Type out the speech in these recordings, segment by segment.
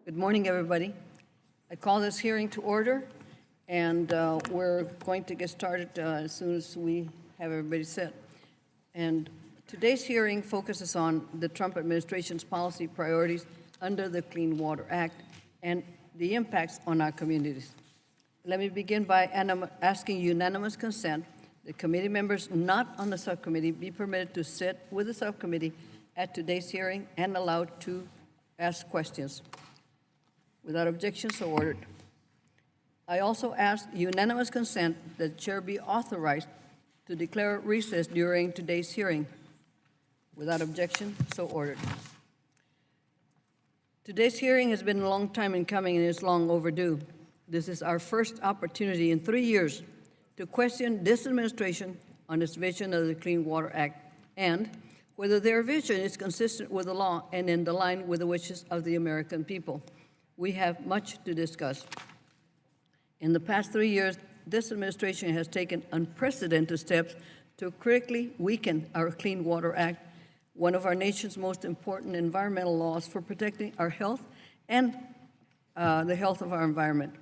Good morning, everybody. I call this hearing to order, and we're going to get started as soon as we have everybody set. And today's hearing focuses on the Trump administration's policy priorities under the Clean Water Act and the impacts on our communities. Let me begin by asking unanimous consent that committee members not on the subcommittee be permitted to sit with the subcommittee at today's hearing and allowed to ask questions. Without objection, so ordered. I also ask unanimous consent that the chair be authorized to declare recess during today's hearing. Without objection, so ordered. Today's hearing has been a long time in coming and is long overdue. This is our first opportunity in 3 years to question this administration on its vision of the Clean Water Act and whether their vision is consistent with the law and in line with the wishes of the American people. We have much to discuss. In the past 3 years, this administration has taken unprecedented steps to critically weaken our Clean Water Act, one of our nation's most important environmental laws for protecting our health and the health of our environment.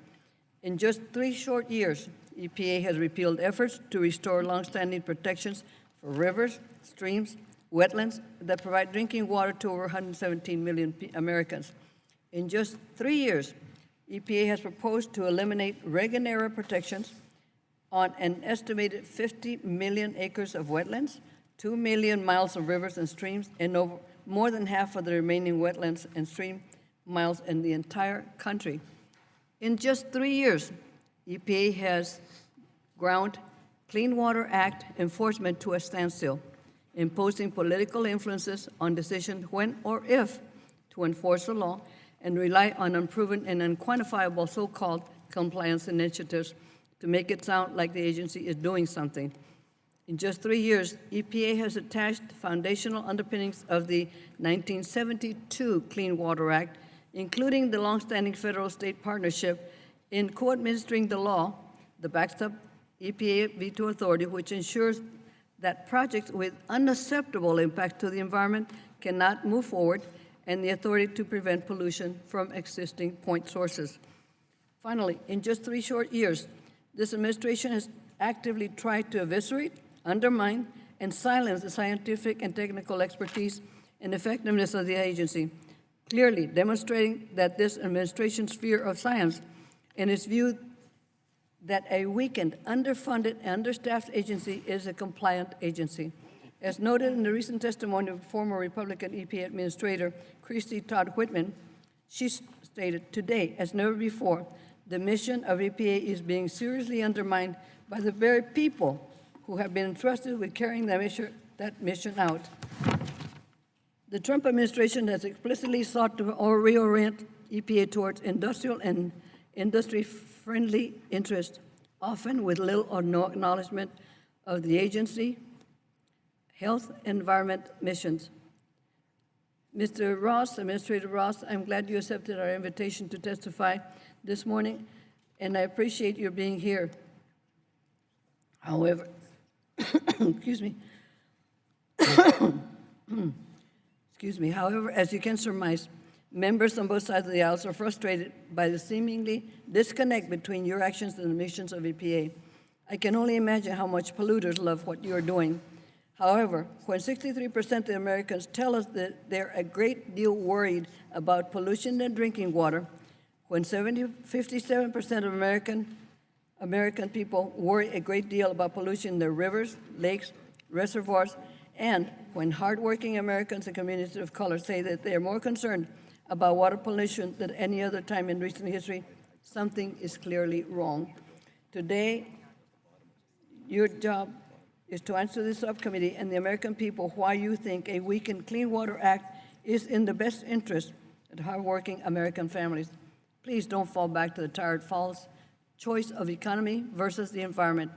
In just 3 short years, EPA has repealed efforts to restore longstanding protections for rivers, streams, wetlands that provide drinking water to over 117 million Americans. In just 3 years, EPA has proposed to eliminate Reagan-era protections on an estimated 50 million acres of wetlands, 2 million miles of rivers and streams, and over more than half of the remaining wetlands and stream miles in the entire country. In just 3 years, EPA has ground Clean Water Act enforcement to a standstill, imposing political influences on decisions when or if to enforce the law and rely on unproven and unquantifiable so-called compliance initiatives to make it sound like the agency is doing something. In just 3 years, EPA has attached foundational underpinnings of the 1972 Clean Water Act, including the longstanding federal-state partnership in co-administering the law, the backstop EPA veto authority, which ensures that projects with unacceptable impact to the environment cannot move forward, and the authority to prevent pollution from existing point sources. Finally, in just 3 short years, this administration has actively tried to eviscerate, undermine, and silence the scientific and technical expertise and effectiveness of the agency, clearly demonstrating that this administration's fear of science and its view that a weakened, underfunded, and understaffed agency is a compliant agency. As noted in the recent testimony of former Republican EPA Administrator Christy Todd Whitman, she stated, "Today, as never before, the mission of EPA is being seriously undermined by the very people who have been entrusted with carrying that mission out." The Trump administration has explicitly sought to reorient EPA towards industrial and industry-friendly interests, often with little or no acknowledgement of the agency, health, and environment missions. Mr. Ross, Administrator Ross, I'm glad you accepted our invitation to testify this morning, and I appreciate your being here. However, excuse me. Excuse me. However, as you can surmise, members on both sides of the aisle are frustrated by the seemingly disconnect between your actions and the missions of EPA. I can only imagine how much polluters love what you're doing. However, when 63% of Americans tell us that they're a great deal worried about pollution in drinking water, when 57% of American people worry a great deal about pollution in their rivers, lakes, reservoirs, and when hardworking Americans and communities of color say that they are more concerned about water pollution than any other time in recent history, something is clearly wrong. Today, your job is to answer this subcommittee and the American people why you think a weakened Clean Water Act is in the best interest of hardworking American families. Please don't fall back to the tired false choice of economy versus the environment.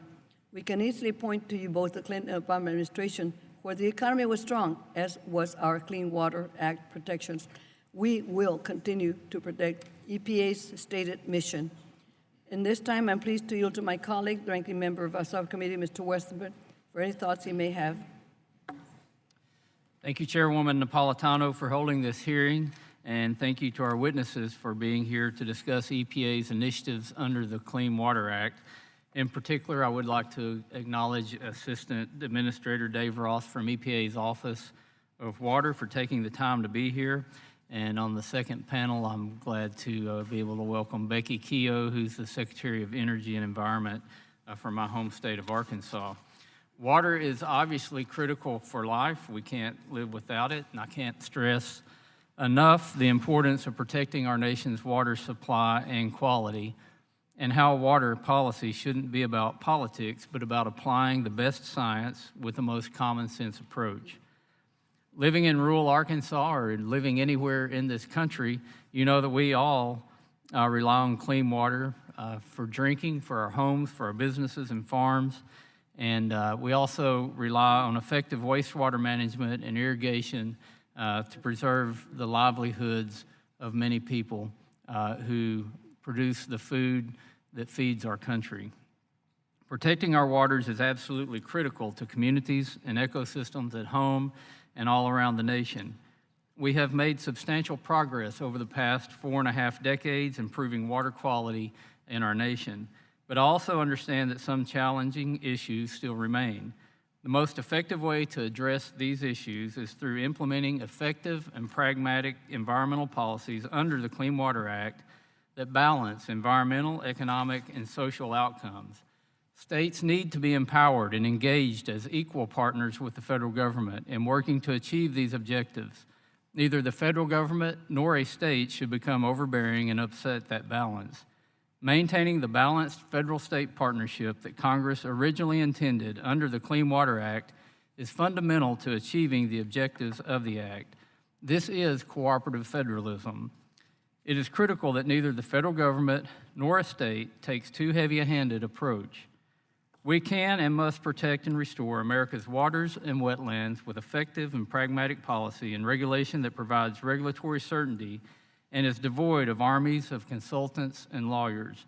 We can easily point to you both the Clinton and Obama administration where the economy was strong, as was our Clean Water Act protections. We will continue to protect EPA's stated mission. In this time, I'm pleased to yield to my colleague, the ranking member of our subcommittee, Mr. Westenberg, for any thoughts he may have. Thank you, Chairwoman Napolitano, for holding this hearing and thank you to our witnesses for being here to discuss EPA's initiatives under the Clean Water Act. In particular, I would like to acknowledge Assistant Administrator Dave Ross from EPA's Office of Water for taking the time to be here. And on the second panel, I'm glad to be able to welcome Becky Keogh, who's the Secretary of Energy and Environment for my home state of Arkansas. Water is obviously critical for life. We can't live without it, and I can't stress enough the importance of protecting our nation's water supply and quality, and how water policy shouldn't be about politics, but about applying the best science with the most common sense approach. Living in rural Arkansas or living anywhere in this country, you know that we all rely on clean water for drinking, for our homes, for our businesses and farms. And we also rely on effective wastewater management and irrigation to preserve the livelihoods of many people who produce the food that feeds our country. Protecting our waters is absolutely critical to communities and ecosystems at home and all around the nation. We have made substantial progress over the past 4.5 decades improving water quality in our nation, but I also understand that some challenging issues still remain. The most effective way to address these issues is through implementing effective and pragmatic environmental policies under the Clean Water Act that balance environmental, economic, and social outcomes. States need to be empowered and engaged as equal partners with the federal government in working to achieve these objectives. Neither the federal government nor a state should become overbearing and upset that balance. Maintaining the balanced federal-state partnership that Congress originally intended under the Clean Water Act is fundamental to achieving the objectives of the Act. This is cooperative federalism. It is critical that neither the federal government nor a state takes too heavy-handed approach. We can and must protect and restore America's waters and wetlands with effective and pragmatic policy and regulation that provides regulatory certainty and is devoid of armies of consultants and lawyers.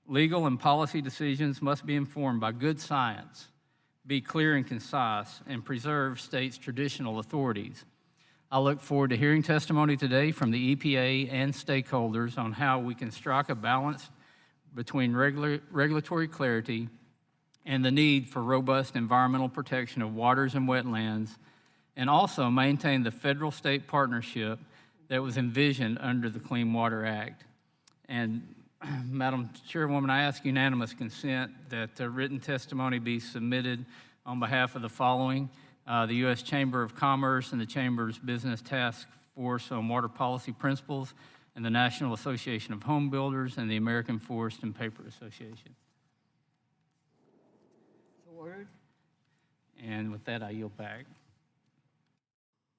Legal and policy decisions must be informed by good science, be clear and concise, and preserve states' traditional authorities. I look forward to hearing testimony today from the EPA and stakeholders on how we can strike a balance between regulatory clarity and the need for robust environmental protection of waters and wetlands, and also maintain the federal-state partnership that was envisioned under the Clean Water Act. And Madam Chairwoman, I ask unanimous consent that written testimony be submitted on behalf of the following: the U.S. Chamber of Commerce and the Chamber's Business Task Force on Water Policy Principles, and the National Association of Home Builders, and the American Forest and Paper Association. Ordered. And with that, I yield back.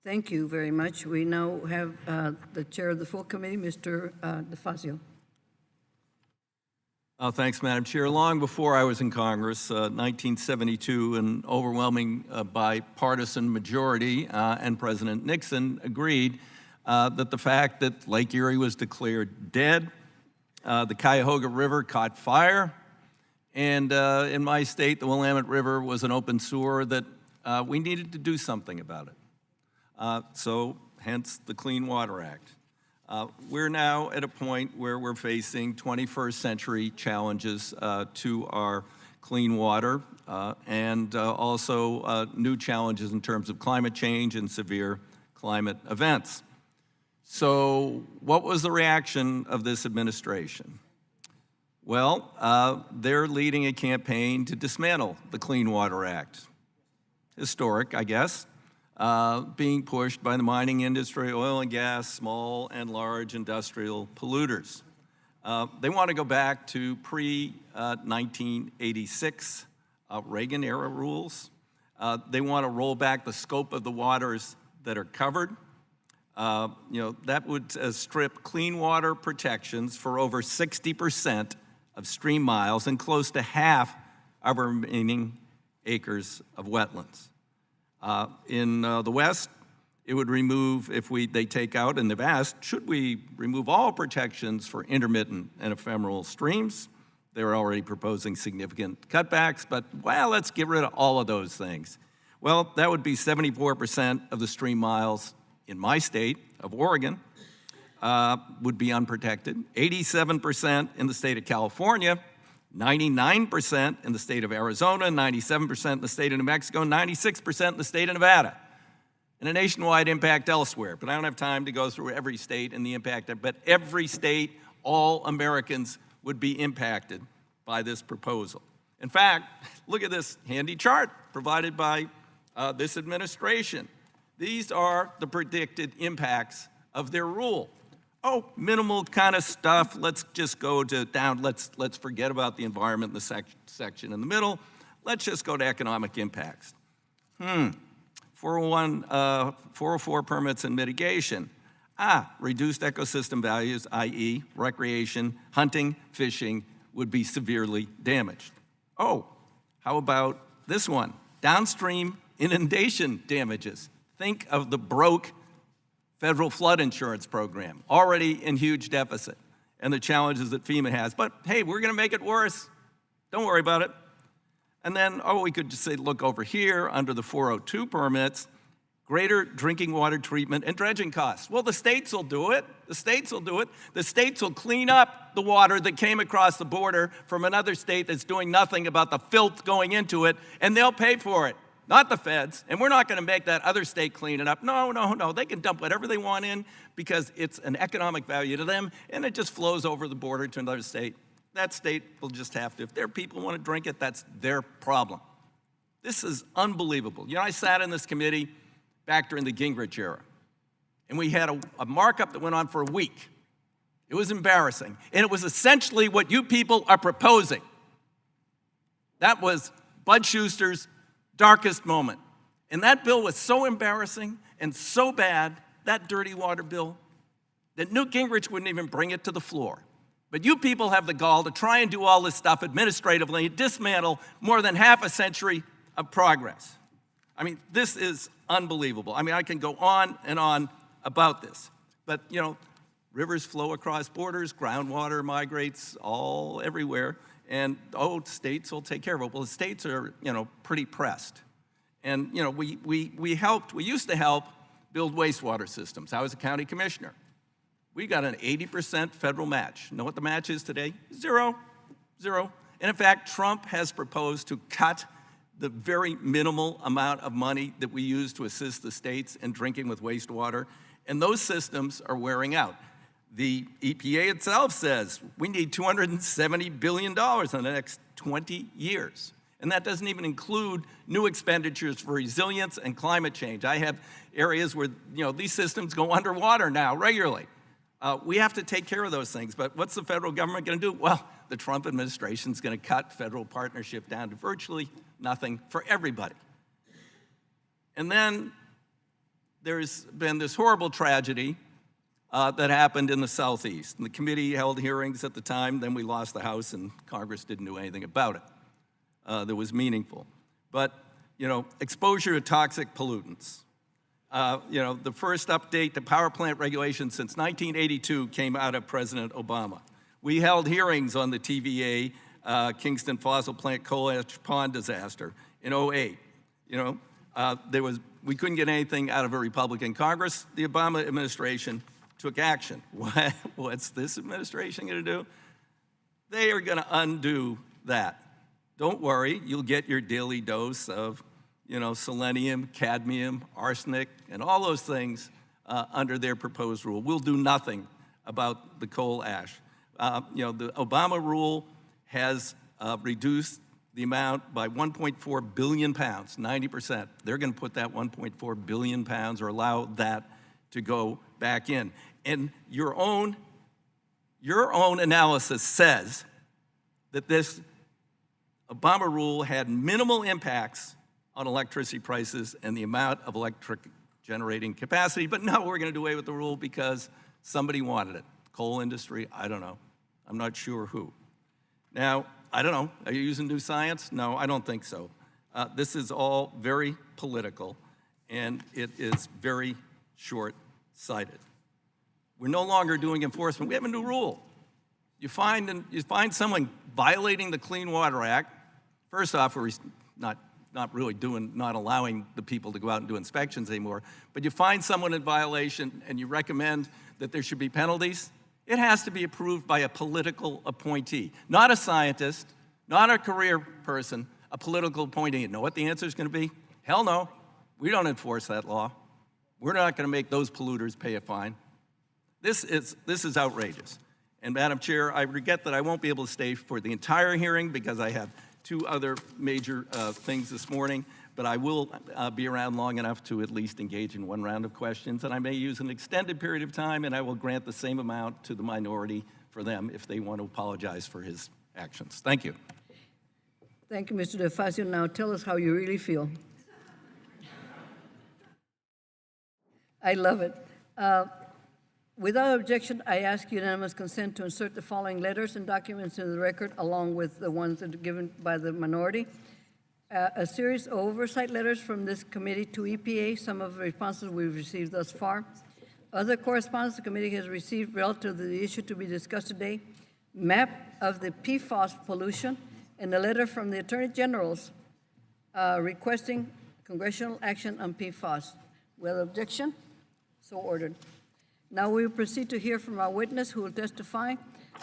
Thank you very much. We now have the chair of the full committee, Mr. DeFazio. Thanks, Madam Chair. Long before I was in Congress, 1972, an overwhelming bipartisan majority and President Nixon agreed that the fact that Lake Erie was declared dead, the Cuyahoga River caught fire, and in my state, the Willamette River was an open sewer that we needed to do something about it. So, hence the Clean Water Act. We're now at a point where we're facing 21st century challenges to our clean water and also new challenges in terms of climate change and severe climate events. So, what was the reaction of this administration? Well, they're leading a campaign to dismantle the Clean Water Act. Historic, I guess, being pushed by the mining industry, oil and gas, small and large industrial polluters. They want to go back to pre-1986 Reagan-era rules. They want to roll back the scope of the waters that are covered. That would strip clean water protections for over 60% of stream miles and close to half of our remaining acres of wetlands. In the West, it would remove, they take out, and they've asked, should we remove all protections for intermittent and ephemeral streams? They're already proposing significant cutbacks, but, well, let's get rid of all of those things. Well, that would be 74% of the stream miles in my state of Oregon, would be unprotected, 87% in the state of California, 99% in the state of Arizona, 97% in the state of New Mexico, 96% in the state of Nevada, and a nationwide impact elsewhere. But I don't have time to go through every state and the impact, but every state, all Americans would be impacted by this proposal. In fact, look at this handy chart provided by this administration. These are the predicted impacts of their rule. Oh, minimal kind of stuff. Let's just go to down. Let's forget about the environment in the section in the middle. Let's just go to economic impacts. 404 permits and mitigation. Reduced ecosystem values, i.e. recreation, hunting, fishing, would be severely damaged. Oh, how about this one? Downstream inundation damages. Think of the broke federal flood insurance program, already in huge deficit, and the challenges that FEMA has. But hey, we're gonna make it worse. Don't worry about it. And then, we could just say, look over here under the 402 permits, greater drinking water treatment and dredging costs. Well, the states will do it. The states will do it. The states will clean up the water that came across the border from another state that's doing nothing about the filth going into it, and they'll pay for it, not the feds. And we're not going to make that other state clean it up. No. They can dump whatever they want in because it's an economic value to them, and it just flows over the border to another state. That state will just have to. If their people want to drink it, that's their problem. This is unbelievable. You know, I sat in this committee back during the Gingrich era, and we had a markup that went on for a week. It was embarrassing, and it was essentially what you people are proposing. That was Bud Schuster's darkest moment. And that bill was so embarrassing and so bad, that dirty water bill, that Newt Gingrich wouldn't even bring it to the floor. But you people have the gall to try and do all this stuff administratively, dismantle more than half a century of progress. I mean, this is unbelievable. I mean, I can go on and on about this. But, you know, rivers flow across borders, groundwater migrates all everywhere, and, states will take care of it. Well, the states are, pretty pressed. And, we used to help build wastewater systems. I was a county commissioner. We got an 80% federal match. Know what the match is today? Zero. And in fact, Trump has proposed to cut the very minimal amount of money that we use to assist the states in drinking with wastewater, and those systems are wearing out. The EPA itself says we need $270 billion in the next 20 years. And that doesn't even include new expenditures for resilience and climate change. I have areas where, these systems go underwater now regularly. We have to take care of those things, but what's the federal government gonna do? Well, the Trump administration's gonna cut federal partnership down to virtually nothing for everybody. And then there's been this horrible tragedy that happened in the Southeast. And the committee held hearings at the time, then we lost the House and Congress didn't do anything about it that was meaningful. But, exposure to toxic pollutants. The first update to power plant regulations since 1982 came out of President Obama. We held hearings on the TVA Kingston fossil plant coal ash pond disaster in 2008. We couldn't get anything out of a Republican Congress. The Obama administration took action. What's this administration going to do? They are going to undo that. Don't worry, you'll get your daily dose of selenium, cadmium, arsenic, and all those things under their proposed rule. We'll do nothing about the coal ash. The Obama rule has reduced the amount by 1.4 billion pounds, 90%. They're going to put that 1.4 billion pounds or allow that to go back in. And your own analysis says that this Obama rule had minimal impacts on electricity prices and the amount of electric generating capacity, but no, we're going to do away with the rule because somebody wanted it. Coal industry, I don't know. I'm not sure who. Now, I don't know. Are you using new science? No, I don't think so. This is all very political, and it is very short-sighted. We're no longer doing enforcement. We have a new rule. You find someone violating the Clean Water Act. First off, we're not not really not allowing the people to go out and do inspections anymore, but you find someone in violation and you recommend that there should be penalties, it has to be approved by a political appointee, not a scientist, not a career person, a political appointee. You know what the answer is going to be? Hell no. We don't enforce that law. We're not going to make those polluters pay a fine. This is outrageous. And Madam Chair, I regret that I won't be able to stay for the entire hearing because I have two other major things this morning, but I will be around long enough to at least engage in one round of questions, and I may use an extended period of time, and I will grant the same amount to the minority for them if they want to apologize for his actions. Thank you. Thank you, Mr. DeFazio. Now tell us how you really feel. I love it. Without objection, I ask unanimous consent to insert the following letters and documents into the record, along with the ones that are given by the minority. A series of oversight letters from this committee to EPA, some of the responses we've received thus far. Other correspondence the committee has received relative to the issue to be discussed today. Map of the PFAS pollution, and a letter from the Attorney General's requesting congressional action on PFAS. Without objection, so ordered. Now we will proceed to hear from our witness who will testify,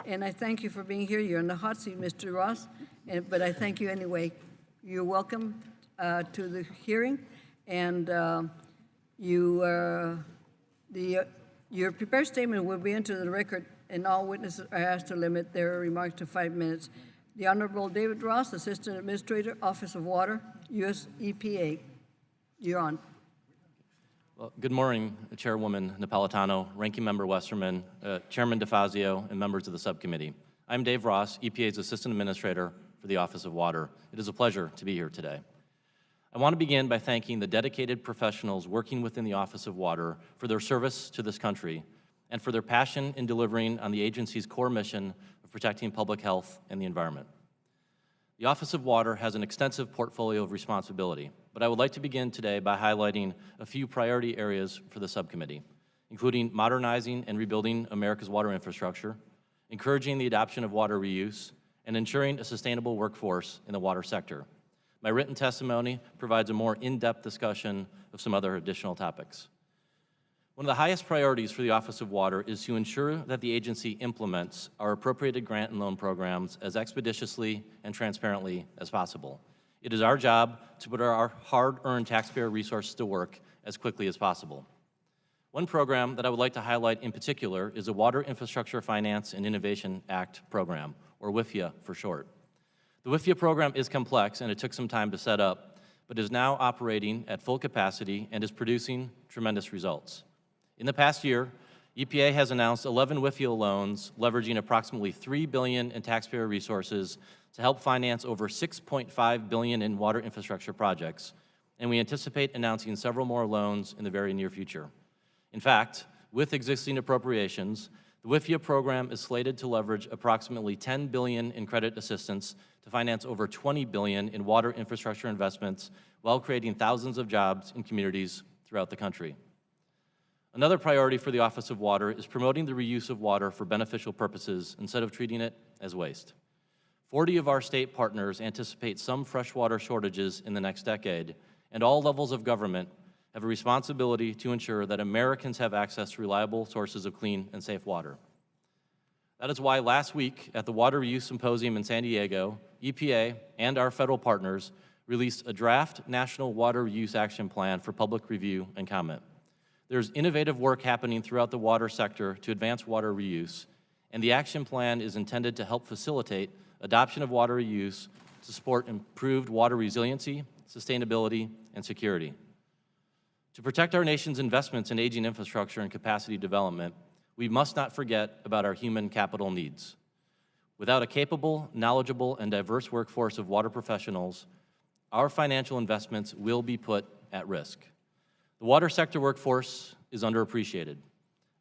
and I thank you for being here. You're in the hot seat, Mr. Ross, but I thank you anyway. You're welcome to the hearing, and your prepared statement will be entered in the record, and all witnesses are asked to limit their remarks to 5 minutes. The Honorable David Ross, Assistant Administrator, Office of Water, U.S. EPA. You're on. Well, good morning, Chairwoman Napolitano, Ranking Member Westerman, Chairman DeFazio, and members of the subcommittee. I'm Dave Ross, EPA's Assistant Administrator for the Office of Water. It is a pleasure to be here today. I want to begin by thanking the dedicated professionals working within the Office of Water for their service to this country and for their passion in delivering on the agency's core mission of protecting public health and the environment. The Office of Water has an extensive portfolio of responsibility, but I would like to begin today by highlighting a few priority areas for the subcommittee, including modernizing and rebuilding America's water infrastructure, encouraging the adoption of water reuse, and ensuring a sustainable workforce in the water sector. My written testimony provides a more in-depth discussion of some other additional topics. One of the highest priorities for the Office of Water is to ensure that the agency implements our appropriated grant and loan programs as expeditiously and transparently as possible. It is our job to put our hard-earned taxpayer resources to work as quickly as possible. One program that I would like to highlight in particular is the Water Infrastructure Finance and Innovation Act program, or WIFIA for short. The WIFIA program is complex and it took some time to set up, but is now operating at full capacity and is producing tremendous results. In the past year, EPA has announced 11 WIFIA loans leveraging approximately $3 billion in taxpayer resources to help finance over $6.5 billion in water infrastructure projects, and we anticipate announcing several more loans in the very near future. In fact, with existing appropriations, the WIFIA program is slated to leverage approximately $10 billion in credit assistance to finance over $20 billion in water infrastructure investments while creating thousands of jobs in communities throughout the country. Another priority for the Office of Water is promoting the reuse of water for beneficial purposes instead of treating it as waste. 40 of our state partners anticipate some freshwater shortages in the next decade, and all levels of government have a responsibility to ensure that Americans have access to reliable sources of clean and safe water. That is why last week at the Water Reuse Symposium in San Diego, EPA and our federal partners released a draft National Water Reuse Action Plan for public review and comment. There's innovative work happening throughout the water sector to advance water reuse, and the action plan is intended to help facilitate adoption of water reuse to support improved water resiliency, sustainability, and security. To protect our nation's investments in aging infrastructure and capacity development, we must not forget about our human capital needs. Without a capable, knowledgeable, and diverse workforce of water professionals, our financial investments will be put at risk. The water sector workforce is underappreciated.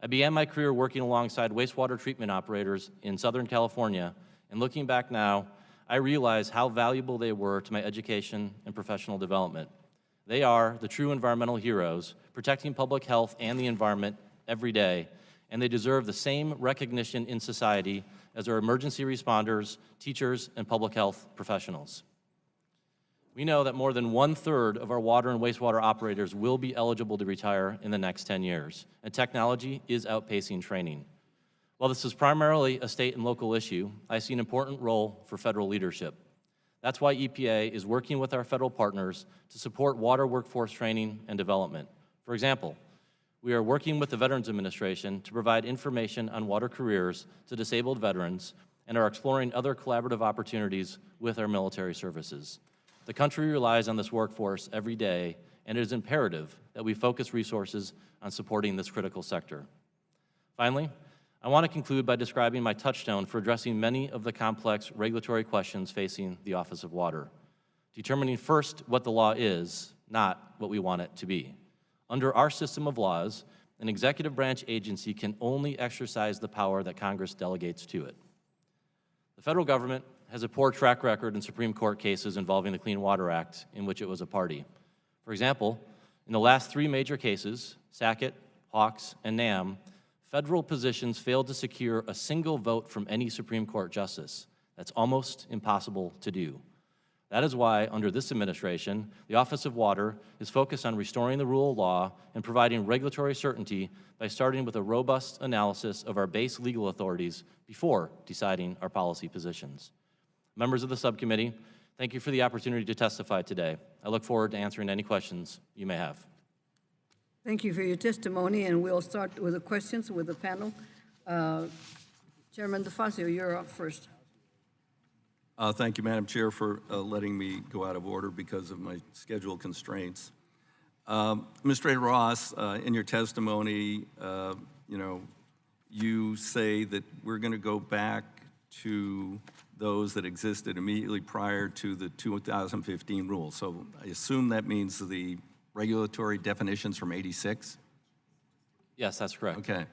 I began my career working alongside wastewater treatment operators in Southern California, and looking back now, I realize how valuable they were to my education and professional development. They are the true environmental heroes, protecting public health and the environment every day, and they deserve the same recognition in society as our emergency responders, teachers, and public health professionals. We know that more than 1/3 of our water and wastewater operators will be eligible to retire in the next 10 years, and technology is outpacing training. While this is primarily a state and local issue, I see an important role for federal leadership. That's why EPA is working with our federal partners to support water workforce training and development. For example, we are working with the Veterans Administration to provide information on water careers to disabled veterans and are exploring other collaborative opportunities with our military services. The country relies on this workforce every day, and it is imperative that we focus resources on supporting this critical sector. Finally, I want to conclude by describing my touchstone for addressing many of the complex regulatory questions facing the Office of Water. Determining first what the law is, not what we want it to be. Under our system of laws, an executive branch agency can only exercise the power that Congress delegates to it. The federal government has a poor track record in Supreme Court cases involving the Clean Water Act in which it was a party. For example, in the last 3 major cases, Sackett, Hawks, and NAM, federal positions failed to secure a single vote from any Supreme Court justice. That's almost impossible to do. That is why, under this administration, the Office of Water is focused on restoring the rule of law and providing regulatory certainty by starting with a robust analysis of our base legal authorities before deciding our policy positions. Members of the subcommittee, thank you for the opportunity to testify today. I look forward to answering any questions you may have. Thank you for your testimony, and we'll start with the questions with the panel. Chairman DeFazio, you're up first. Thank you, Madam Chair, for letting me go out of order because of my schedule constraints. Administrator Ross, in your testimony, you say that we're going to go back to those that existed immediately prior to the 2015 rule. So I assume that means the regulatory definitions from '86? Yes, that's correct. Okay.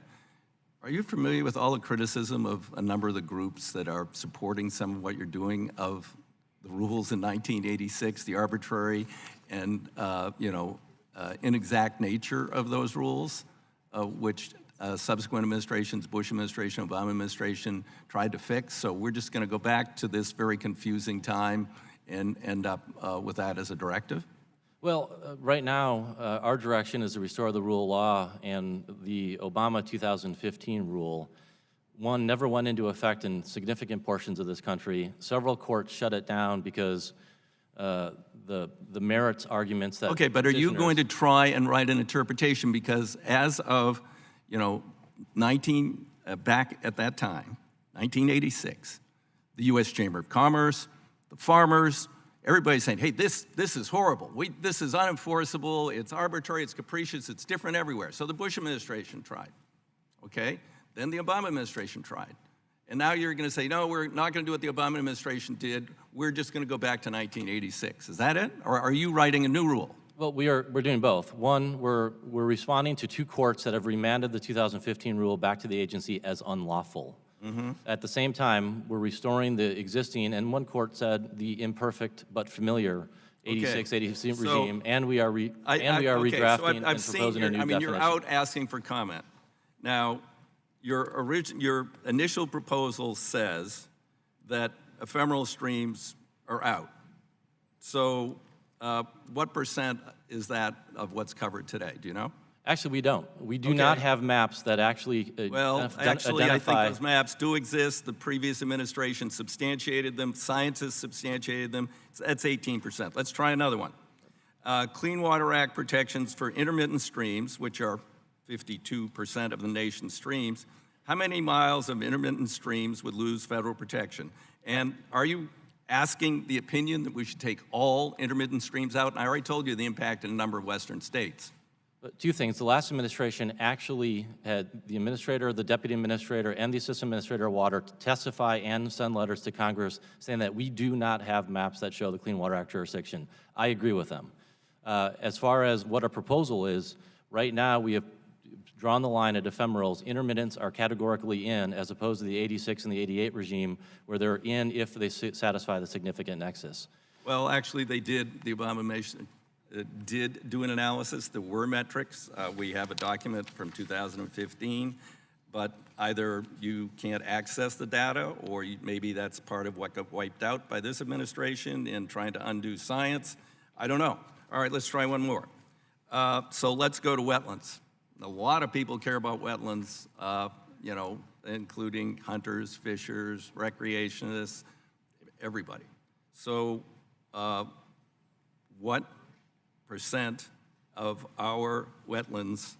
Are you familiar with all the criticism of a number of the groups that are supporting some of what you're doing of the rules in 1986, the arbitrary and inexact nature of those rules, which subsequent administrations, Bush administration, Obama administration, tried to fix? So we're just going to go back to this very confusing time and end up with that as a directive? Well, right now, our direction is to restore the rule of law, and the Obama 2015 rule, one, never went into effect in significant portions of this country. Several courts shut it down because the merits arguments that Okay, but are you going to try and write an interpretation? Because as of, back at that time, 1986, the U.S. Chamber of Commerce, the farmers, everybody's saying, hey, this is horrible. This is unenforceable, it's arbitrary, it's capricious, it's different everywhere. So the Bush administration tried, okay? Then the Obama administration tried. And now you're going to say, no, we're not going to do what the Obama administration did. We're just going to go back to 1986. Is that it? Or are you writing a new rule? Well, we're doing both. One, we're responding to 2 courts that have remanded the 2015 rule back to the agency as unlawful. Mm-hmm. At the same time, we're restoring the existing, and one court said the imperfect but familiar 86, 87 regime, and we are redrafting and proposing a new definition. You're out asking for comment. Now, your initial proposal says that ephemeral streams are out. So what percent is that of what's covered today? Do you know? Actually, we don't. We do not have maps that actually I think those maps do exist. The previous administration substantiated them. Scientists substantiated them. That's 18%. Let's try another one. Clean Water Act protections for intermittent streams, which are 52% of the nation's streams. How many miles of intermittent streams would lose federal protection? And are you asking the opinion that we should take all intermittent streams out? And I already told you the impact in a number of western states. 2 things. The last administration actually had the administrator, the deputy administrator, and the assistant administrator of water to testify and send letters to Congress saying that we do not have maps that show the Clean Water Act jurisdiction. I agree with them. As far as what our proposal is, right now we have drawn the line at ephemerals. Intermittents are categorically in, as opposed to the 86 and the 88 regime, where they're in if they satisfy the significant nexus. Well, actually, they did. The Obama administration did do an analysis. There were metrics. We have a document from 2015. but either you can't access the data, or maybe that's part of what got wiped out by this administration in trying to undo science. I don't know. All right, let's try one more. So let's go to wetlands. A lot of people care about wetlands, you know, including hunters, fishers, recreationists, everybody. So what percent of our wetlands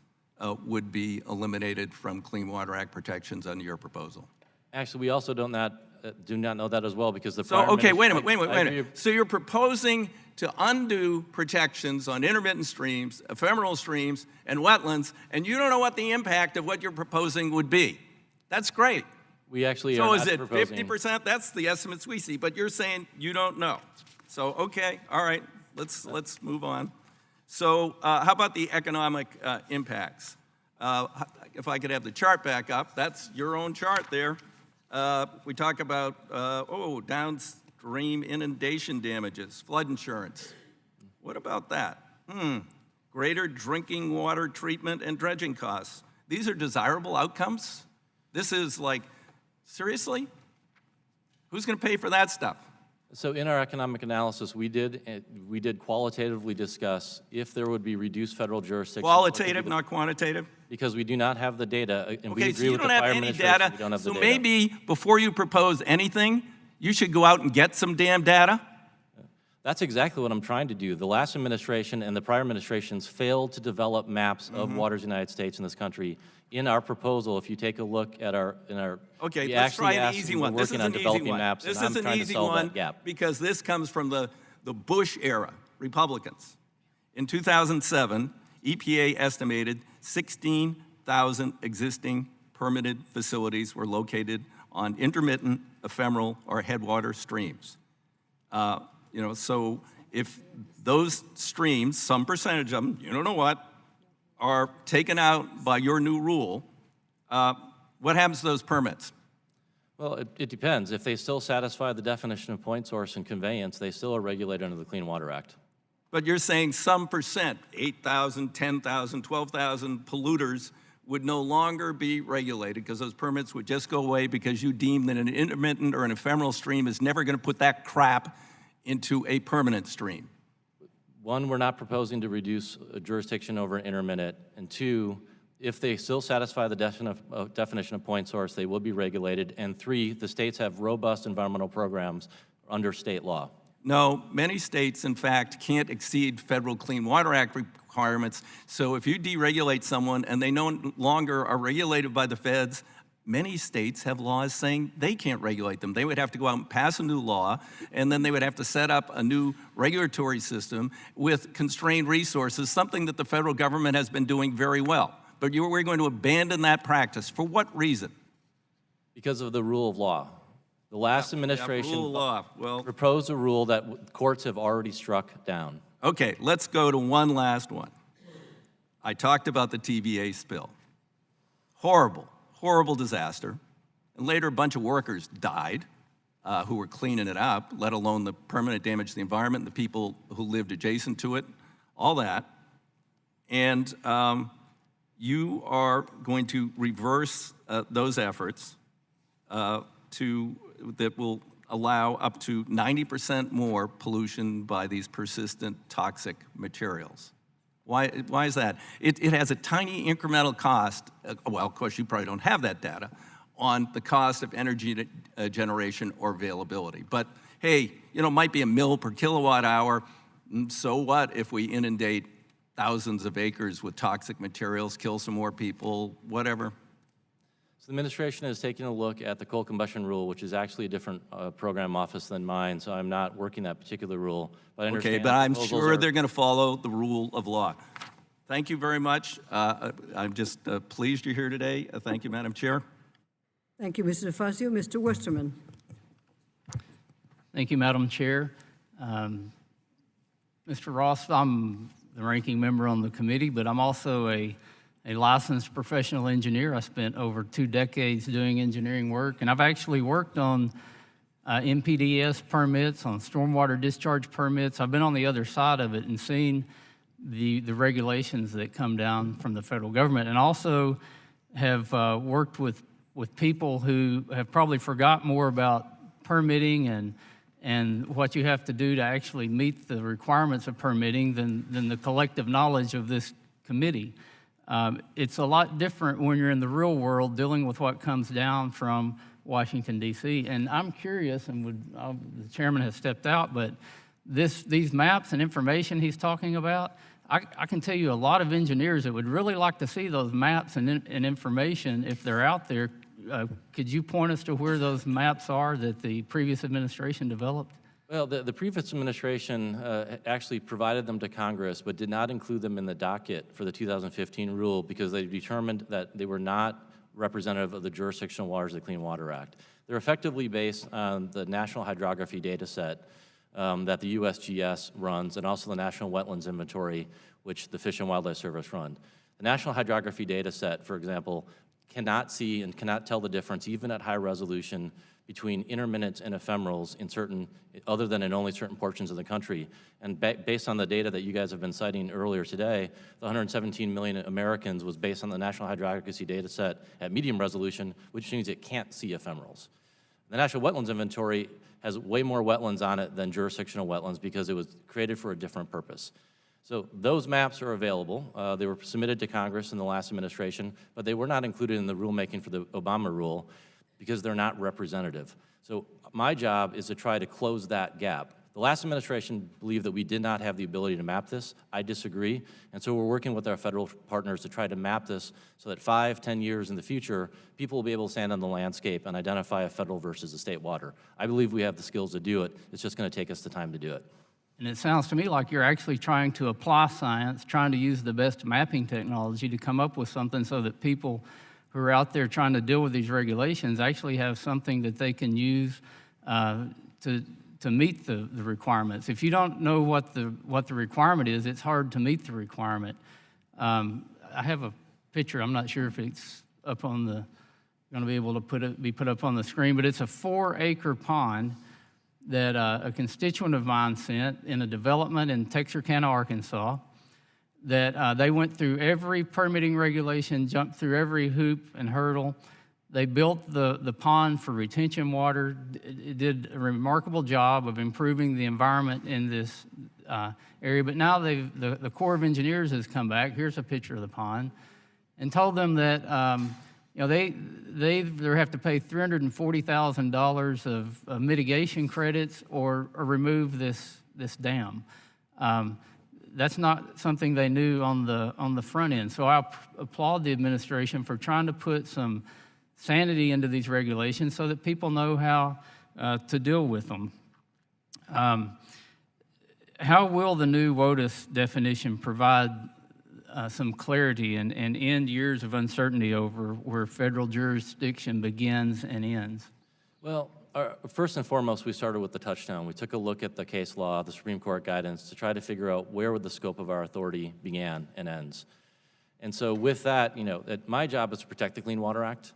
would be eliminated from Clean Water Act protections under your proposal? Actually, we also do not know that as well, because the So, prior okay, wait a administration- I agree. minute. So you're proposing to undo protections on intermittent streams, ephemeral streams, and wetlands, and you don't know what the impact of what you're proposing would be. That's great. We actually So are is not it proposing. 50%? That's the estimates we see, but you're saying you don't know. So, okay, all right, let's move on. So how about the economic impacts? If I could have the chart back up, that's your own chart there. We talk about, downstream inundation damages, flood insurance. What about that? Greater drinking water treatment and dredging costs. These are desirable outcomes? This is like, seriously? Who's going to pay for that stuff? So in our economic analysis, we did qualitatively discuss if there would be reduced federal jurisdiction. Qualitative, not quantitative? Because we do not have the data, and we Okay, agree so you with don't the have prior any administration, data. we don't have the So data. maybe before you propose anything, you should go out and get some damn data? That's exactly what I'm trying to do. The last administration and the prior administrations failed to develop maps of Mm-hmm. waters in the United States in this country. In our proposal, if you take a look at Okay, we let's actually try an asked- easy we're one. This working is on an easy developing one. maps, This and is I'm an trying to easy solve one that gap. because this comes from the Bush era, Republicans. In 2007, EPA estimated 16,000 existing permitted facilities were located on intermittent, ephemeral, or headwater streams. So if those streams, some percentage of them, you don't know what, are taken out by your new rule, what happens to those permits? Well, it depends. If they still satisfy the definition of point source and conveyance, they still are regulated under the Clean Water Act. But you're saying some percent, 8,000, 10,000, 12,000 polluters would no longer be regulated because those permits would just go away because you deem that an intermittent or an ephemeral stream is never going to put that crap into a permanent stream. One, we're not proposing to reduce jurisdiction over intermittent, and two, if they still satisfy the definition of point source, they will be regulated, and three, the states have robust environmental programs under state law. No, many states, in fact, can't exceed federal Clean Water Act requirements. So if you deregulate someone and they no longer are regulated by the feds, many states have laws saying they can't regulate them. They would have to go out and pass a new law, and then they would have to set up a new regulatory system with constrained resources, something that the federal government has been doing very well. But we're going to abandon that practice. For what reason? Because of the rule of law. The last administration Rule of law. Well, proposed a rule that courts have already struck down. okay, let's go to one last one. I talked about the TVA spill. Horrible, horrible disaster. And later, a bunch of workers died who were cleaning it up, let alone the permanent damage to the environment, the people who lived adjacent to it, all that. And you are going to reverse those efforts that will allow up to 90% more pollution by these persistent toxic materials. Why is that? It has a tiny incremental cost, well, of course, you probably don't have that data, on the cost of energy generation or availability. But hey, it might be $1 per kilowatt hour. So what if we inundate thousands of acres with toxic materials, kill some more people, whatever? So the administration is taking a look at the coal combustion rule, which is actually a different program office than mine, so I'm not working that particular rule. But I Okay, understand but I'm proposals sure are- they're going to follow the rule of law. Thank you very much. I'm just pleased you're here today. Thank you, Madam Chair. Thank you, Mr. DeFazio. Mr. Westerman. Thank you, Madam Chair. Mr. Ross, I'm the ranking member on the committee, but I'm also a licensed professional engineer. I spent over 2 decades doing engineering work, and I've actually worked on MPDS permits, on stormwater discharge permits. I've been on the other side of it and seen the regulations that come down from the federal government, and also have worked with people who have probably forgot more about permitting and what you have to do to actually meet the requirements of permitting than the collective knowledge of this committee. It's a lot different when you're in the real world dealing with what comes down from Washington, D.C. And I'm curious, and the chairman has stepped out, but these maps and information he's talking about, I can tell you a lot of engineers that would really like to see those maps and information if they're out there. Could you point us to where those maps are that the previous administration developed? Well, the previous administration actually provided them to Congress, but did not include them in the docket for the 2015 rule because they determined that they were not representative of the jurisdictional waters of the Clean Water Act. They're effectively based on the National Hydrography Data Set that the USGS runs, and also the National Wetlands Inventory, which the Fish and Wildlife Service run. The National Hydrography Data Set, for example, cannot see and cannot tell the difference, even at high resolution, between intermittent and ephemerals in certain, other than in only certain portions of the country. And based on the data that you guys have been citing earlier today, the 117 million Americans was based on the National Hydrography Data Set at medium resolution, which means it can't see ephemerals. The National Wetlands Inventory has way more wetlands on it than jurisdictional wetlands because it was created for a different purpose. So those maps are available. They were submitted to Congress in the last administration, but they were not included in the rulemaking for the Obama rule because they're not representative. So my job is to try to close that gap. The last administration believed that we did not have the ability to map this. I disagree, and so we're working with our federal partners to try to map this so that 5-10 years in the future, people will be able to stand on the landscape and identify a federal versus a state water. I believe we have the skills to do it. It's just gonna take us the time to do it. And it sounds to me like you're actually trying to apply science, trying to use the best mapping technology to come up with something so that people who are out there trying to deal with these regulations actually have something that they can use to meet the requirements. If you don't know what the requirement is, it's hard to meet the requirement. I have a picture. I'm not sure if it's up on the, going to be able to be put up on the screen, but it's a 4-acre pond that a constituent of mine sent in a development in Texarkana, Arkansas, that they went through every permitting regulation, jumped through every hoop and hurdle. They built the pond for retention water. It did a remarkable job of improving the environment in this area. But now the Corps of Engineers has come back. Here's a picture of the pond, and told them that they either have to pay $340,000 of mitigation credits or remove this dam. That's not something they knew on the front end. So I applaud the administration for trying to put some sanity into these regulations so that people know how to deal with them. How will the new WOTUS definition provide some clarity and end years of uncertainty over where federal jurisdiction begins and ends? Well, first and foremost, we started with the touchdown. We took a look at the case law, the Supreme Court guidance, to try to figure out where would the scope of our authority began and ends. And so with that, my job is to protect the Clean Water Act.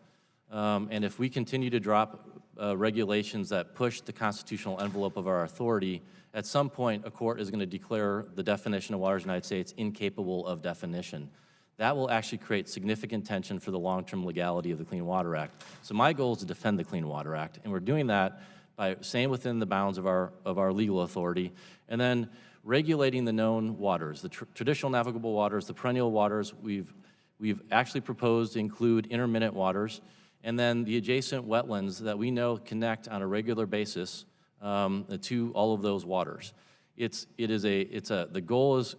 And if we continue to drop regulations that push the constitutional envelope of our authority, at some point a court is going to declare the definition of waters in the United States incapable of definition. That will actually create significant tension for the long-term legality of the Clean Water Act. So my goal is to defend the Clean Water Act, and we're doing that by staying within the bounds of our legal authority, and then regulating the known waters, the traditional navigable waters, the perennial waters. We've actually proposed to include intermittent waters, and then the adjacent wetlands that we know connect on a regular basis to all of those waters. The goal is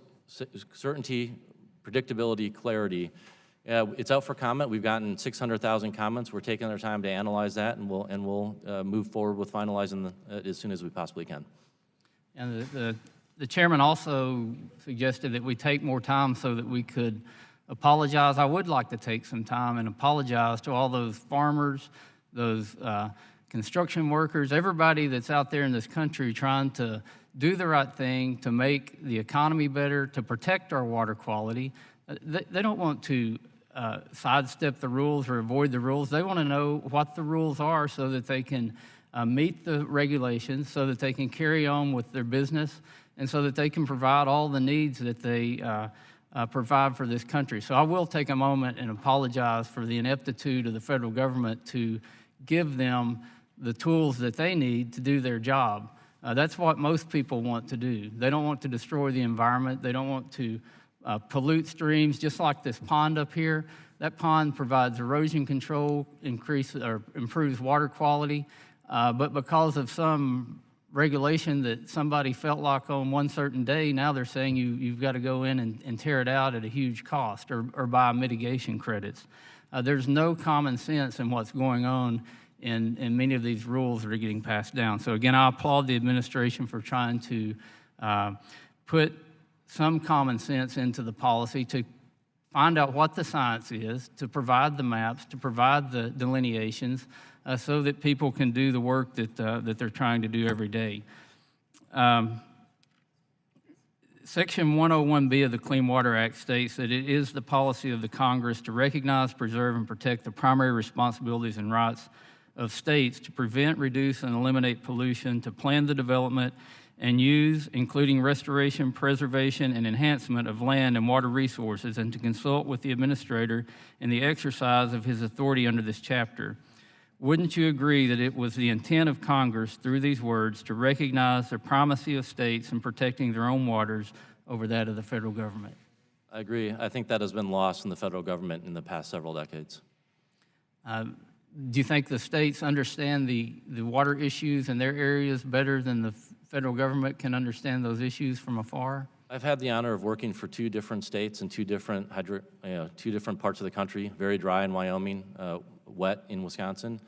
certainty, predictability, clarity. It's out for comment. We've gotten 600,000 comments. We're taking our time to analyze that, and we'll move forward with finalizing it as soon as we possibly can. And the chairman also suggested that we take more time so that we could apologize. I would like to take some time and apologize to all those farmers, those construction workers, everybody that's out there in this country trying to do the right thing to make the economy better, to protect our water quality. They don't want to sidestep the rules or avoid the rules. They want to know what the rules are so that they can meet the regulations, so that they can carry on with their business, and so that they can provide all the needs that they provide for this country. So I will take a moment and apologize for the ineptitude of the federal government to give them the tools that they need to do their job. That's what most people want to do. They don't want to destroy the environment. They don't want to pollute streams, just like this pond up here. That pond provides erosion control, improves water quality, but because of some regulation that somebody felt like on one certain day, now they're saying you've got to go in and tear it out at a huge cost or buy mitigation credits. There's no common sense in what's going on in many of these rules that are getting passed down. So again, I applaud the administration for trying to put some common sense into the policy, to find out what the science is, to provide the maps, to provide the delineations, so that people can do the work that they're trying to do every day. Section 101B of the Clean Water Act states that it is the policy of the Congress to recognize, preserve, and protect the primary responsibilities and rights of states to prevent, reduce, and eliminate pollution, to plan the development and use, including restoration, preservation, and enhancement of land and water resources, and to consult with the administrator in the exercise of his authority under this chapter. Wouldn't you agree that it was the intent of Congress, through these words, to recognize the primacy of states in protecting their own waters over that of the federal government? I agree. I think that has been lost in the federal government in the past several decades. Do you think the states understand the water issues in their areas better than the federal government can understand those issues from afar? I've had the honor of working for 2 different states and 2 different parts of the country, very dry in Wyoming, wet in Wisconsin.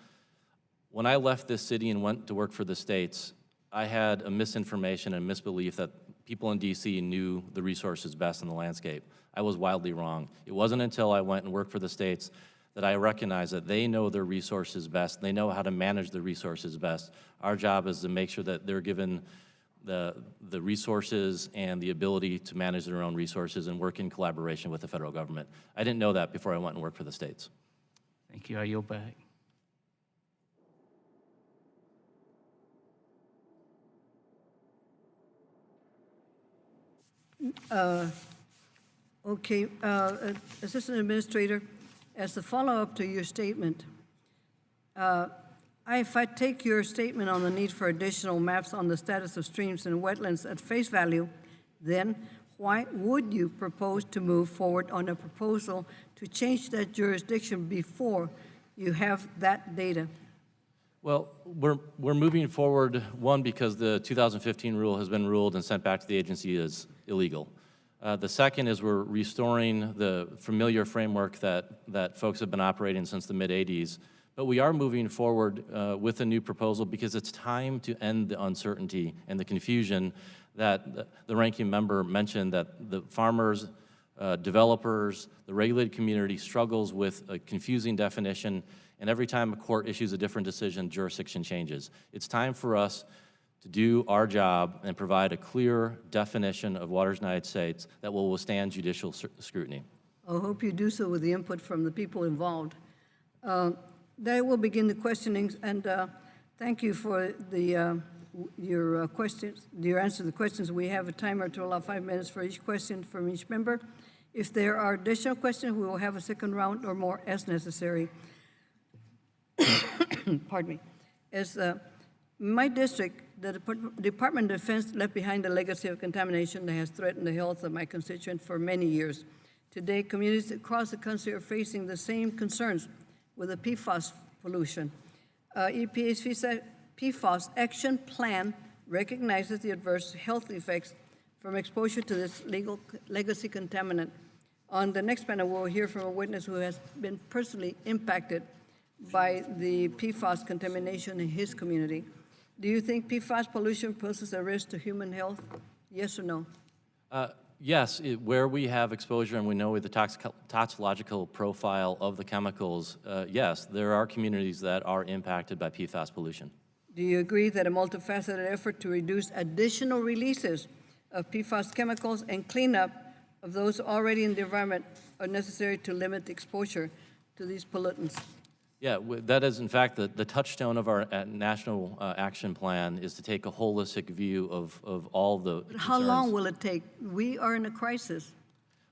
When I left this city and went to work for the states, I had a misinformation and misbelief that people in DC knew the resources best in the landscape. I was wildly wrong. It wasn't until I went and worked for the states that I recognize that they know their resources best. They know how to manage the resources best. Our job is to make sure that they're given the resources and the ability to manage their own resources and work in collaboration with the federal government. I didn't know that before I went and worked for the states. Thank you. I yield back. Okay, Assistant Administrator, as a follow-up to your statement, if I take your statement on the need for additional maps on the status of streams and wetlands at face value, then why would you propose to move forward on a proposal to change that jurisdiction before you have that data? Well, we're moving forward, one, because the 2015 rule has been ruled and sent back to the agency as illegal. The second is we're restoring the familiar framework that folks have been operating since the mid-'80s. But we are moving forward with a new proposal because it's time to end the uncertainty and the confusion that the ranking member mentioned, that the farmers, developers, the regulated community struggles with a confusing definition, and every time a court issues a different decision, jurisdiction changes. It's time for us to do our job and provide a clear definition of waters in the United States that will withstand judicial scrutiny. I hope you do so with the input from the people involved. That will begin the questionings, and thank you for your questions, your answer to the questions. We have a timer to allow 5 minutes for each question from each member. If there are additional questions, we will have a second round or more as necessary. Pardon me. As my district, the Department of Defense left behind a legacy of contamination that has threatened the health of my constituents for many years. Today, communities across the country are facing the same concerns with the PFAS pollution. EPA's PFAS Action Plan recognizes the adverse health effects from exposure to this legacy contaminant. On the next panel, we'll hear from a witness who has been personally impacted by the PFAS contamination in his community. Do you think PFAS pollution poses a risk to human health? Yes or no? Yes, where we have exposure and we know the toxicological profile of the chemicals, yes, there are communities that are impacted by PFAS pollution. Do you agree that a multifaceted effort to reduce additional releases of PFAS chemicals and cleanup of those already in the environment are necessary to limit the exposure to these pollutants? Yeah, that is in fact the touchstone of our national action plan, is to take a holistic view of all the But how long will it take? We are in a crisis.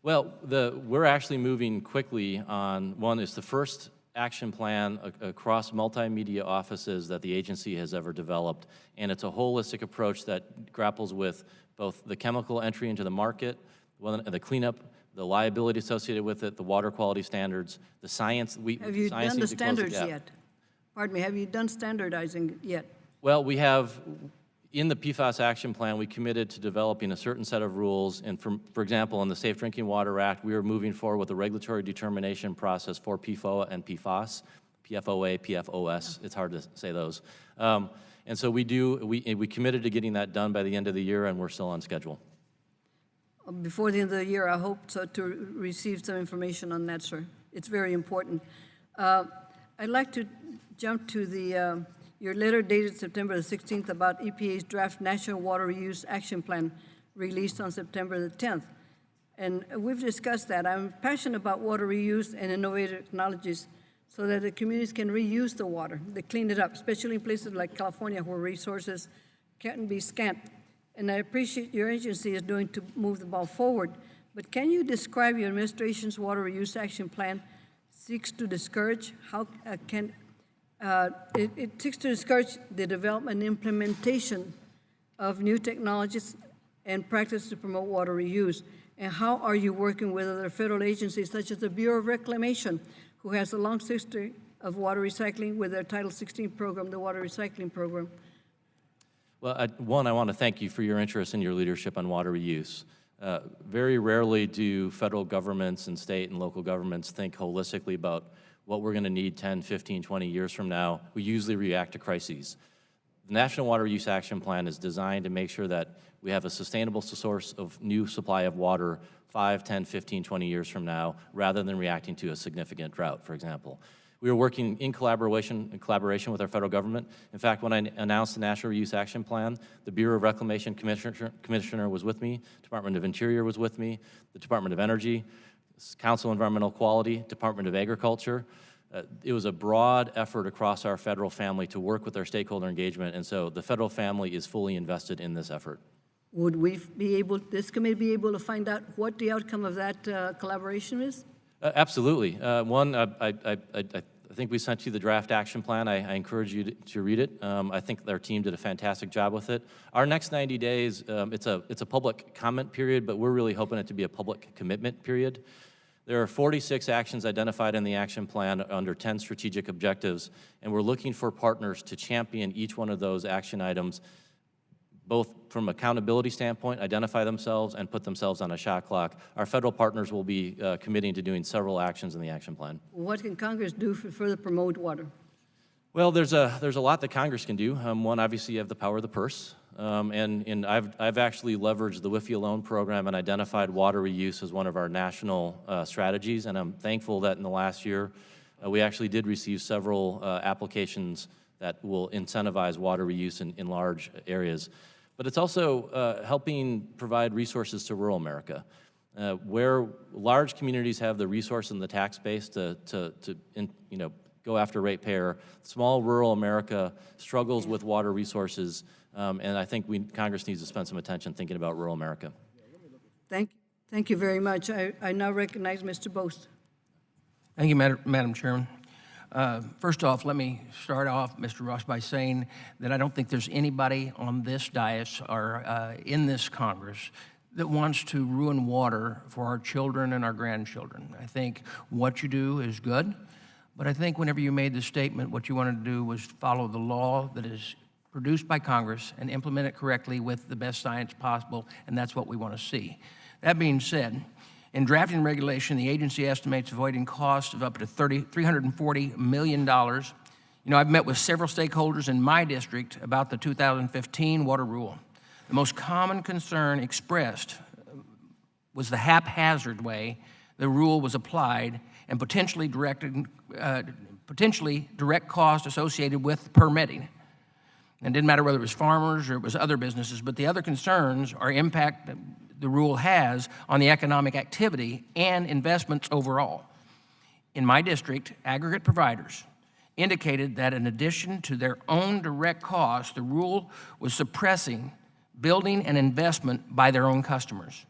Well, we're actually moving quickly on, one, it's the first action plan across multimedia offices that the agency has ever developed, and it's a holistic approach that grapples with both the chemical entry into the market, the cleanup, the liability associated with it, the water quality standards, the science. Have you science done the needs to close standards gap. yet? Pardon me, have you done standardizing yet? Well, we have, in the PFAS action plan, we committed to developing a certain set of rules, and for example, in the Safe Drinking Water Act, we are moving forward with a regulatory determination process for PFOA and PFAS, PFOA, PFOS, it's hard to say those. And so we committed to getting that done by the end of the year, and we're still on schedule. Before the end of the year, I hope to receive some information on that, sir. It's very important. I'd like to jump to your letter dated September the 16th about EPA's draft National Water Reuse Action Plan released on September the 10th. And we've discussed that. I'm passionate about water reuse and innovative technologies so that the communities can reuse the water, they clean it up, especially in places like California where resources can be scant. And I appreciate your agency is doing to move the ball forward. But can you describe your administration's water reuse action plan seeks to discourage? It seeks to discourage the development and implementation of new technologies and practice to promote water reuse. And how are you working with other federal agencies such as the Bureau of Reclamation, who has a long history of water recycling with their Title 16 program, the Water Recycling Program? Well, I want to thank you for your interest and your leadership on water reuse. Very rarely do federal governments and state and local governments think holistically about what we're going to need 10, 15, 20 years from now. We usually react to crises. The National Water Use Action Plan is designed to make sure that we have a sustainable source of new supply of water 5, 10, 15, 20 years from now, rather than reacting to a significant drought, for example. We are working in collaboration with our federal government. In fact, when I announced the National Use Action Plan, the Bureau of Reclamation Commissioner was with me, Department of Interior was with me, the Department of Energy, Council on Environmental Quality, Department of Agriculture. It was a broad effort across our federal family to work with our stakeholder engagement, and so the federal family is fully invested in this effort. Would we be able, this committee be able to find out what the outcome of that collaboration is? Absolutely. I think we sent you the draft action plan. I encourage you to read it. I think our team did a fantastic job with it. Our next 90 days, it's a public comment period, but we're really hoping it to be a public commitment period. There are 46 actions identified in the action plan under 10 strategic objectives, and we're looking for partners to champion each one of those action items, both from accountability standpoint, identify themselves and put themselves on a shot clock. Our federal partners will be committing to doing several actions in the action plan. What can Congress do to further promote water? Well, there's a lot that Congress can do. One, obviously, you have the power of the purse. And I've actually leveraged the WIFIA loan program and identified water reuse as one of our national strategies. And I'm thankful that in the last year, we actually did receive several applications that will incentivize water reuse in large areas. But it's also helping provide resources to rural America, where large communities have the resource and the tax base to go after ratepayer. Small rural America struggles with water resources, and I think Congress needs to spend some attention thinking about rural America. Thank you very much. I now recognize Mr. Bost. Thank you, Madam Chairman. First off, let me start off, Mr. Ross, by saying that I don't think there's anybody on this dais or in this Congress that wants to ruin water for our children and our grandchildren. I think what you do is good, but I think whenever you made the statement, what you wanted to do was follow the law that is produced by Congress and implement it correctly with the best science possible, and that's what we want to see. That being said, in drafting regulation, the agency estimates avoiding costs of up to $340 million. You know, I've met with several stakeholders in my district about the 2015 water rule. The most common concern expressed was the haphazard way the rule was applied and potentially direct cost associated with permitting. And it didn't matter whether it was farmers or it was other businesses, but the other concerns are impact the rule has on the economic activity and investments overall. In my district, aggregate providers indicated that in addition to their own direct costs, the rule was suppressing building and investment by their own customers.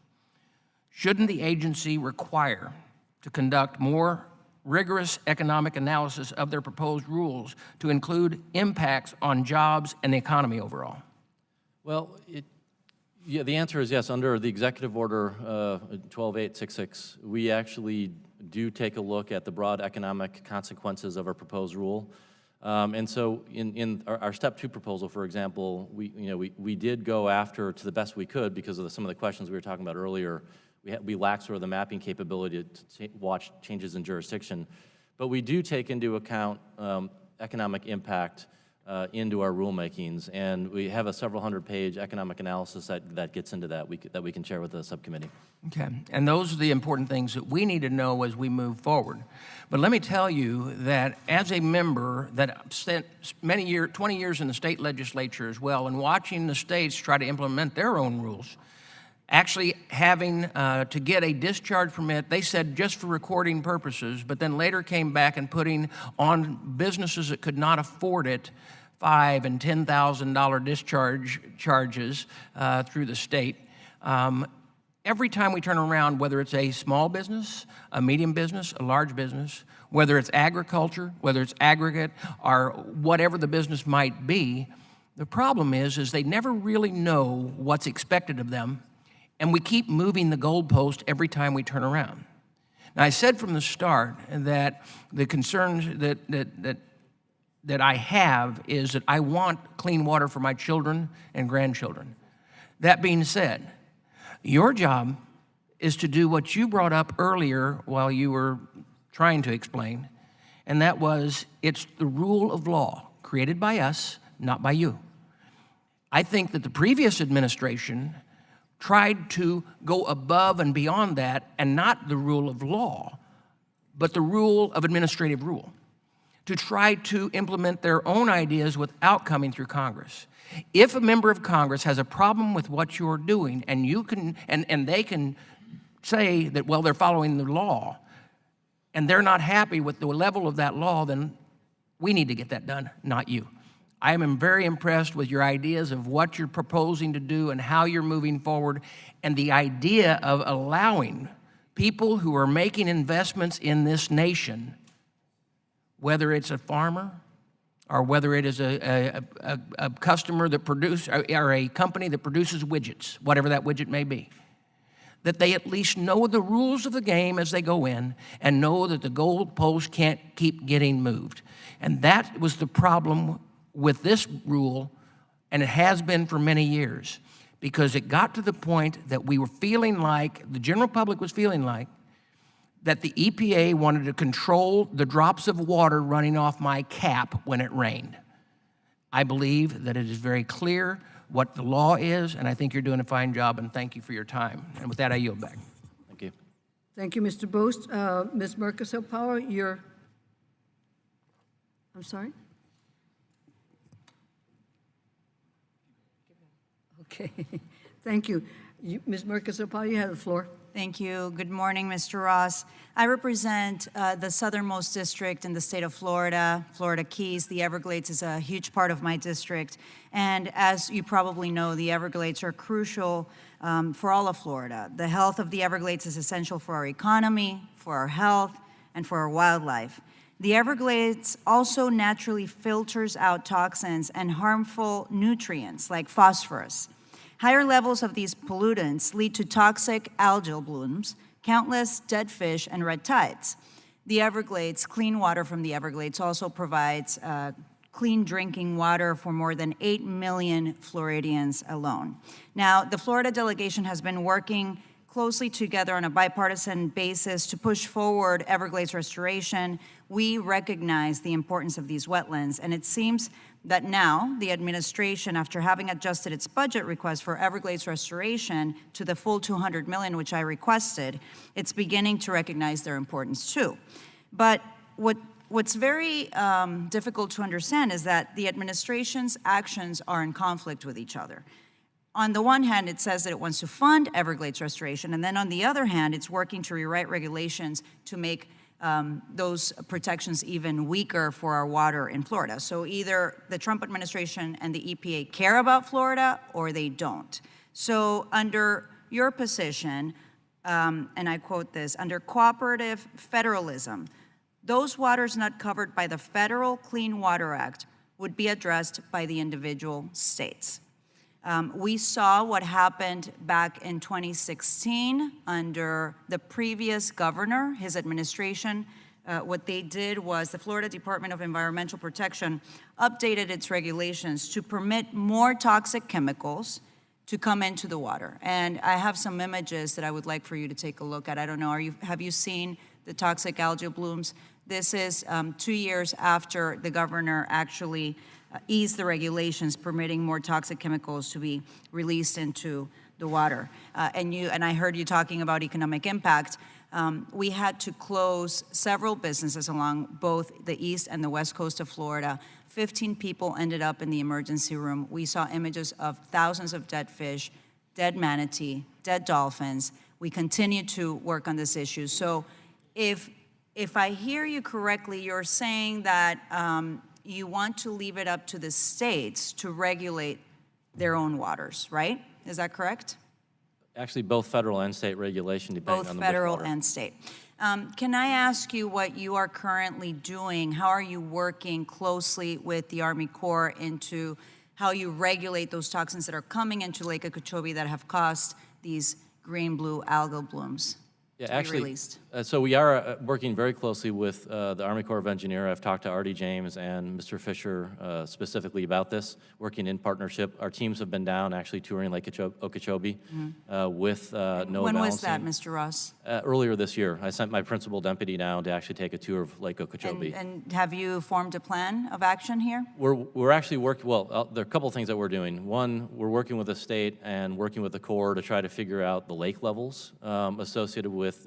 shouldn't the agency require to conduct more rigorous economic analysis of their proposed rules to include impacts on jobs and the economy overall? Well, yeah, the answer is yes. Under the Executive Order 12866, we actually do take a look at the broad economic consequences of our proposed rule. And so in our Step 2 proposal, for example, we did go after, to the best we could, because of some of the questions we were talking about earlier, we lack sort of the mapping capability to watch changes in jurisdiction. But we do take into account economic impact into our rulemakings, and we have a several hundred-page economic analysis that gets into that that we can share with the subcommittee. Okay, and those are the important things that we need to know as we move forward. But let me tell you that as a member that spent 20 years in the state legislature as well, and watching the states try to implement their own rules, actually having to get a discharge permit, they said just for recording purposes, but then later came back and putting on businesses that could not afford it $5,000 and $10,000 discharge charges through the state. Every time we turn around, whether it's a small business, a medium business, a large business, whether it's agriculture, whether it's aggregate, or whatever the business might be, the problem is they never really know what's expected of them, and we keep moving the goalpost every time we turn around. Now, I said from the start that the concerns that I have is that I want clean water for my children and grandchildren. That being said, your job is to do what you brought up earlier while you were trying to explain, and that was it's the rule of law created by us, not by you. I think that the previous administration tried to go above and beyond that, and not the rule of law, but the rule of administrative rule, to try to implement their own ideas without coming through Congress. If a member of Congress has a problem with what you're doing, and you can, and they can say that, well, they're following the law, and they're not happy with the level of that law, then we need to get that done, not you. I am very impressed with your ideas of what you're proposing to do and how you're moving forward, and the idea of allowing people who are making investments in this nation, whether it's a farmer or whether it is a customer that produces, or a company that produces widgets, whatever that widget may be, that they at least know the rules of the game as they go in and know that the goalpost can't keep getting moved. And that was the problem with this rule, and it has been for many years, because it got to the point that we were feeling like, the general public was feeling like, that the EPA wanted to control the drops of water running off my cap when it rained. I believe that it is very clear what the law is, and I think you're doing a fine job, and thank you for your time. And with that, I yield back. Thank you. Thank you, Mr. Bost. Ms. Mercasile-Power, I'm sorry? Okay, thank you. Ms. Mercasile-Power, you have the floor. Thank you. Good morning, Mr. Ross. I represent the southernmost district in the state of Florida, Florida Keys. The Everglades is a huge part of my district. And as you probably know, the Everglades are crucial for all of Florida. The health of the Everglades is essential for our economy, for our health, and for our wildlife. The Everglades also naturally filters out toxins and harmful nutrients like phosphorus. Higher levels of these pollutants lead to toxic algal blooms, countless dead fish, and red tides. The Everglades, clean water from the Everglades also provides clean drinking water for more than 8 million Floridians alone. Now, the Florida delegation has been working closely together on a bipartisan basis to push forward Everglades restoration. We recognize the importance of these wetlands, and it seems that now the administration, after having adjusted its budget request for Everglades restoration to the full $200 million, which I requested, it's beginning to recognize their importance too. But what's very difficult to understand is that the administration's actions are in conflict with each other. On the one hand, it says that it wants to fund Everglades restoration, and then on the other hand, it's working to rewrite regulations to make those protections even weaker for our water in Florida. So either the Trump administration and the EPA care about Florida or they don't. So under your position, and I quote this, under cooperative federalism, those waters not covered by the Federal Clean Water Act would be addressed by the individual states. We saw what happened back in 2016 under the previous governor, his administration. What they did was the Florida Department of Environmental Protection updated its regulations to permit more toxic chemicals to come into the water. And I have some images that I would like for you to take a look at. I don't know, have you seen the toxic algal blooms? This is 2 years after the governor actually eased the regulations permitting more toxic chemicals to be released into the water. And I heard you talking about economic impact. We had to close several businesses along both the east and the west coast of Florida. 15 people ended up in the emergency room. We saw images of thousands of dead fish, dead manatee, dead dolphins. We continue to work on this issue. So if I hear you correctly, you're saying that you want to leave it up to the states to regulate their own waters, right? Is that correct? Actually, both federal and state regulation, depending on Both the federal wastewater. and state. Can I ask you what you are currently doing? How are you working closely with the Army Corps into how you regulate those toxins that are coming into Lake Okeechobee that have caused these green-blue algal blooms Yeah, to be actually, released? so we are working very closely with the Army Corps of Engineers. I've talked to Artie James and Mr. Fisher specifically about this, working in partnership. Our teams have been down actually touring Lake Okeechobee with NOAA When was that, balancing. Mr. Ross? Earlier this year, I sent my principal deputy down to actually take a tour of Lake Okeechobee. And have you formed a plan of action here? We're actually working, well, there are a couple of things that we're doing. One, we're working with the state and working with the Corps to try to figure out the lake levels associated with,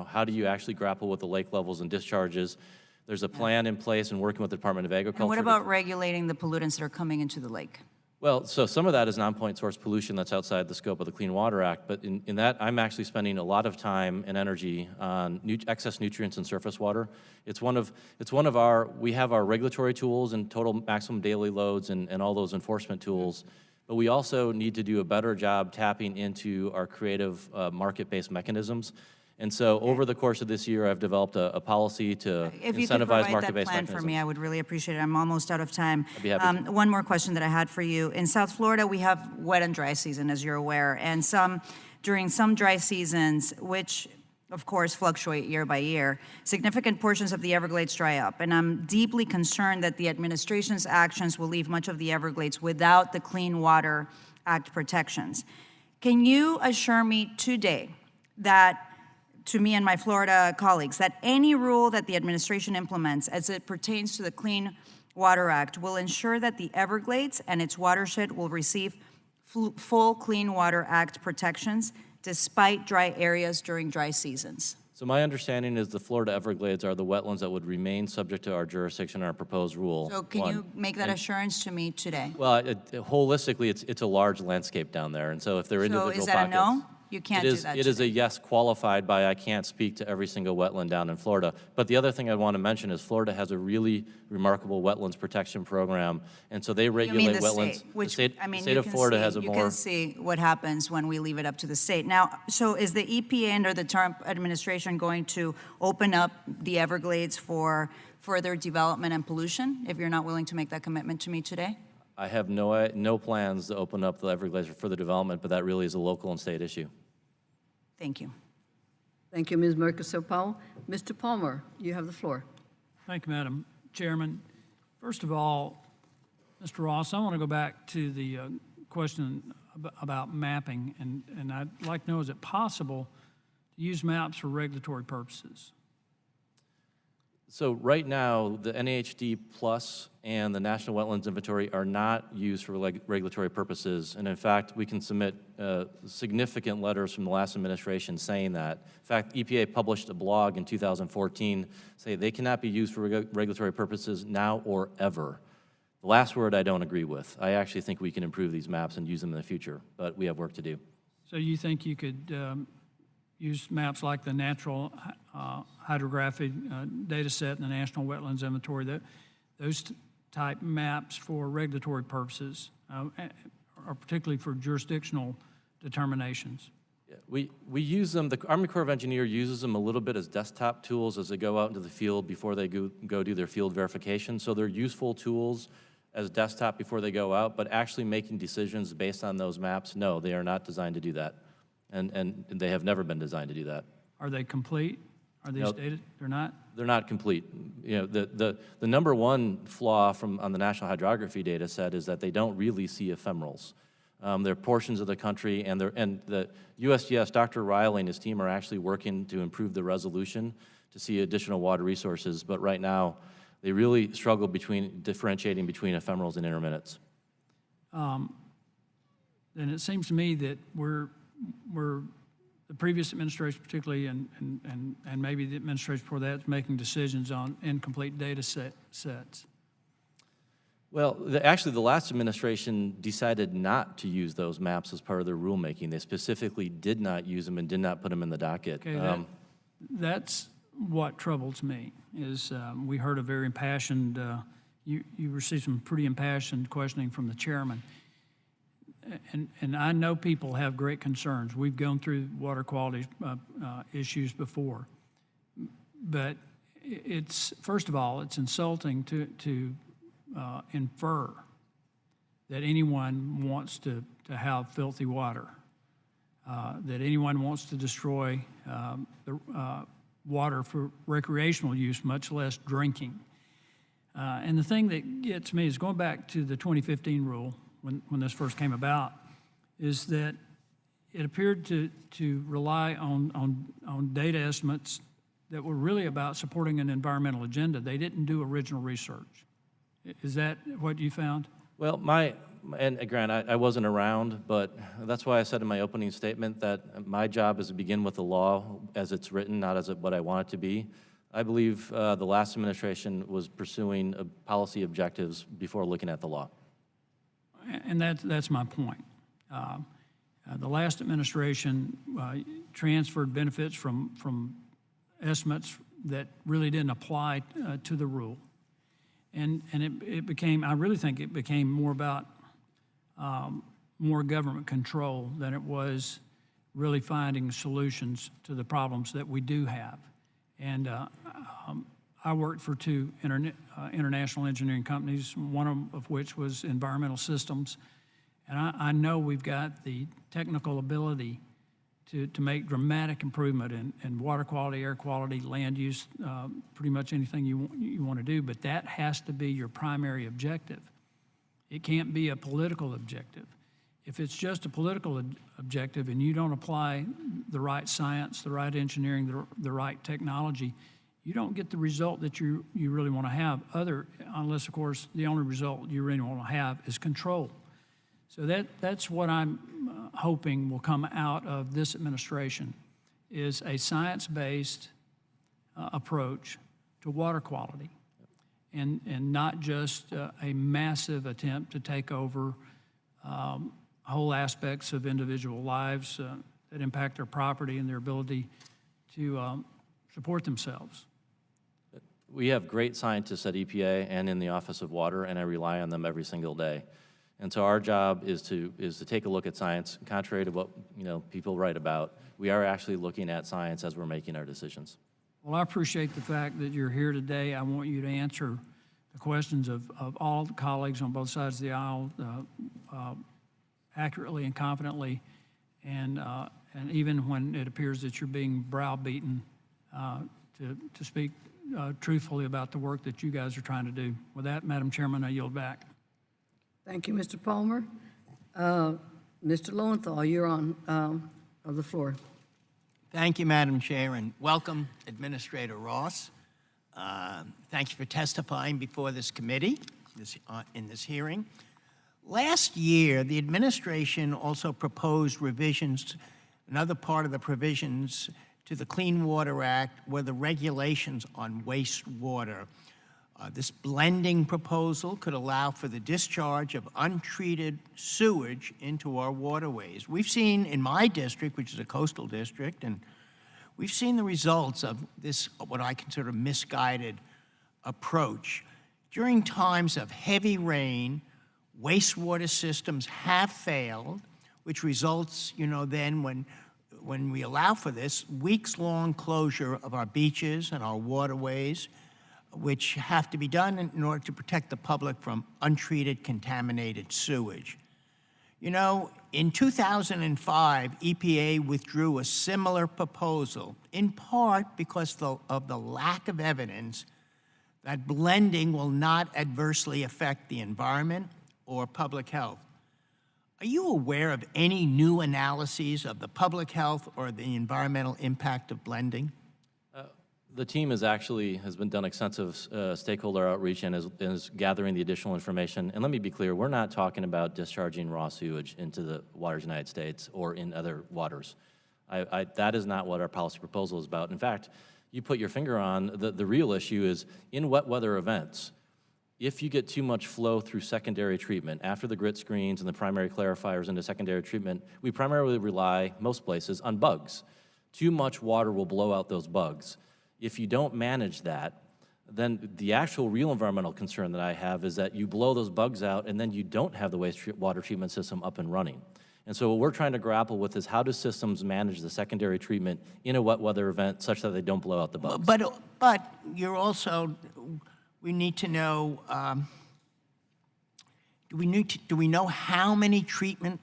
how do you actually grapple with the lake levels and discharges. There's a plan in place and working with the Department of Agriculture. And what about regulating the pollutants that are coming into the lake? Well, so some of that is non-point source pollution that's outside the scope of the Clean Water Act, but in that, I'm actually spending a lot of time and energy on excess nutrients in surface water. It's one of our, we have our regulatory tools and total maximum daily loads and all those enforcement tools, but we also need to do a better job tapping into our creative market-based mechanisms. And so over the course of this year, I've developed a policy to If you could incentivize provide that market-based plan for mechanisms. me, I would really appreciate it. I'm almost out of time. I'd be happy to. One more question that I had for you. In South Florida, we have wet and dry season, as you're aware, and during some dry seasons, which of course fluctuate year by year, significant portions of the Everglades dry up. And I'm deeply concerned that the administration's actions will leave much of the Everglades without the Clean Water Act protections. Can you assure me today that, to me and my Florida colleagues, that any rule that the administration implements as it pertains to the Clean Water Act will ensure that the Everglades and its watershed will receive full Clean Water Act protections despite dry areas during dry seasons? So my understanding is the Florida Everglades are the wetlands that would remain subject to our jurisdiction and our proposed rule. So can you make that assurance to me today? Well, holistically, it's a large landscape down there, and so if there are So individual is that a pockets. no? You can't do that It is today. a yes qualified by I can't speak to every single wetland down in Florida. But the other thing I want to mention is Florida has a really remarkable wetlands protection program, and so they You regulate mean the wetlands. state, which, the I mean, state of Florida has a you more. can see what happens when we leave it up to the state. Now, so is the EPA under the Trump administration going to open up the Everglades for further development and pollution, if you're not willing to make that commitment to me today? I have no plans to open up the Everglades for further development, but that really is a local and state issue. Thank you. Thank you, Ms. Mercosur-Powell. Mr. Palmer, you have the floor. Thank you, Madam Chairman. First of all, Mr. Ross, I want to go back to the question about mapping, and I'd like to know, is it possible to use maps for regulatory purposes? So right now, the NAHD Plus and the National Wetlands Inventory are not used for regulatory purposes. And in fact, we can submit significant letters from the last administration saying that. In fact, EPA published a blog in 2014 saying they cannot be used for regulatory purposes now or ever. The last word I don't agree with. I actually think we can improve these maps and use them in the future, but we have work to do. So you think you could use maps like the Natural Hydrographic Data Set and the National Wetlands Inventory, those type maps for regulatory purposes, or particularly for jurisdictional determinations? We use them, the Army Corps of Engineers uses them a little bit as desktop tools as they go out into the field before they go do their field verification. So they're useful tools as desktop before they go out, but actually making decisions based on those maps, no, they are not designed to do that. And they have never been designed to do that. Are they complete? Are these Nope. dated? They're not? They're not complete. You know, the number one flaw on the National Hydrography data set is that they don't really see ephemerals. There are portions of the country, and the USGS, Dr. Riley and his team are actually working to improve the resolution to see additional water resources, but right now, they really struggle differentiating between ephemerals and intermittents. Then it seems to me that we're the previous administration particularly, and maybe the administration before that, is making decisions on incomplete data sets. Well, actually, the last administration decided not to use those maps as part of their rulemaking. They specifically did not use them and did not put them in the docket. Okay, that's what troubles me, is we heard a very impassioned, you received some pretty impassioned questioning from the chairman. And I know people have great concerns. We've gone through water quality issues before. But it's, first of all, it's insulting to infer that anyone wants to have filthy water, that anyone wants to destroy the water for recreational use, much less drinking. And the thing that gets me is going back to the 2015 rule, when this first came about, is that it appeared to rely on data estimates that were really about supporting an environmental agenda. They didn't do original research. Is that what you found? Well, and Grant, I wasn't around, but that's why I said in my opening statement that my job is to begin with the law as it's written, not as what I want it to be. I believe the last administration was pursuing policy objectives before looking at the law. And that's my point. The last administration transferred benefits from estimates that really didn't apply to the rule. And it became, I really think it became more about more government control than it was really finding solutions to the problems that we do have. And I worked for two international engineering companies, one of which was Environmental Systems. And I know we've got the technical ability to make dramatic improvement in water quality, air quality, land use, pretty much anything you want to do, but that has to be your primary objective. It can't be a political objective. If it's just a political objective and you don't apply the right science, the right engineering, the right technology, you don't get the result that you really want to have, unless, of course, the only result you really want to have is control. So that's what I'm hoping will come out of this administration, is a science-based approach to water quality, and not just a massive attempt to take over whole aspects of individual lives that impact their property and their ability to support themselves. We have great scientists at EPA and in the Office of Water, and I rely on them every single day. And so our job is to take a look at science, contrary to what people write about. We are actually looking at science as we're making our decisions. Well, I appreciate the fact that you're here today. I want you to answer the questions of all the colleagues on both sides of the aisle accurately and confidently, and even when it appears that you're being browbeaten, to speak truthfully about the work that you guys are trying to do. With that, Madam Chairman, I yield back. Thank you, Mr. Palmer. Mr. Lowenthal, you're on of the floor. Thank you, Madam Chair, and welcome, Administrator Ross. Thank you for testifying before this committee in this hearing. Last year, the administration also proposed revisions. Another part of the provisions to the Clean Water Act were the regulations on wastewater. This blending proposal could allow for the discharge of untreated sewage into our waterways. We've seen in my district, which is a coastal district, and we've seen the results of this, what I consider misguided approach. During times of heavy rain, wastewater systems have failed, which results, then when when we allow for this weeks-long closure of our beaches and our waterways, which have to be done in order to protect the public from untreated, contaminated sewage. You know, in 2005, EPA withdrew a similar proposal, in part because of the lack of evidence that blending will not adversely affect the environment or public health. Are you aware of any new analyses of the public health or the environmental impact of blending? The team has been done extensive stakeholder outreach and is gathering the additional information. And let me be clear, we're not talking about discharging raw sewage into the waters of the United States or in other waters. That is not what our policy proposal is about. In fact, you put your finger on the real issue is in wet weather events, if you get too much flow through secondary treatment, after the grit screens and the primary clarifiers into secondary treatment, we primarily rely, most places, on bugs. Too much water will blow out those bugs. If you don't manage that, then the actual real environmental concern that I have is that you blow those bugs out and then you don't have the wastewater treatment system up and running. And so what we're trying to grapple with is how do systems manage the secondary treatment in a wet weather event such that they don't blow out the bugs? But you're also, we need to know, do we know how many treatment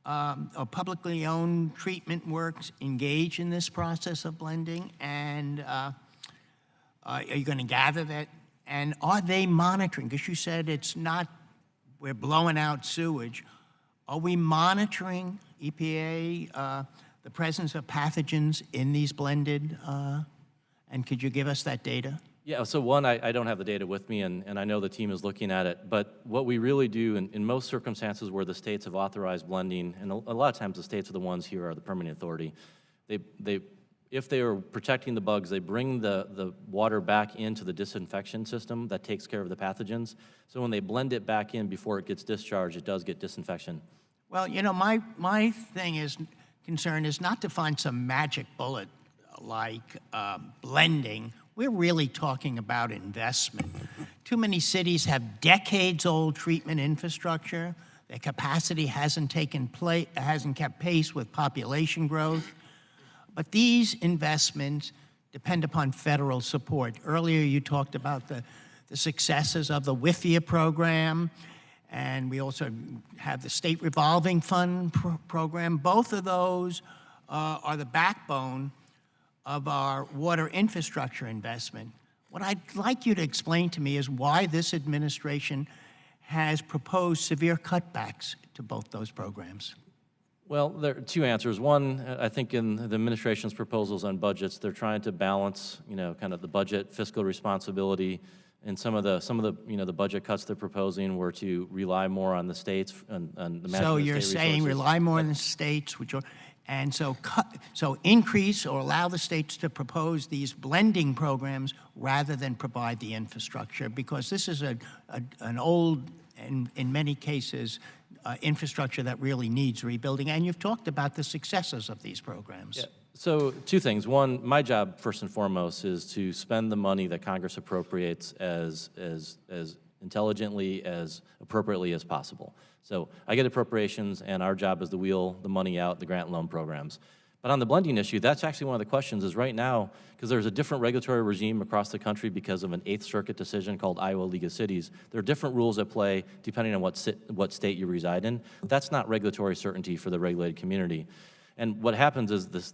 or publicly owned treatment works engage in this process of blending? And are you going to gather that? And are they monitoring? Because you said it's not, we're blowing out sewage. Are we monitoring, EPA, the presence of pathogens in these blended? And could you give us that data? Yeah, so one, I don't have the data with me, and I know the team is looking at it, but what we really do in most circumstances where the states have authorized blending, and a lot of times the states are the ones here are the permitting authority, if they are protecting the bugs, they bring the water back into the disinfection system that takes care of the pathogens. So when they blend it back in before it gets discharged, it does get disinfection. Well, you know, my concern is not to find some magic bullet like blending. We're really talking about investment. Too many cities have decades-old treatment infrastructure. Their capacity hasn't kept pace with population growth. But these investments depend upon federal support. Earlier, you talked about the successes of the WIFIA program, and we also have the State Revolving Fund program. Both of those are the backbone of our water infrastructure investment. What I'd like you to explain to me is why this administration has proposed severe cutbacks to both those programs. Well, there are two answers. One, I think in the administration's proposals on budgets, they're trying to balance, you know, kind of the budget fiscal responsibility, and some of the you know, the budget cuts they're proposing were to rely more on the states and the management of So you're state saying resources. rely more on the states, and so increase or allow the states to propose these blending programs rather than provide the infrastructure, because this is an old, and in many cases, infrastructure that really needs rebuilding. And you've talked about the successes of these programs. Yeah. So two things. One, my job first and foremost is to spend the money that Congress appropriates as intelligently, as appropriately as possible. So I get appropriations, and our job is to wheel the money out, the grant loan programs. But on the blending issue, that's actually one of the questions is right now, because there's a different regulatory regime across the country because of an Eighth Circuit decision called Iowa League of Cities. There are different rules at play depending on what state you reside in. That's not regulatory certainty for the regulated community. And what happens is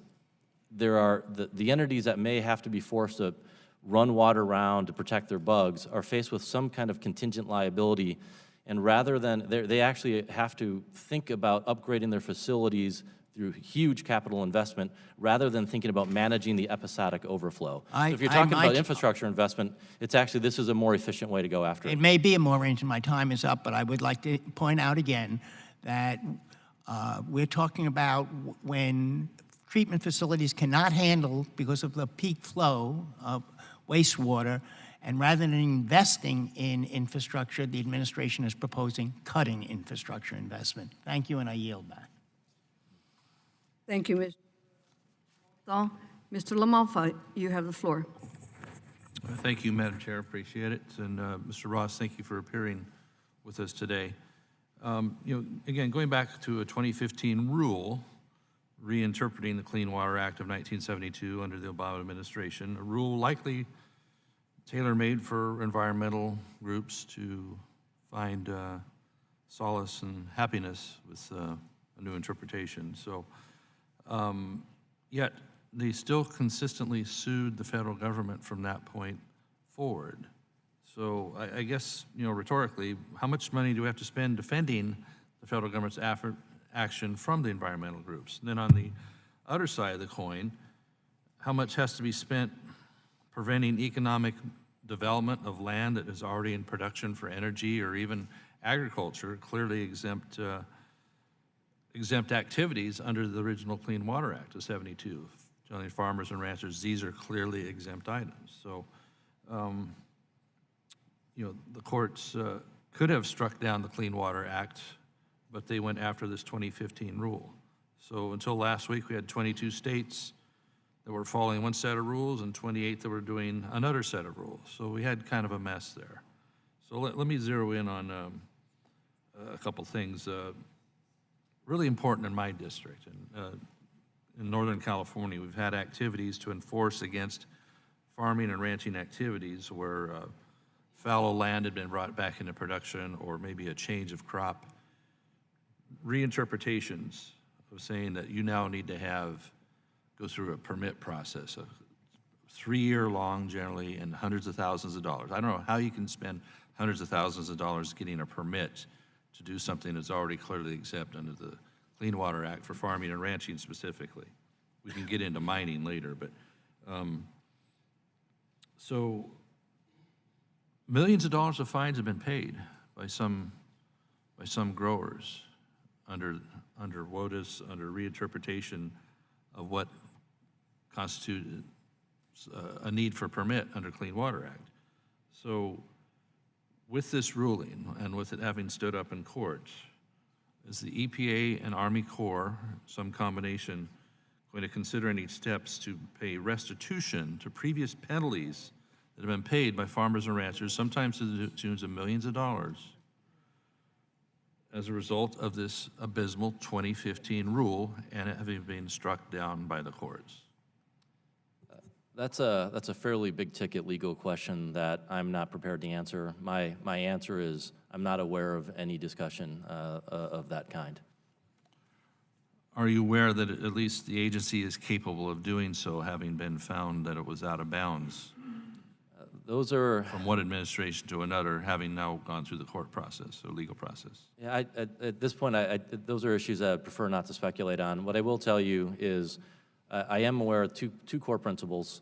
there are the entities that may have to be forced to run water around to protect their bugs are faced with some kind of contingent liability, and rather than, they actually have to think about upgrading their facilities through huge capital investment rather than thinking about managing the episodic overflow. So if you're talking about infrastructure investment, it's actually, this is a more efficient way to go after it. It may be a more range, and my time is up, but I would like to point out again that we're talking about when treatment facilities cannot handle, because of the peak flow of wastewater, and rather than investing in infrastructure, the administration is proposing cutting infrastructure investment. Thank you, and I yield back. Thank you, Ms. Mr. LaMalfa, you have the floor. Thank you, Madam Chair. Appreciate it. And Mr. Ross, thank you for appearing with us today. You know, again, going back to a 2015 rule reinterpreting the Clean Water Act of 1972 under the Obama administration, a rule likely tailor-made for environmental groups to find solace and happiness with a new interpretation. So, yet they still consistently sued the federal government from that point forward. So I guess, rhetorically, how much money do we have to spend defending the federal government's action from the environmental groups? And then on the other side of the coin, how much has to be spent preventing economic development of land that is already in production for energy or even agriculture, clearly exempt activities under the original Clean Water Act of '72. Telling farmers and ranchers, these are clearly exempt items. So, the courts could have struck down the Clean Water Act, but they went after this 2015 rule. So until last week, we had 22 states that were following one set of rules and 28 that were doing another set of rules. So we had kind of a mess there. So let me zero in on a couple things really important in my district. In Northern California, we've had activities to enforce against farming and ranching activities where fallow land had been brought back into production or maybe a change of crop. Reinterpretations of saying that you now need to go through a permit process, a 3-year long generally, and hundreds of thousands of dollars. I don't know how you can spend hundreds of thousands of dollars getting a permit to do something that's already clearly exempt under the Clean Water Act for farming and ranching specifically. We can get into mining later, but so millions of dollars of fines have been paid by some growers under WOTUS, under reinterpretation of what constitutes a need for permit under Clean Water Act. So with this ruling and with it having stood up in court, is the EPA and Army Corps, some combination, going to consider any steps to pay restitution to previous penalties that have been paid by farmers and ranchers, sometimes to the tunes of millions of dollars, as a result of this abysmal 2015 rule and it having been struck down by the courts? That's a fairly big ticket legal question that I'm not prepared to answer. My answer is I'm not aware of any discussion of that kind. Are you aware that at least the agency is capable of doing so, having been found that it was out of bounds Those are, from one administration to another, having now gone through the court process or legal process? yeah, at this point, those are issues that I'd prefer not to speculate on. What I will tell you is I am aware of two core principles.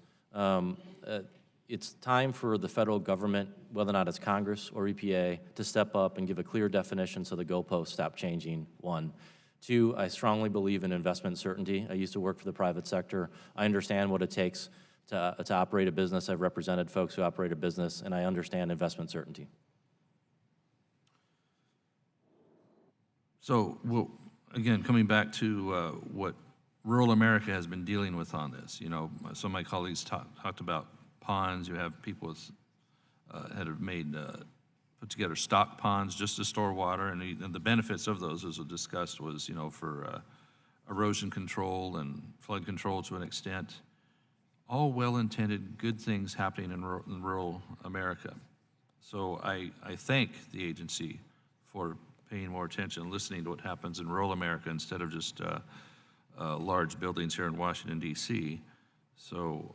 It's time for the federal government, whether or not it's Congress or EPA, to step up and give a clear definition so the goalposts stop changing, one. Two, I strongly believe in investment certainty. I used to work for the private sector. I understand what it takes to operate a business. I've represented folks who operate a business, and I understand investment certainty. So, well, again, coming back to what rural America has been dealing with on this, some of my colleagues talked about ponds. You have people that have put together stock ponds just to store water, and the benefits of those, as was discussed, was for erosion control and flood control to an extent. All well-intended, good things happening in rural America. So I thank the agency for paying more attention and listening to what happens in rural America instead of just large buildings here in Washington, D.C. So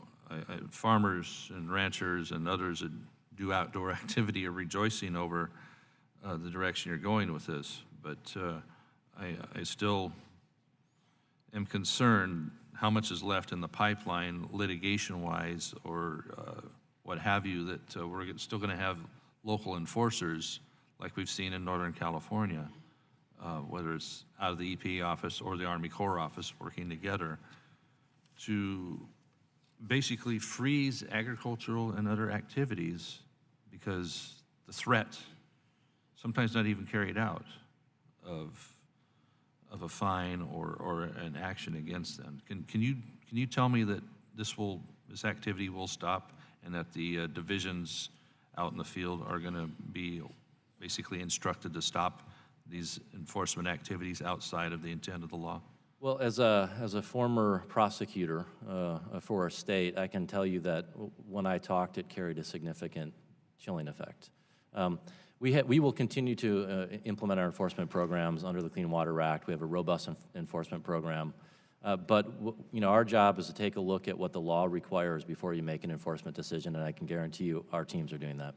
farmers and ranchers and others that do outdoor activity are rejoicing over the direction you're going with this. But I still am concerned how much is left in the pipeline litigation-wise or what have you, that we're still going to have local enforcers like we've seen in Northern California, whether it's out of the EPA office or the Army Corps office working together to basically freeze agricultural and other activities because the threat, sometimes not even carried out, of a fine or an action against them. Can you tell me that this activity will stop and that the divisions out in the field are going to be basically instructed to stop these enforcement activities outside of the intent of the law? Well, as a former prosecutor for a state, I can tell you that when I talked, it carried a significant chilling effect. We will continue to implement our enforcement programs under the Clean Water Act. We have a robust enforcement program. But our job is to take a look at what the law requires before you make an enforcement decision, and I can guarantee you our teams are doing that.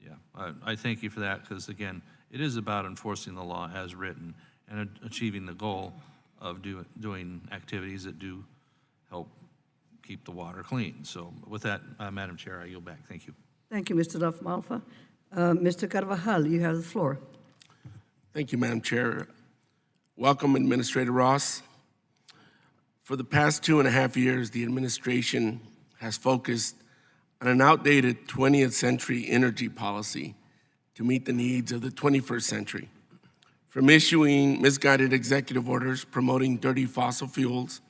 Yeah, I thank you for that, because again, it is about enforcing the law as written and achieving the goal of doing activities that do help keep the water clean. So with that, Madam Chair, I yield back. Thank you. Thank you, Mr. Duff Malfa. Mr. Carvajal, you have the floor. Thank you, Madam Chair. Welcome, Administrator Ross. For the past 2.5 years, the administration has focused on an outdated 20th century energy policy to meet the needs of the 21st century. From issuing misguided executive orders promoting dirty fossil fuels,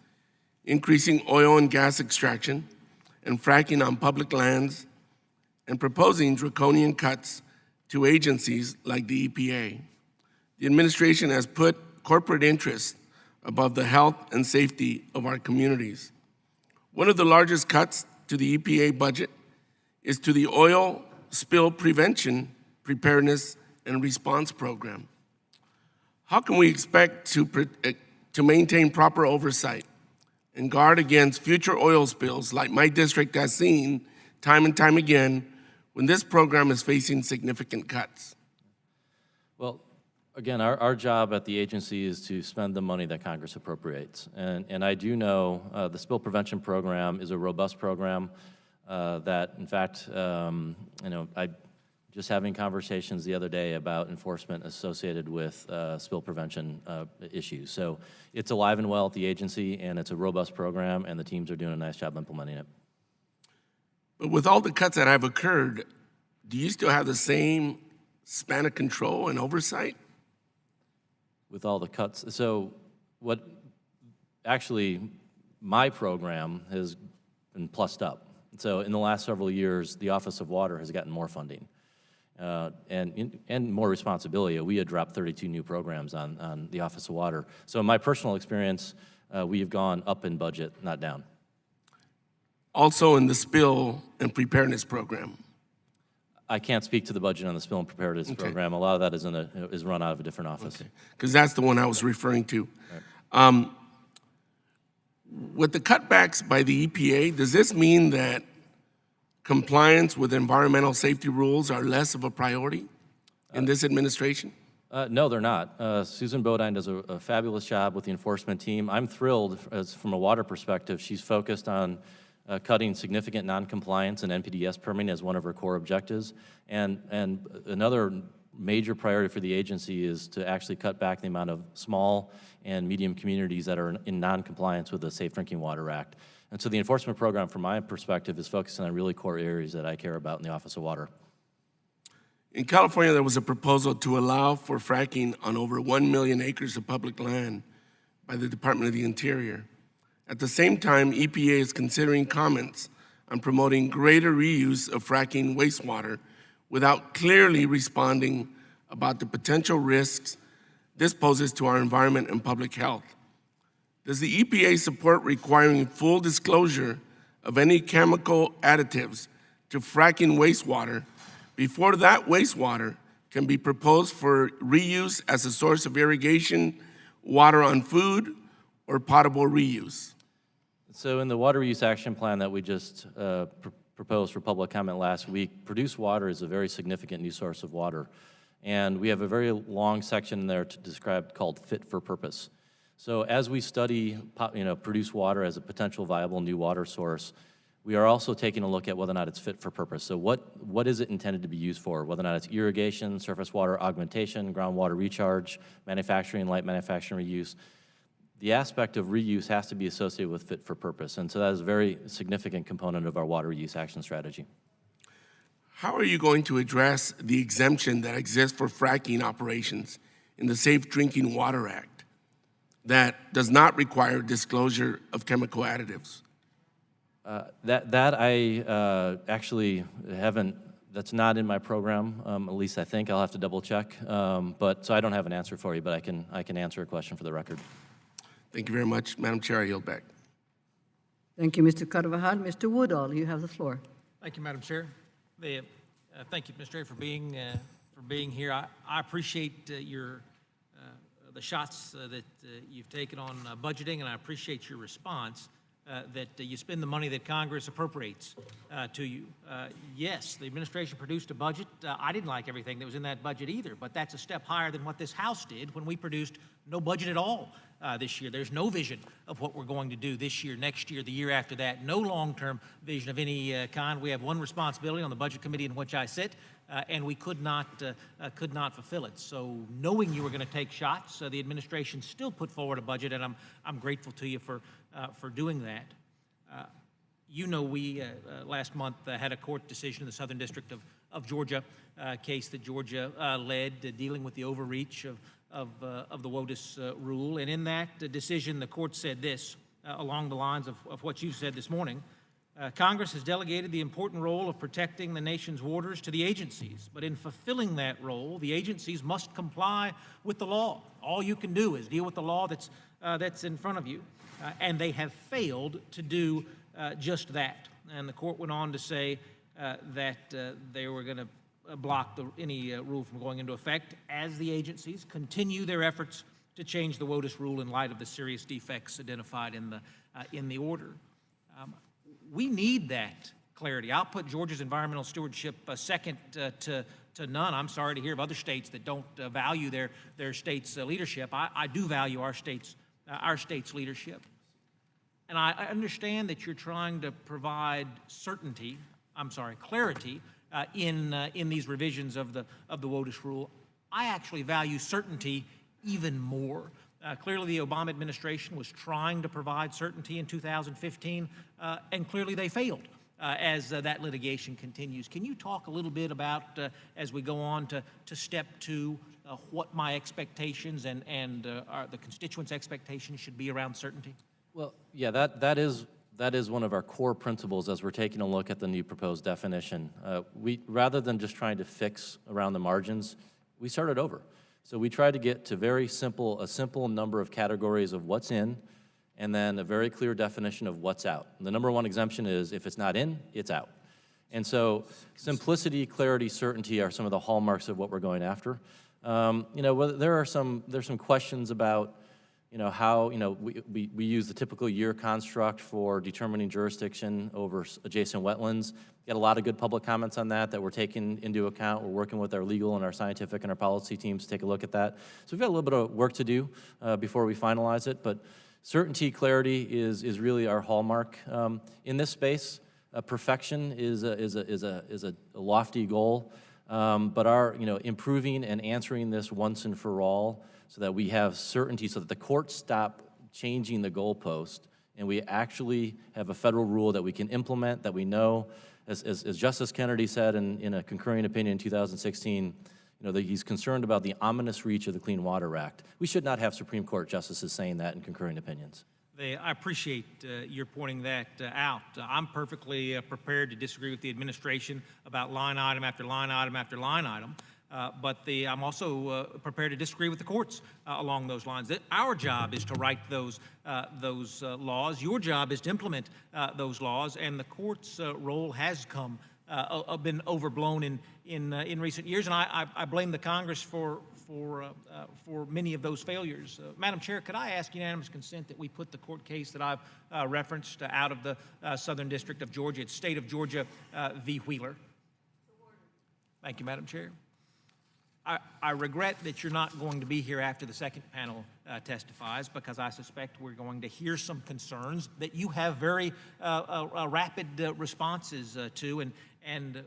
increasing oil and gas extraction, and fracking on public lands, and proposing draconian cuts to agencies like the EPA. The administration has put corporate interests above the health and safety of our communities. One of the largest cuts to the EPA budget is to the Oil Spill Prevention, Preparedness, and Response Program. How can we expect to maintain proper oversight and guard against future oil spills like my district has seen time and time again when this program is facing significant cuts? Well, again, our job at the agency is to spend the money that Congress appropriates. And I do know the Spill Prevention Program is a robust program that, in fact, I just having conversations the other day about enforcement associated with spill prevention issues. So it's alive and well at the agency, and it's a robust program, and the teams are doing a nice job implementing it. But with all the cuts that have occurred, do you still have the same span of control and oversight? With all the cuts, so what actually my program has been plussed up. So in the last several years, the Office of Water has gotten more funding. And more responsibility. We had dropped 32 new programs on the Office of Water. So in my personal experience, we have gone up in budget, not down. Also in the Spill and Preparedness Program? I can't speak to the budget on the Spill and Preparedness Program. A lot of that is run out of a different office. Because that's the one I was referring to. Right. With the cutbacks by the EPA, does this mean that compliance with environmental safety rules are less of a priority in this administration? No, they're not. Susan Bodine does a fabulous job with the enforcement team. I'm thrilled, from a water perspective, she's focused on cutting significant non-compliance and NPDES permitting as one of her core objectives. And another major priority for the agency is to actually cut back the amount of small and medium communities that are in non-compliance with the Safe Drinking Water Act. And so the enforcement program, from my perspective, is focusing on really core areas that I care about in the Office of Water. In California, there was a proposal to allow for fracking on over 1 million acres of public land by the Department of the Interior. At the same time, EPA is considering comments on promoting greater reuse of fracking wastewater without clearly responding about the potential risks this poses to our environment and public health. Does the EPA support requiring full disclosure of any chemical additives to fracking wastewater before that wastewater can be proposed for reuse as a source of irrigation, water on food, or potable reuse? So in the Water Reuse Action Plan that we just proposed for public comment last week, produced water is a very significant new source of water. And we have a very long section in there to describe called fit for purpose. So as we study produced water as a potential viable new water source, we are also taking a look at whether or not it's fit for purpose. So what is it intended to be used for? Whether or not it's irrigation, surface water augmentation, groundwater recharge, manufacturing, light manufacturing reuse. The aspect of reuse has to be associated with fit for purpose. And so that is a very significant component of our water reuse action strategy. How are you going to address the exemption that exists for fracking operations in the Safe Drinking Water Act that does not require disclosure of chemical additives? That I actually haven't, that's not in my program, at least I think. I'll have to double check. So I don't have an answer for you, but I can answer a question for the record. Thank you very much. Madam Chair, I yield back. Thank you, Mr. Carvajal. Mr. Woodall, you have the floor. Thank you, Madam Chair. Thank you, Administrator, for being here. I appreciate the shots that you've taken on budgeting, and I appreciate your response that you spend the money that Congress appropriates to you. Yes, the administration produced a budget. I didn't like everything that was in that budget either, but that's a step higher than what this House did when we produced no budget at all this year. There's no vision of what we're going to do this year, next year, the year after that. No long-term vision of any kind. We have one responsibility on the Budget Committee in which I sit, and we could not fulfill it. So knowing you were going to take shots, the administration still put forward a budget, and I'm grateful to you for doing that. You know, we last month had a court decision in the Southern District of Georgia, case that Georgia led, dealing with the overreach of the WOTUS rule. And in that decision, the court said this, along the lines of what you said this morning. Congress has delegated the important role of protecting the nation's waters to the agencies, but in fulfilling that role, the agencies must comply with the law. All you can do is deal with the law that's in front of you, and they have failed to do just that. And the court went on to say that they were going to block any rule from going into effect as the agencies continue their efforts to change the WOTUS rule in light of the serious defects identified in the order. We need that clarity. I'll put Georgia's environmental stewardship second to none. I'm sorry to hear of other states that don't value their state's leadership. I do value our state's leadership. And I understand that you're trying to provide clarity in these revisions of the WOTUS rule. I actually value certainty even more. Clearly, the Obama administration was trying to provide certainty in 2015, and clearly they failed as that litigation continues. Can you talk a little bit about, as we go on to step two, what my expectations and the constituents' expectations should be around certainty? Well, yeah, that is one of our core principles as we're taking a look at the new proposed definition. Rather than just trying to fix around the margins, we started over. So we tried to get to a simple number of categories of what's in, and then a very clear definition of what's out. And the number one exemption is if it's not in, it's out. And so simplicity, clarity, certainty are some of the hallmarks of what we're going after. There's some questions about how, we use the typical year construct for determining jurisdiction over adjacent wetlands. Got a lot of good public comments on that we're taking into account. We're working with our legal and our scientific and our policy teams to take a look at that. So we've got a little bit of work to do before we finalize it, but certainty, clarity is really our hallmark. In this space, perfection is a lofty goal, but our, improving and answering this once and for all, so that we have certainty, so that the courts stop changing the goalpost, and we actually have a federal rule that we can implement, that we know, as Justice Kennedy said in a concurring opinion in 2016, that he's concerned about the ominous reach of the Clean Water Act. We should not have Supreme Court justices saying that in concurring opinions. I appreciate your pointing that out. I'm perfectly prepared to disagree with the administration about line item after line item after line item. But I'm also prepared to disagree with the courts along those lines. Our job is to write those laws. Your job is to implement those laws, and the court's role has been overblown in recent years, and I blame the Congress for many of those failures. Madam Chair, could I ask unanimous consent that we put the court case that I've referenced out of the Southern District of Georgia? It's State of Georgia v. Wheeler. Thank you, Madam Chair. I regret that you're not going to be here after the second panel testifies, because I suspect we're going to hear some concerns that you have very rapid responses to, and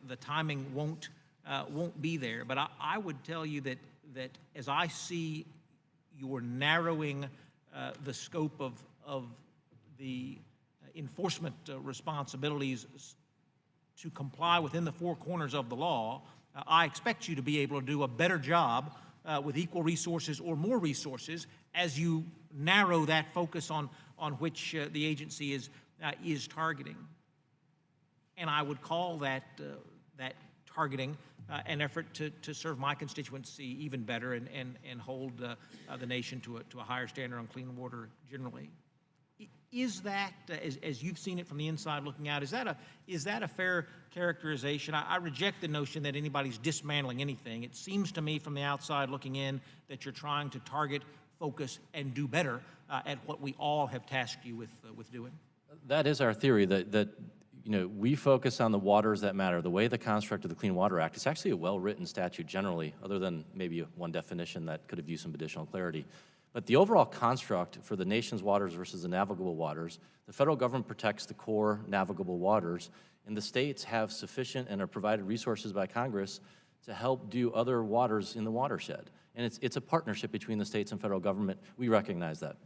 the timing won't be there. But I would tell you that as I see you're narrowing the scope of the enforcement responsibilities to comply within the four corners of the law, I expect you to be able to do a better job with equal resources or more resources as you narrow that focus on which the agency is targeting. And I would call that targeting an effort to serve my constituency even better and hold the nation to a higher standard on clean water generally. Is that, as you've seen it from the inside looking out, is that a fair characterization? I reject the notion that anybody's dismantling anything. It seems to me from the outside looking in that you're trying to target, focus, and do better at what we all have tasked you with doing. That is our theory, that we focus on the waters that matter. The way the construct of the Clean Water Act, it's actually a well-written statute generally, other than maybe one definition that could have used some additional clarity. But the overall construct for the nation's waters versus the navigable waters, the federal government protects the core navigable waters, and the states have sufficient and are provided resources by Congress to help do other waters in the watershed. And it's a partnership between the states and federal government. We recognize that.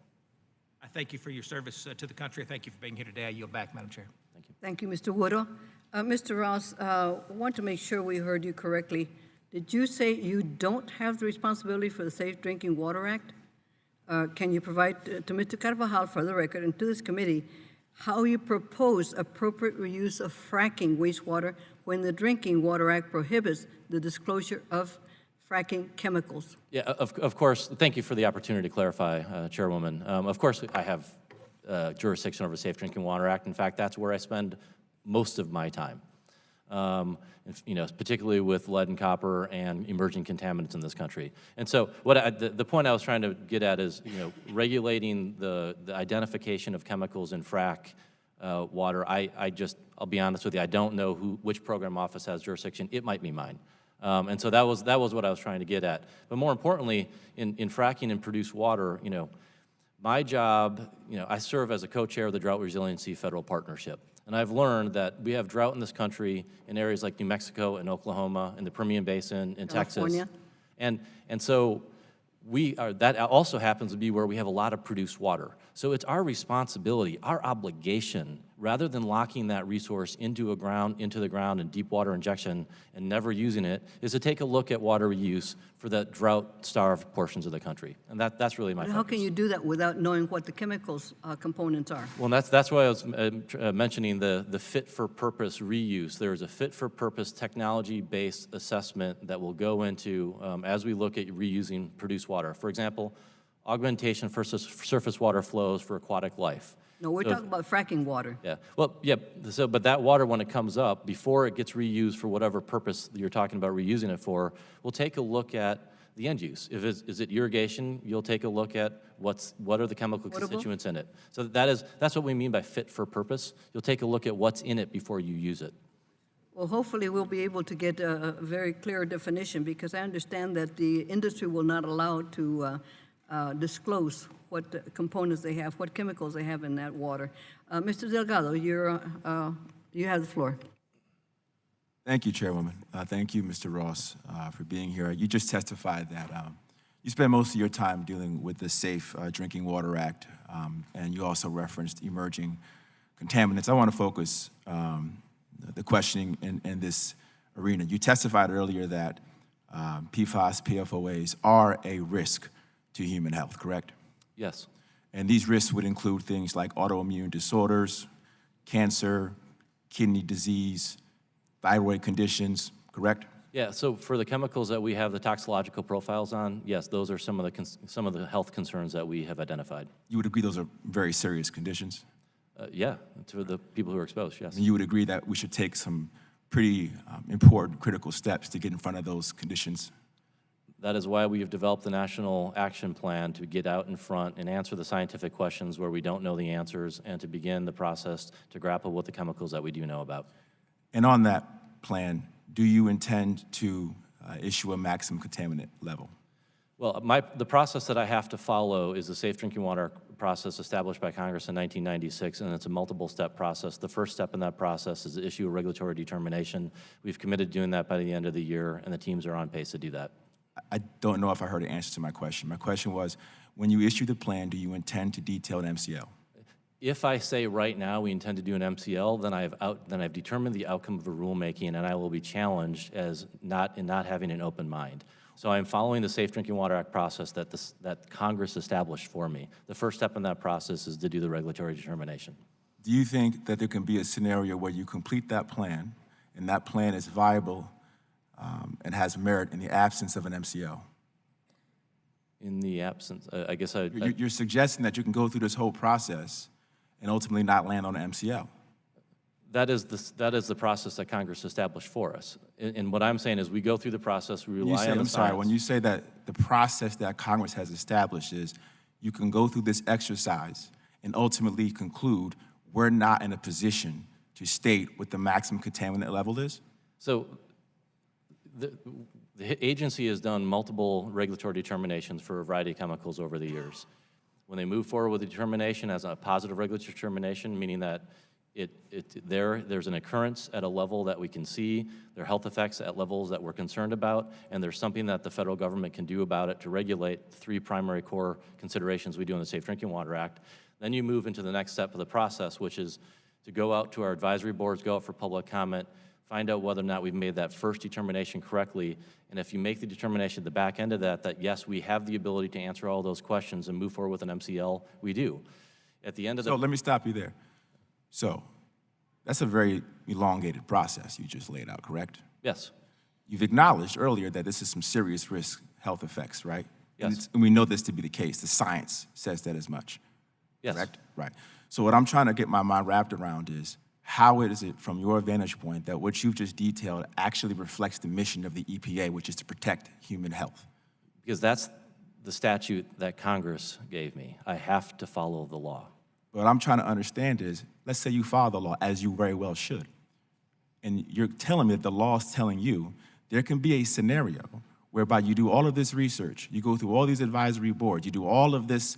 I thank you for your service to the country. Thank you for being here today. I yield back, Madam Chair. Thank you. Thank you, Mr. Woodall. Mr. Ross, I want to make sure we heard you correctly. Did you say you don't have the responsibility for the Safe Drinking Water Act? Can you provide to Mr. Carvajal, for the record, and to this committee, how you propose appropriate reuse of fracking wastewater when the Drinking Water Act prohibits the disclosure of fracking chemicals? Yeah, of course. Thank you for the opportunity to clarify, Chairwoman. Of course, I have jurisdiction over the Safe Drinking Water Act. In fact, that's where I spend most of my time. Particularly with lead and copper and emerging contaminants in this country. And so the point I was trying to get at is, regulating the identification of chemicals in frack water. I'll be honest with you, I don't know which program office has jurisdiction. It might be mine. And so that was what I was trying to get at. But more importantly, in fracking and produced water, my job, I serve as a co-chair of the Drought Resiliency Federal Partnership. And I've learned that we have drought in this country in areas like New Mexico and Oklahoma, in the Permian Basin, in California. Texas. And so that also happens to be where we have a lot of produced water. So it's our responsibility, our obligation, rather than locking that resource into the ground and deep water injection and never using it, is to take a look at water reuse for the drought-starved portions of the country. And that's really my focus. How can you do that without knowing what the chemicals components are? Well, that's why I was mentioning the fit-for-purpose reuse. There's a fit-for-purpose technology-based assessment that will go into as we look at reusing produced water. For example, augmentation for surface water flows for aquatic life. No, we're talking about fracking water. Yeah, well, yeah, but that water, when it comes up, before it gets reused for whatever purpose you're talking about reusing it for, we'll take a look at the end use. Is it irrigation, you'll take a look at what are the chemical constituents in it. So that's what we mean by fit for purpose. You'll take a look at what's in it before you use it. Well, hopefully we'll be able to get a very clear definition, because I understand that the industry will not allow to disclose what components they have, what chemicals they have in that water. Mr. Delgado, you have the floor. Thank you, Chairwoman. Thank you, Mr. Ross, for being here. You just testified that you spend most of your time dealing with the Safe Drinking Water Act, and you also referenced emerging contaminants. I want to focus the questioning in this arena. You testified earlier that PFAS, PFOAs are a risk to human health, correct? Yes. And these risks would include things like autoimmune disorders, cancer, kidney disease, thyroid conditions, correct? Yeah, so for the chemicals that we have the toxicological profiles on, yes, those are some of the health concerns that we have identified. You would agree those are very serious conditions? Yeah, for the people who are exposed, yes. And you would agree that we should take some pretty important, critical steps to get in front of those conditions? That is why we have developed the National Action Plan, to get out in front and answer the scientific questions where we don't know the answers, and to begin the process to grapple with the chemicals that we do know about. And on that plan, do you intend to issue a maximum contaminant level? Well, the process that I have to follow is the Safe Drinking Water process established by Congress in 1996, and it's a multiple-step process. The first step in that process is to issue a regulatory determination. We've committed to doing that by the end of the year, and the teams are on pace to do that. I don't know if I heard an answer to my question. My question was, when you issue the plan, do you intend to detail an MCL? If I say right now we intend to do an MCL, then I've determined the outcome of the rulemaking, and I will be challenged as not having an open mind. So I'm following the Safe Drinking Water Act process that Congress established for me. The first step in that process is to do the regulatory determination. Do you think that there can be a scenario where you complete that plan, and that plan is viable and has merit in the absence of an MCL? In the absence, I guess You're suggesting that you can go through this whole process and ultimately not land on an MCL. that is the process that Congress established for us. And what I'm saying is we go through the process, we rely on the I'm sorry, science. when you say that the process that Congress has established is you can go through this exercise and ultimately conclude we're not in a position to state what the maximum contaminant level is? So the agency has done multiple regulatory determinations for a variety of chemicals over the years. When they move forward with a determination as a positive regulatory determination, meaning that there's an occurrence at a level that we can see, there are health effects at levels that we're concerned about, and there's something that the federal government can do about it to regulate the three primary core considerations we do in the Safe Drinking Water Act. Then you move into the next step of the process, which is to go out to our advisory boards, go out for public comment, find out whether or not we've made that first determination correctly, and if you make the determination at the back end of that yes, we have the ability to answer all those questions and move forward with an MCL, we do. At the end of So let me stop you there. So that's a very elongated process you just laid out, correct? Yes. You've acknowledged earlier that this is some serious risk health effects, right? Yes. And we know this to be the case. The science says that as much. Yes. Correct? Right. So what I'm trying to get my mind wrapped around is how is it from your vantage point that what you've just detailed actually reflects the mission of the EPA, which is to protect human health? Because that's the statute that Congress gave me. I have to follow the law. What I'm trying to understand is, let's say you follow the law, as you very well should, and you're telling me that the law is telling you there can be a scenario whereby you do all of this research, you go through all these advisory boards, you do all of this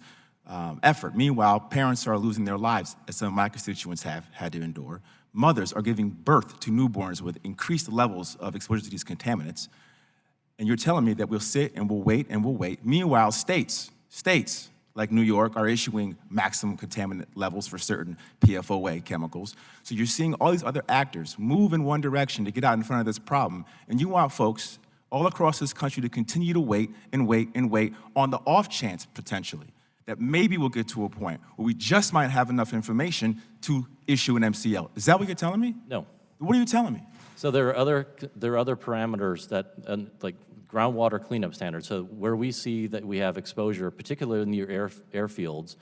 effort. Meanwhile, parents are losing their lives, as some of my constituents have had to endure. Mothers are giving birth to newborns with increased levels of exposure to these contaminants. And you're telling me that we'll sit and we'll wait and we'll wait. Meanwhile, states like New York are issuing maximum contaminant levels for certain PFOA chemicals. So you're seeing all these other actors move in one direction to get out in front of this problem. And you want folks all across this country to continue to wait and wait and wait on the off chance, potentially, that maybe we'll get to a point where we just might have enough information to issue an MCL. Is that what you're telling me? No. What are you telling me? So there are other parameters that, like groundwater cleanup standards. So where we see that we have exposure, particularly near airfields,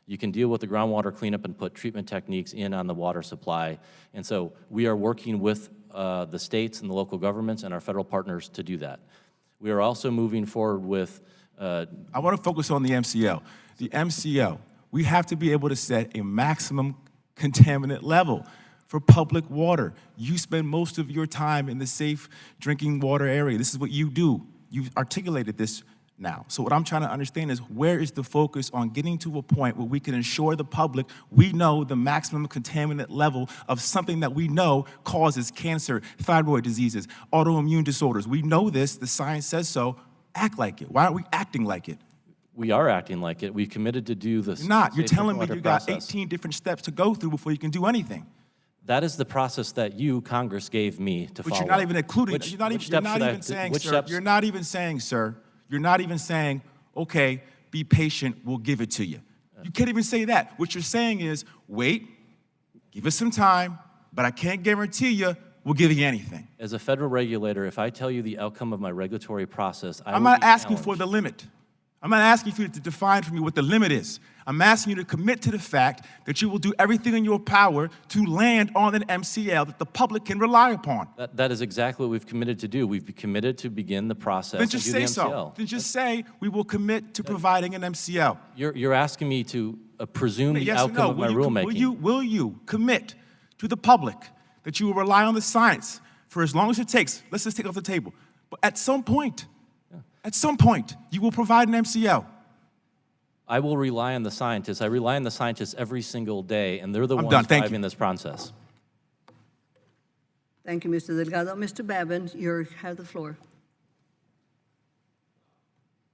you can deal with the groundwater cleanup and put treatment techniques in on the water supply. And so we are working with the states and the local governments and our federal partners to do that. We are also moving forward with I want to focus on the MCL. The MCL, we have to be able to set a maximum contaminant level for public water. You spend most of your time in the safe drinking water area. This is what you do. You've articulated this now. So what I'm trying to understand is where is the focus on getting to a point where we can ensure the public we know the maximum contaminant level of something that we know causes cancer, thyroid diseases, autoimmune disorders. We know this, the science says so. Act like it. Why aren't we acting like it? We are acting like it. We've committed to do this. You're not. You're safe telling me drinking you water got process. 18 different steps to go through before you can do anything. That is the process that you, Congress, gave me to But follow. you're not even including, Which you're not steps even should I- saying, which sir, steps- you're not even saying, okay, be patient, we'll give it to you. You can't even say that. What you're saying is, wait, give us some time, but I can't guarantee you we'll give you anything. As a federal regulator, if I tell you the outcome of my regulatory process, I I'm will not be asking for challenged. the limit. I'm not asking for you to define for me what the limit is. I'm asking you to commit to the fact that you will do everything in your power to land on an MCL that the public can rely upon. That is exactly what we've committed to do. We've committed to begin the process Then and just do say the so. MCL. Then just say we will commit to providing an MCL. You're asking me to presume the Yes or outcome no? of my rulemaking. Will you commit to the public that you will rely on the science for as long as it takes? Let's just take it off the table. But at some point, you will provide an MCL. I will rely on the scientists. I rely on the scientists every single day, and they're the I'm ones done. Thank driving you. this process. Thank you, Mr. Delgado. Mr. Babin, you have the floor.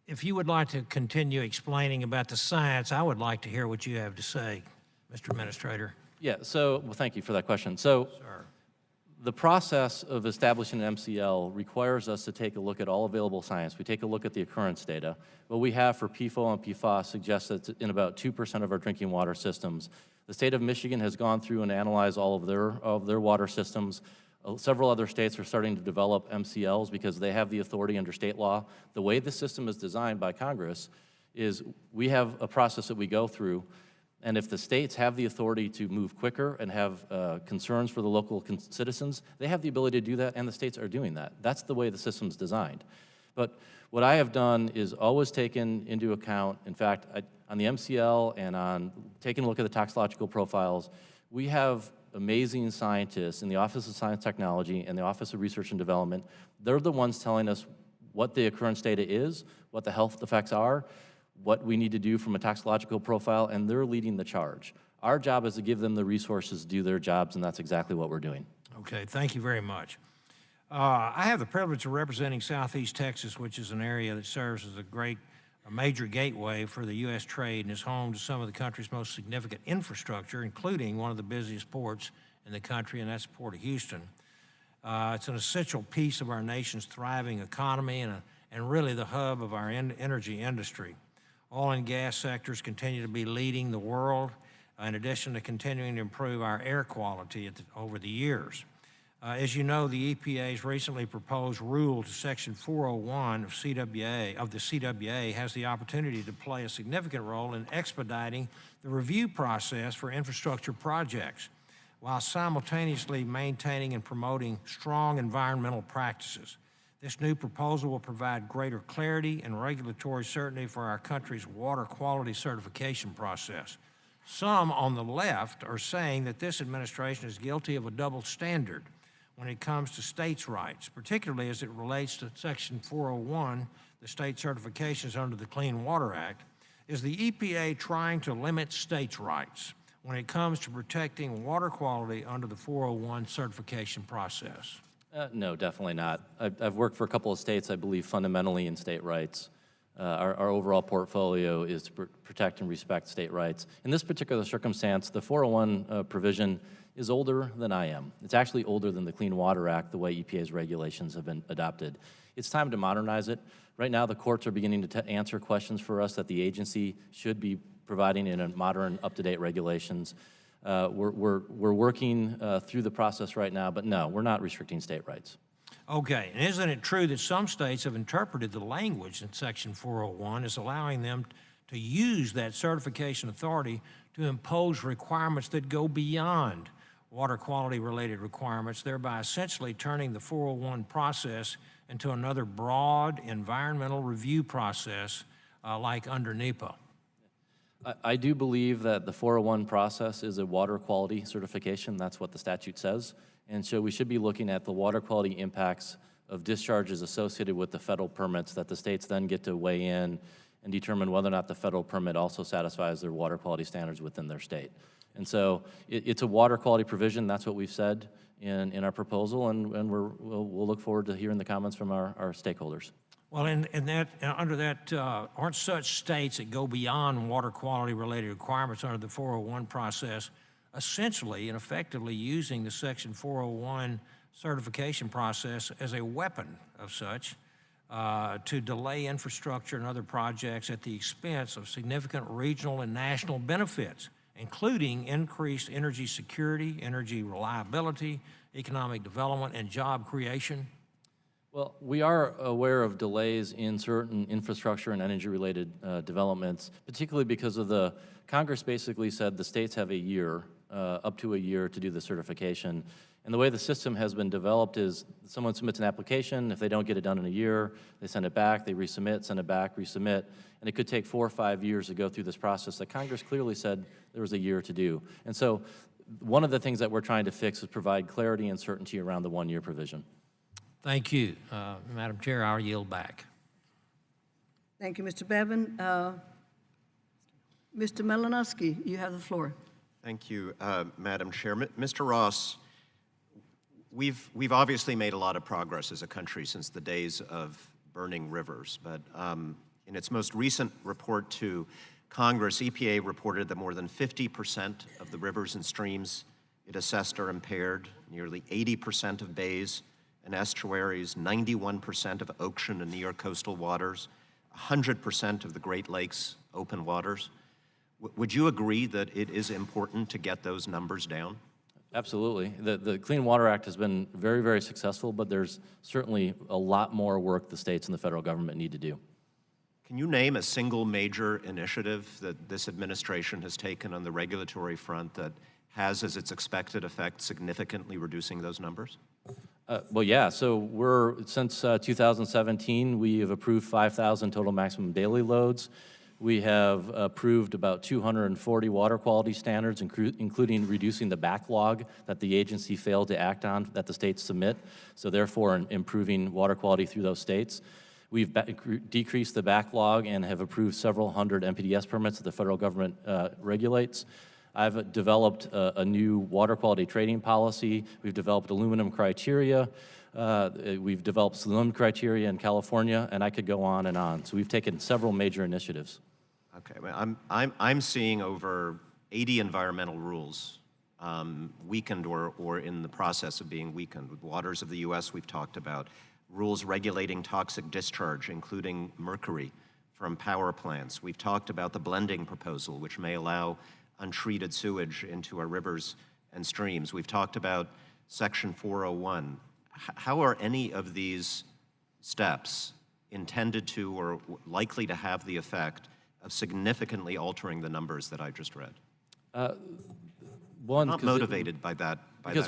If you would like to continue explaining about the science, I would like to hear what you have to say, Mr. Administrator. Yeah, so, well, thank you for that question. So, the process of establishing an MCL requires us to take a look at all available science. We take a look at the occurrence data. What we have for PFOA and PFAS suggests that in about 2% of our drinking water systems. The state of Michigan has gone through and analyzed all of their water systems. Several other states are starting to develop MCLs because they have the authority under state law. The way the system is designed by Congress is we have a process that we go through, and if the states have the authority to move quicker and have concerns for the local citizens, they have the ability to do that, and the states are doing that. That's the way the system's designed. But what I have done is always taken into account, in fact, on the MCL and on taking a look at the toxicological profiles, we have amazing scientists in the Office of Science Technology and the Office of Research and Development. They're the ones telling us what the occurrence data is, what the health effects are, what we need to do from a toxicological profile, and they're leading the charge. Our job is to give them the resources to do their jobs, and that's exactly what we're doing. Okay, thank you very much. I have the privilege of representing Southeast Texas, which is an area that serves as a major gateway for the U.S. trade and is home to some of the country's most significant infrastructure, including one of the busiest ports in the country, and that's the Port of Houston. It's an essential piece of our nation's thriving economy and really the hub of our energy industry. Oil and gas sectors continue to be leading the world, in addition to continuing to improve our air quality over the years. As you know, the EPA's recently proposed rule to Section 401 of the CWA has the opportunity to play a significant role in expediting the review process for infrastructure projects, while simultaneously maintaining and promoting strong environmental practices. This new proposal will provide greater clarity and regulatory certainty for our country's water quality certification process. Some on the left are saying that this administration is guilty of a double standard when it comes to states' rights, particularly as it relates to Section 401, the state certifications under the Clean Water Act. Is the EPA trying to limit states' rights when it comes to protecting water quality under the 401 certification process? No, definitely not. I've worked for a couple of states, I believe, fundamentally in state rights. Our overall portfolio is to protect and respect state rights. In this particular circumstance, the 401 provision is older than I am. It's actually older than the Clean Water Act, the way EPA's regulations have been adopted. It's time to modernize it. Right now, the courts are beginning to answer questions for us that the agency should be providing in a modern, up-to-date regulations. We're working through the process right now, but no, we're not restricting state rights. Okay, and isn't it true that some states have interpreted the language in Section 401 as allowing them to use that certification authority to impose requirements that go beyond water quality related requirements, thereby essentially turning the 401 process into another broad environmental review process like under NEPA? I do believe that the 401 process is a water quality certification. That's what the statute says. And so we should be looking at the water quality impacts of discharges associated with the federal permits that the states then get to weigh in and determine whether or not the federal permit also satisfies their water quality standards within their state. And so it's a water quality provision. That's what we've said in our proposal, and we'll look forward to hearing the comments from our stakeholders. Well, under that, aren't such states that go beyond water quality related requirements under the 401 process essentially and effectively using the Section 401 certification process as a weapon of such to delay infrastructure and other projects at the expense of significant regional and national benefits, including increased energy security, energy reliability, economic development, and job creation? Well, we are aware of delays in certain infrastructure and energy-related developments, particularly because of the Congress basically said the states have a year, up to a year, to do the certification. And the way the system has been developed is someone submits an application. If they don't get it done in a year, they send it back, they resubmit, send it back, resubmit. And it could take 4 or 5 years to go through this process that Congress clearly said there was a year to do. And so one of the things that we're trying to fix is provide clarity and certainty around the one-year provision. Thank you. Madam Chair, I'll yield back. Thank you, Mr. Bevin. Mr. Malinowski, you have the floor. Thank you, Madam Chair. Mr. Ross, we've obviously made a lot of progress as a country since the days of burning rivers, but in its most recent report to Congress, EPA reported that more than 50% of the rivers and streams it assessed are impaired, nearly 80% of bays and estuaries, 91% of ocean and near coastal waters, 100% of the Great Lakes open waters. Would you agree that it is important to get those numbers down? Absolutely. The Clean Water Act has been very, very successful, but there's certainly a lot more work the states and the federal government need to do. Can you name a single major initiative that this administration has taken on the regulatory front that has as its expected effect significantly reducing those numbers? Well, yeah, so since 2017, we have approved 5,000 total maximum daily loads. We have approved about 240 water quality standards, including reducing the backlog that the agency failed to act on that the states submit, so therefore improving water quality through those states. We've decreased the backlog and have approved several hundred MPDS permits that the federal government regulates. I've developed a new water quality trading policy. We've developed aluminum criteria. We've developed saline criteria in California, and I could go on and on. So we've taken several major initiatives. Okay, well, I'm seeing over 80 environmental rules weakened or in the process of being weakened. With Waters of the U.S., we've talked about rules regulating toxic discharge, including mercury from power plants. We've talked about the blending proposal, which may allow untreated sewage into our rivers and streams. We've talked about Section 401. How are any of these steps intended to or likely to have the effect of significantly altering the numbers that I just read? One, not motivated by that. Because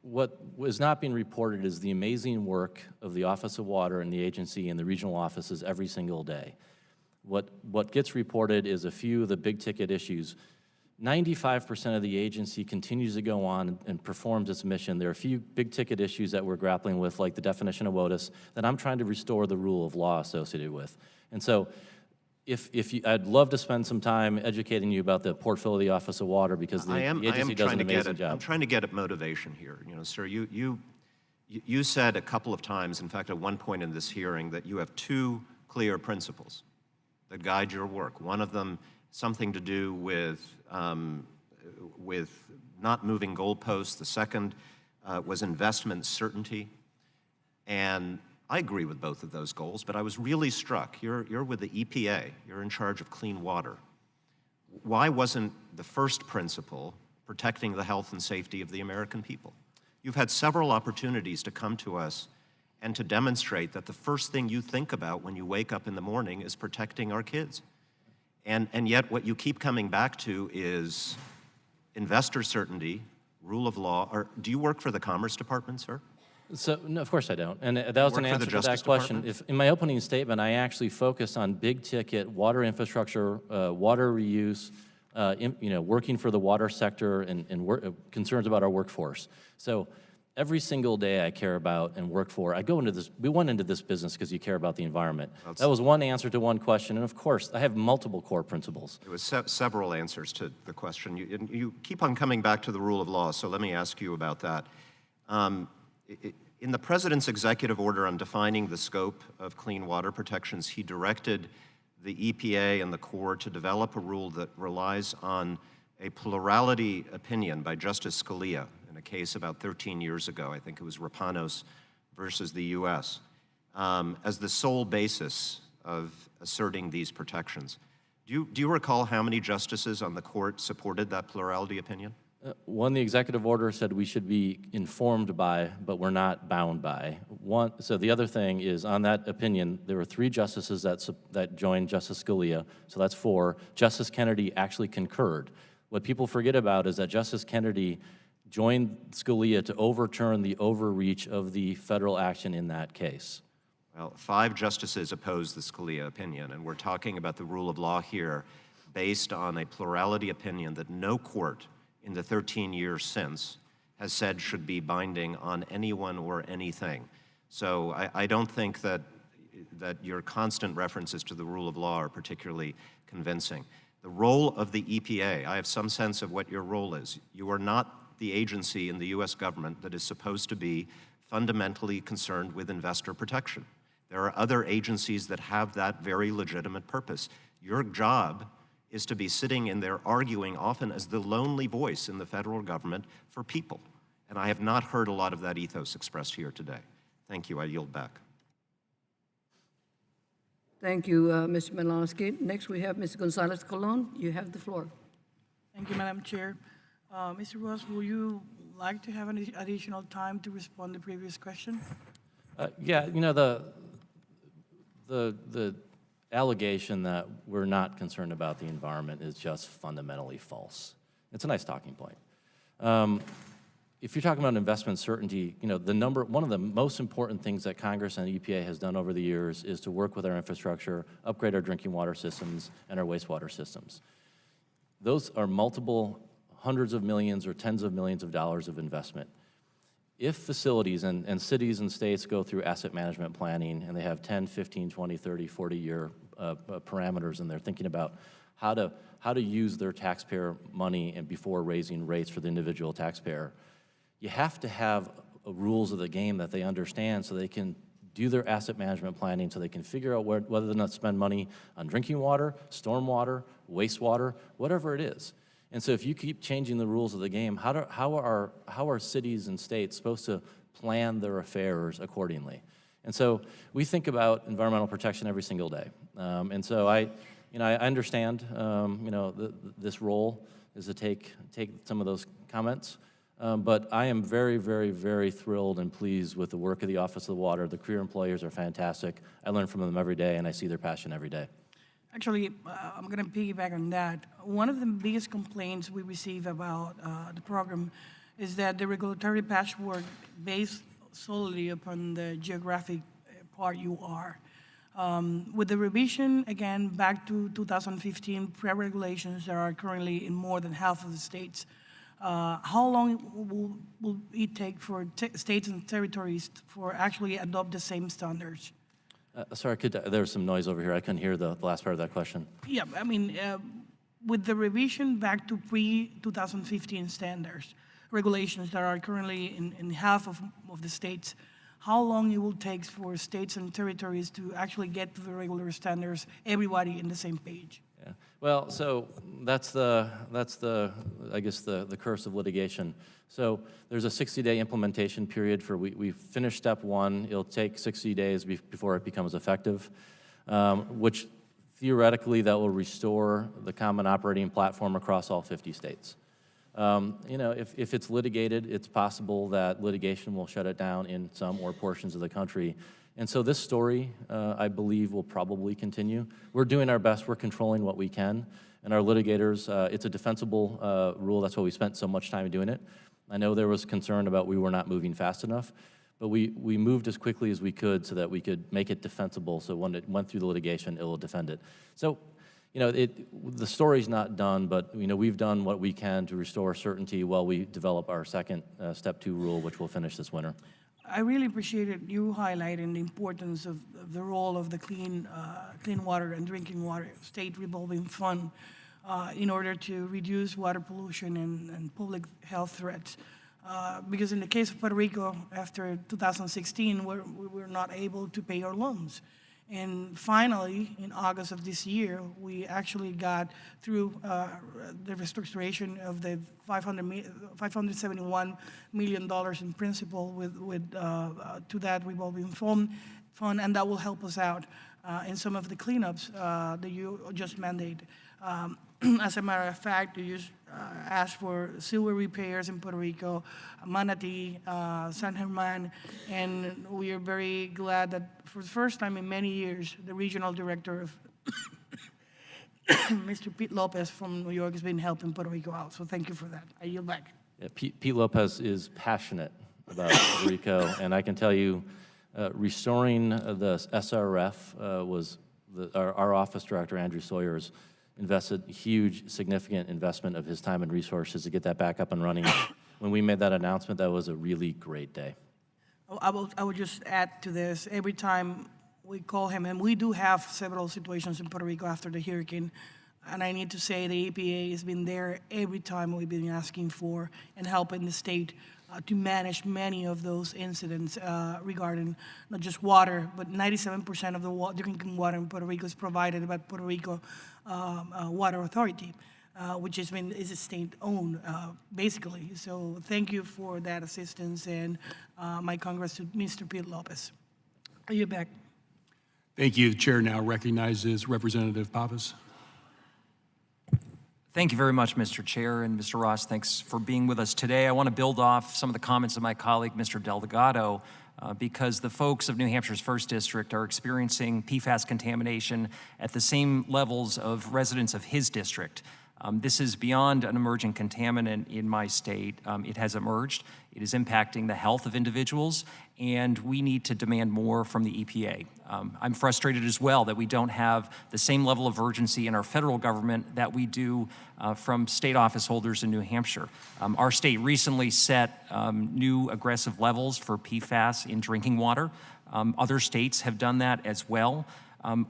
what is not being reported is the amazing work of the Office of Water and the agency and the regional offices every single day. What gets reported is a few of the big ticket issues. 95% of the agency continues to go on and performs its mission. There are a few big ticket issues that we're grappling with, like the definition of WOTUS, that I'm trying to restore the rule of law associated with. And so I'd love to spend some time educating you about the portfolio of the Office of Water, because the agency does an amazing job. I'm trying to get at motivation here. You know, sir, you said a couple of times, in fact, at one point in this hearing, that you have two clear principles that guide your work. One of them, something to do with not moving goalposts. The second was investment certainty. And I agree with both of those goals, but I was really struck. You're with the EPA. You're in charge of clean water. Why wasn't the first principle protecting the health and safety of the American people? You've had several opportunities to come to us and to demonstrate that the first thing you think about when you wake up in the morning is protecting our kids. And yet what you keep coming back to is investor certainty, rule of law. Do you work for the Commerce Department, sir? So, no, of course I don't. And that was an answer to that question. In my opening statement, I actually focused on big ticket water infrastructure, water reuse, working for the water sector and concerns about our workforce. So every single day I care about and work for, we went into this business because you care about the environment. That was one answer to one question, and of course, I have multiple core principles. It was several answers to the question. You keep on coming back to the rule of law, so let me ask you about that. In the President's executive order on defining the scope of clean water protections, he directed the EPA and the Corps to develop a rule that relies on a plurality opinion by Justice Scalia in a case about 13 years ago. I think it was Rapanos versus the U.S. As the sole basis of asserting these protections. Do you recall how many justices on the court supported that plurality opinion? One, the executive order said we should be informed by, but we're not bound by. So the other thing is, on that opinion, there were 3 justices that joined Justice Scalia, so that's 4. Justice Kennedy actually concurred. What people forget about is that Justice Kennedy joined Scalia to overturn the overreach of the federal action in that case. Well, 5 justices opposed the Scalia opinion, and we're talking about the rule of law here based on a plurality opinion that no court in the 13 years since has said should be binding on anyone or anything. So I don't think that your constant references to the rule of law are particularly convincing. The role of the EPA, I have some sense of what your role is. You are not the agency in the U.S. government that is supposed to be fundamentally concerned with investor protection. There are other agencies that have that very legitimate purpose. Your job is to be sitting in there arguing often as the lonely voice in the federal government for people. And I have not heard a lot of that ethos expressed here today. Thank you. I yield back. Thank you, Mr. Malinowski. Next, we have Ms. Gonzalez Colon. You have the floor. Thank you, Madam Chair. Mr. Ross, would you like to have any additional time to respond to the previous question? Yeah, the allegation that we're not concerned about the environment is just fundamentally false. It's a nice talking point. If you're talking about investment certainty, one of the most important things that Congress and EPA has done over the years is to work with our infrastructure, upgrade our drinking water systems and our wastewater systems. Those are multiple hundreds of millions or tens of millions of dollars of investment. If facilities and cities and states go through asset management planning and they have 10, 15, 20, 30, 40-year parameters and they're thinking about how to use their taxpayer money and before raising rates for the individual taxpayer, you have to have rules of the game that they understand so they can do their asset management planning so they can figure out whether or not to spend money on drinking water, stormwater, wastewater, whatever it is. And so if you keep changing the rules of the game, how are cities and states supposed to plan their affairs accordingly? And so we think about environmental protection every single day. And so I understand, this role is to take some of those comments. But I am very, very, very thrilled and pleased with the work of the Office of the Water. The career employees are fantastic. I learn from them every day, and I see their passion every day. Actually, I'm going to piggyback on that. One of the biggest complaints we receive about the program is that the regulatory patchwork based solely upon the geographic part you are. With the revision, again, back to 2015, pre-regulations that are currently in more than half of the states, how long will it take for states and territories for actually adopt the same standards? Sorry, there was some noise over here. I couldn't hear the last part of that question. Yeah, I mean, with the revision back to pre-2015 standards, regulations that are currently in half of the states, how long it will take for states and territories to actually get to the regular standards, everybody in the same page? Yeah. Well, so that's I guess the curse of litigation. So there's a 60-day implementation period for we finished step one. It'll take 60 days before it becomes effective, which theoretically that will restore the common operating platform across all 50 states. If it's litigated, it's possible that litigation will shut it down in some or portions of the country. And so this story, I believe, will probably continue. We're doing our best. We're controlling what we can. And our litigators, it's a defensible rule. That's why we spent so much time doing it. I know there was concern about we were not moving fast enough, but we moved as quickly as we could so that we could make it defensible. So when it went through the litigation, it will defend it. So, the story's not done, but we've done what we can to restore certainty while we develop our second step 2 rule, which we'll finish this winter. I really appreciated you highlighting the importance of the role of the Clean Water and Drinking Water State Revolving Fund in order to reduce water pollution and public health threats. Because in the case of Puerto Rico, after 2016, we were not able to pay our loans. And finally, in August of this year, we actually got through the restoration of the $571 million in principal to that revolving fund, and that will help us out in some of the cleanups that you just mandated. As a matter of fact, you just asked for sewer repairs in Puerto Rico, Manatee, San German, and we are very glad that for the first time in many years, the regional director of Mr. Pete Lopez from New York has been helping Puerto Rico out. So thank you for that. I yield back. Yeah, Pete Lopez is passionate about Puerto Rico, and I can tell you, restoring the SRF was our office director, Andrew Sawyers, invested huge, significant investment of his time and resources to get that back up and running. When we made that announcement, that was a really great day. I will just add to this. Every time we call him, and we do have several situations in Puerto Rico after the hurricane, and I need to say the EPA has been there every time we've been asking for and helping the state to manage many of those incidents regarding not just water, but 97% of the drinking water in Puerto Rico is provided by Puerto Rico Water Authority, which is a state-owned, basically. So thank you for that assistance, and my congrats to Mr. Pete Lopez. Are you back? Thank you. The chair now recognizes Representative Pappas. Thank you very much, Mr. Chair, and Mr. Ross, thanks for being with us today. I want to build off some of the comments of my colleague, Mr. Delgado, because the folks of New Hampshire's 1st District are experiencing PFAS contamination at the same levels of residents of his district. This is beyond an emerging contaminant in my state. It has emerged. It is impacting the health of individuals, and we need to demand more from the EPA. I'm frustrated as well that we don't have the same level of urgency in our federal government that we do from state office holders in New Hampshire. Our state recently set new aggressive levels for PFAS in drinking water. Other states have done that as well.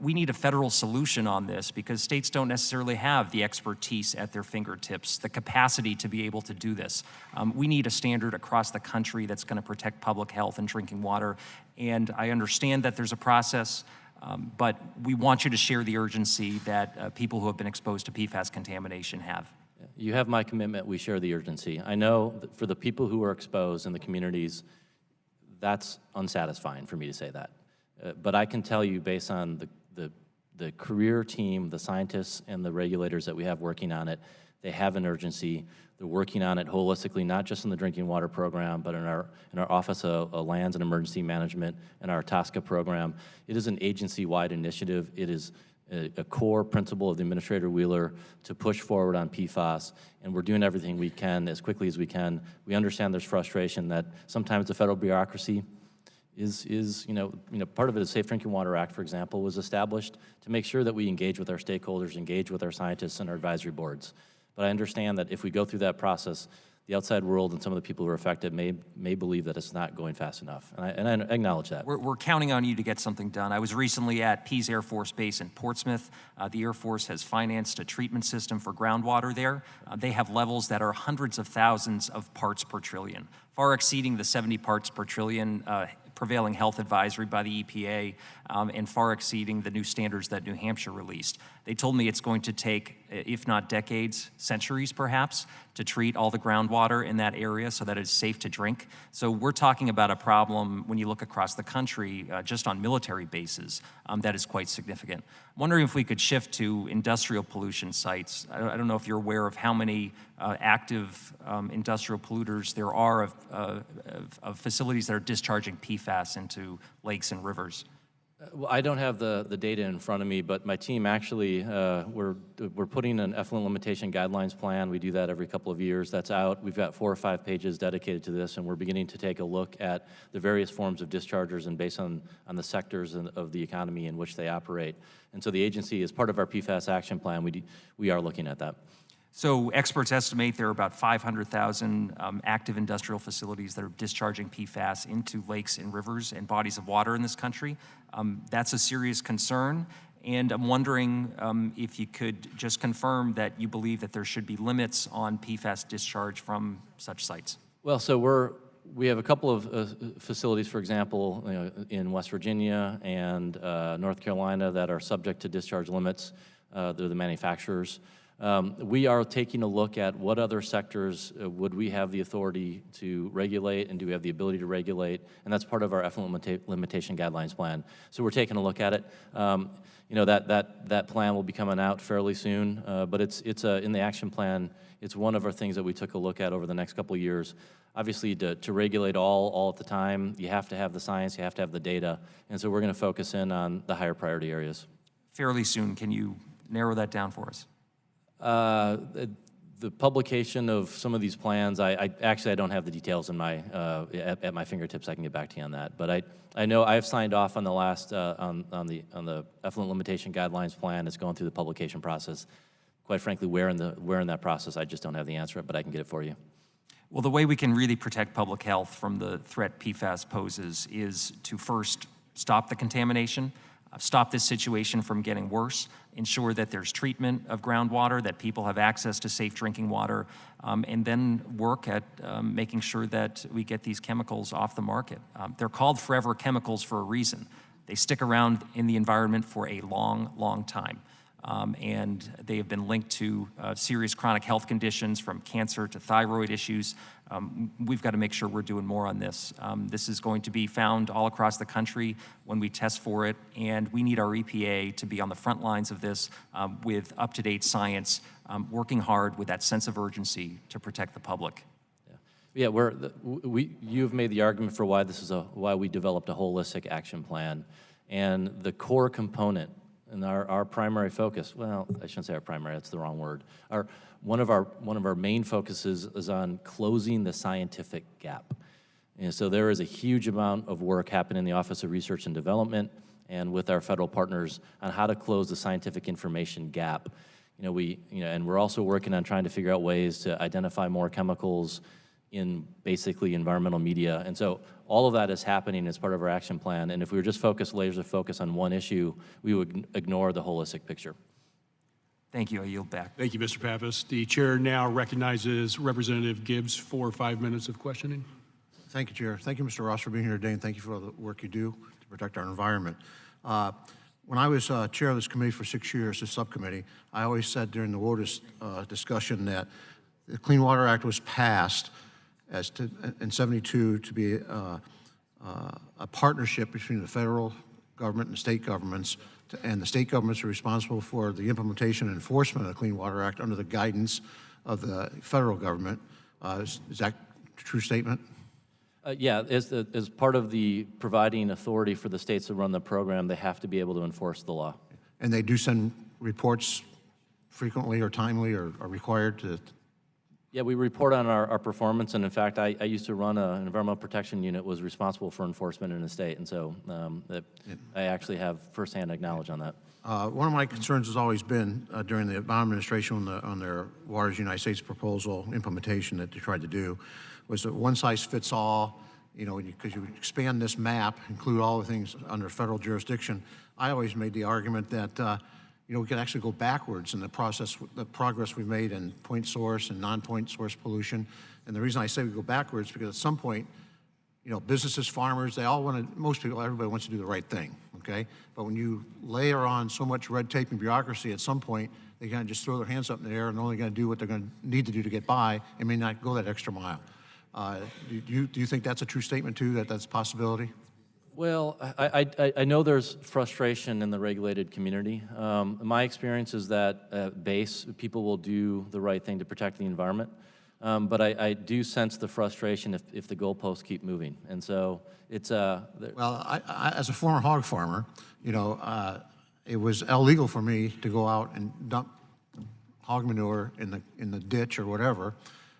We need a federal solution on this because states don't necessarily have the expertise at their fingertips, the capacity to be able to do this. We need a standard across the country that's going to protect public health and drinking water. And I understand that there's a process, but we want you to share the urgency that people who have been exposed to PFAS contamination have. You have my commitment. We share the urgency. I know that for the people who are exposed in the communities, that's unsatisfying for me to say that. But I can tell you, based on the career team, the scientists and the regulators that we have working on it, they have an urgency. They're working on it holistically, not just in the drinking water program, but in our Office of Lands and Emergency Management and our TSCA program. It is an agency-wide initiative. It is a core principle of the Administrator Wheeler to push forward on PFAS, and we're doing everything we can as quickly as we can. We understand there's frustration that sometimes the federal bureaucracy is part of it is Safe Drinking Water Act, for example, was established to make sure that we engage with our stakeholders, engage with our scientists and our advisory boards. But I understand that if we go through that process, the outside world and some of the people who are affected may believe that it's not going fast enough, and I acknowledge that. We're counting on you to get something done. I was recently at Pease Air Force Base in Portsmouth. The Air Force has financed a treatment system for groundwater there. They have levels that are hundreds of thousands of parts per trillion, far exceeding the 70 parts per trillion prevailing health advisory by the EPA, and far exceeding the new standards that New Hampshire released. They told me it's going to take, if not decades, centuries perhaps, to treat all the groundwater in that area so that it's safe to drink. So we're talking about a problem, when you look across the country, just on military bases, that is quite significant. I'm wondering if we could shift to industrial pollution sites. I don't know if you're aware of how many active industrial polluters there are of facilities that are discharging PFAS into lakes and rivers. Well, I don't have the data in front of me, but my team actually, we're putting an effluent limitation guidelines plan. We do that every couple of years. That's out. We've got 4 or 5 pages dedicated to this, and we're beginning to take a look at the various forms of dischargers and based on the sectors of the economy in which they operate. And so the agency, as part of our PFAS action plan, we are looking at that. So experts estimate there are about 500,000 active industrial facilities that are discharging PFAS into lakes and rivers and bodies of water in this country. That's a serious concern, and I'm wondering if you could just confirm that you believe that there should be limits on PFAS discharge from such sites. Well, so we have a couple of facilities, for example, in West Virginia and North Carolina that are subject to discharge limits. They're the manufacturers. We are taking a look at what other sectors would we have the authority to regulate, and do we have the ability to regulate, and that's part of our effluent limitation guidelines plan. So we're taking a look at it. That plan will be coming out fairly soon, but it's in the action plan. It's one of our things that we took a look at over the next couple of years. Obviously, to regulate all at the time, you have to have the science, you have to have the data, and so we're going to focus in on the higher priority areas. Fairly soon, can you narrow that down for us? The publication of some of these plans, I don't have the details in at my fingertips. I can get back to you on that. But I know I've signed off on the last on the effluent limitation guidelines plan. It's going through the publication process. Quite frankly, where in that process, I just don't have the answer, but I can get it for you. Well, the way we can really protect public health from the threat PFAS poses is to first stop the contamination, stop this situation from getting worse, ensure that there's treatment of groundwater, that people have access to safe drinking water, and then work at making sure that we get these chemicals off the market. They're called forever chemicals for a reason. They stick around in the environment for a long, long time. and they have been linked to serious chronic health conditions from cancer to thyroid issues. We've got to make sure we're doing more on this. This is going to be found all across the country when we test for it, and we need our EPA to be on the front lines of this with up-to-date science, working hard with that sense of urgency to protect the public. Yeah, you've made the argument for why why we developed a holistic action plan, and the core component and our primary focus. Well, I shouldn't say our primary. That's the wrong word. One of our main focuses is on closing the scientific gap. And so there is a huge amount of work happening in the Office of Research and Development and with our federal partners on how to close the scientific information gap. And we're also working on trying to figure out ways to identify more chemicals in basically environmental media. And so all of that is happening as part of our action plan. And if we were just laser focused on one issue, we would ignore the holistic picture. Thank you. I yield back. Thank you, Mr. Pappas. The chair now recognizes Representative Gibbs for 5 minutes of questioning. Thank you, Chair. Thank you, Mr. Ross, for being here today, and thank you for all the work you do to protect our environment. When I was chair of this committee for 6 years, this subcommittee, I always said during the WOTUS discussion that the Clean Water Act was passed in '72 to be a partnership between the federal government and the state governments, and the state governments are responsible for the implementation and enforcement of the Clean Water Act under the guidance of the federal government. Is that a true statement? Yeah, as part of the providing authority for the states to run the program, they have to be able to enforce the law. And they do send reports frequently or timely or are required to? Yeah, we report on our performance, and in fact, I used to run an environmental protection unit, was responsible for enforcement in the state, and so I actually have firsthand knowledge on that. One of my concerns has always been during the Obama administration on their Waters United States proposal implementation that they tried to do, was that one size fits all, because you expand this map, include all the things under federal jurisdiction. I always made the argument that we could actually go backwards in the progress we've made in point source and non-point source pollution. And the reason I say we go backwards, because at some point, businesses, farmers, everybody wants to do the right thing, okay? But when you layer on so much red tape and bureaucracy, at some point, they kind of just throw their hands up in the air and only going to do what they're going to need to do to get by and may not go that extra mile. Do you think that's a true statement too, that that's a possibility? Well, I know there's frustration in the regulated community. My experience is that people will do the right thing to protect the environment. But I do sense the frustration if the goalposts keep moving. And so it's Well, I as a former hog farmer, it was illegal for me to go out and dump hog manure in the ditch or whatever,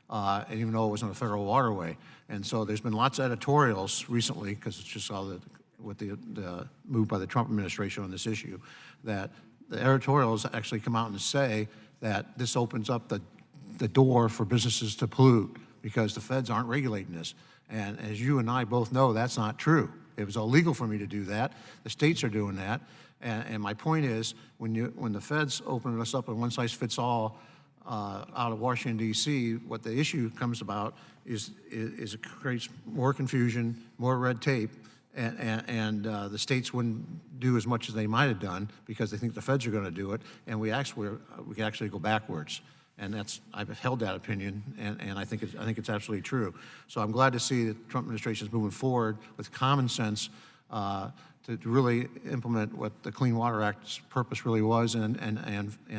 and even though it was on a federal waterway. And so there's been lots of editorials recently, because it's just all with the move by the Trump administration on this issue, that the editorials actually come out and say that this opens up the door for businesses to pollute because the feds aren't regulating this. And as you and I both know, that's not true. It was illegal for me to do that. The states are doing that. And my point is, when the feds open us up in one size fits all out of Washington, D.C., what the issue comes about is it creates more confusion, more red tape, and the states wouldn't do as much as they might have done because they think the feds are going to do it, and we can actually go backwards. And I've held that opinion, and I think it's absolutely true. So I'm glad to see that the Trump administration is moving forward with common sense to really implement what the Clean Water Act's purpose really was, and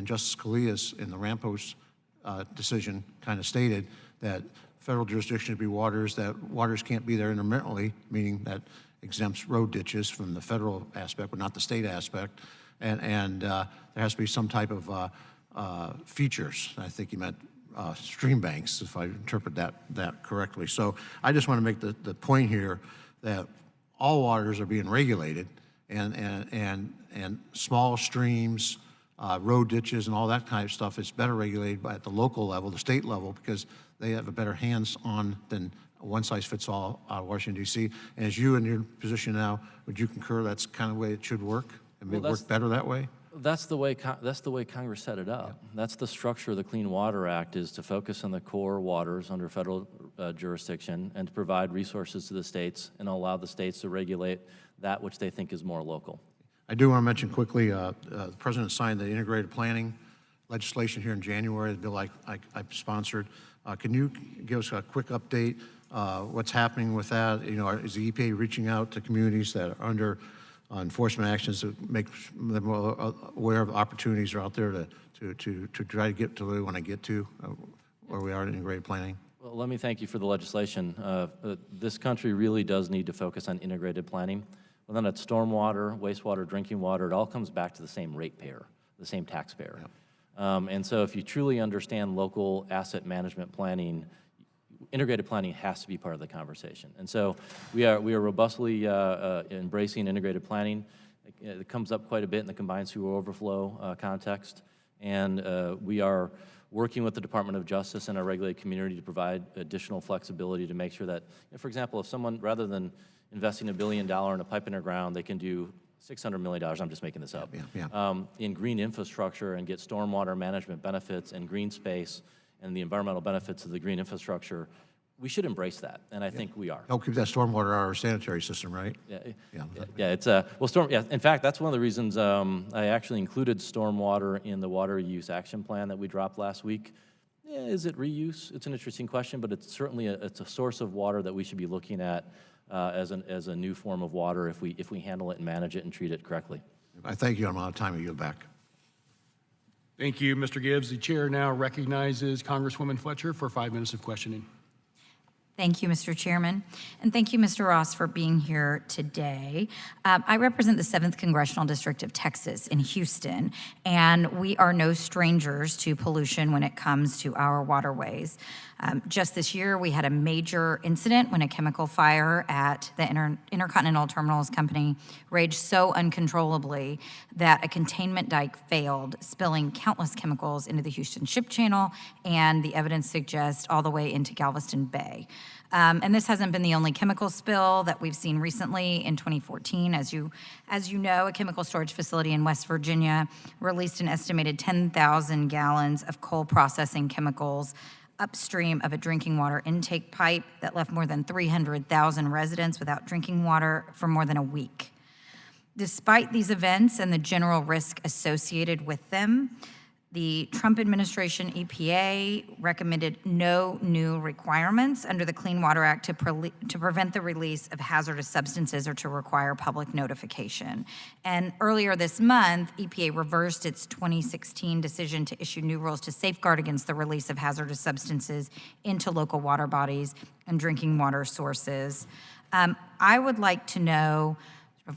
Justice Scalia's in the Rampos decision kind of stated that federal jurisdiction should be waters, that waters can't be there intermittently, meaning that exempts road ditches from the federal aspect, but not the state aspect, and there has to be some type of features. I think he meant stream banks, if I interpret that correctly. So I just want to make the point here that all waters are being regulated, and small streams, road ditches, and all that kind of stuff is better regulated at the local level, the state level, because they have a better hands-on than one size fits all out of Washington, D.C. And as you in your position now, would you concur that's kind of the way it should work, and maybe work better that way? That's the way Congress set it up. Yeah. That's the structure of the Clean Water Act, is to focus on the core waters under federal jurisdiction and to provide resources to the states and allow the states to regulate that which they think is more local. I do want to mention quickly, the President signed the integrated planning legislation here in January, the bill I sponsored. Can you give us a quick update? What's happening with that? You know, is the EPA reaching out to communities that are under enforcement actions to make them aware of opportunities are out there to try to get to where we want to get to, where we are in integrated planning? Well, let me thank you for the legislation. This country really does need to focus on integrated planning. Well, then it's stormwater, wastewater, drinking water, it all comes back to the same ratepayer, the same taxpayer. Yep. And so if you truly understand local asset management planning, integrated planning has to be part of the conversation. And so we are robustly embracing integrated planning. It comes up quite a bit in the combined sewer overflow context. And we are working with the Department of Justice and our regulated community to provide additional flexibility to make sure that, for example, if someone, rather than investing $1 billion in a pipe underground, they can do $600 million, I'm just making this up, in green infrastructure and get stormwater management benefits and green space and the environmental benefits of the green infrastructure, we should embrace that, and I think we are. Help keep that stormwater out of our sanitary system, right? It's in fact, that's one of the reasons I actually included stormwater in the water use action plan that we dropped last week. Is it reuse? It's an interesting question, but it's certainly it's a source of water that we should be looking at as a new form of water if we handle it and manage it and treat it correctly. I thank you. I'm out of time. I yield back. Thank you, Mr. Gibbs. The chair now recognizes Congresswoman Fletcher for 5 minutes of questioning. Thank you, Mr. Chairman. And thank you, Mr. Ross, for being here today. I represent the 7th Congressional District of Texas in Houston, and we are no strangers to pollution when it comes to our waterways. Just this year, we had a major incident when a chemical fire at the Intercontinental Terminals Company raged so uncontrollably that a containment dike failed, spilling countless chemicals into the Houston Ship Channel, and the evidence suggests all the way into Galveston Bay. And this hasn't been the only chemical spill that we've seen recently. In 2014, as you know, a chemical storage facility in West Virginia released an estimated 10,000 gallons of coal processing chemicals upstream of a drinking water intake pipe that left more than 300,000 residents without drinking water for more than a week. Despite these events and the general risk associated with them, the Trump administration EPA recommended no new requirements under the Clean Water Act to prevent the release of hazardous substances or to require public notification. And earlier this month, EPA reversed its 2016 decision to issue new rules to safeguard against the release of hazardous substances into local water bodies and drinking water sources. I would like to know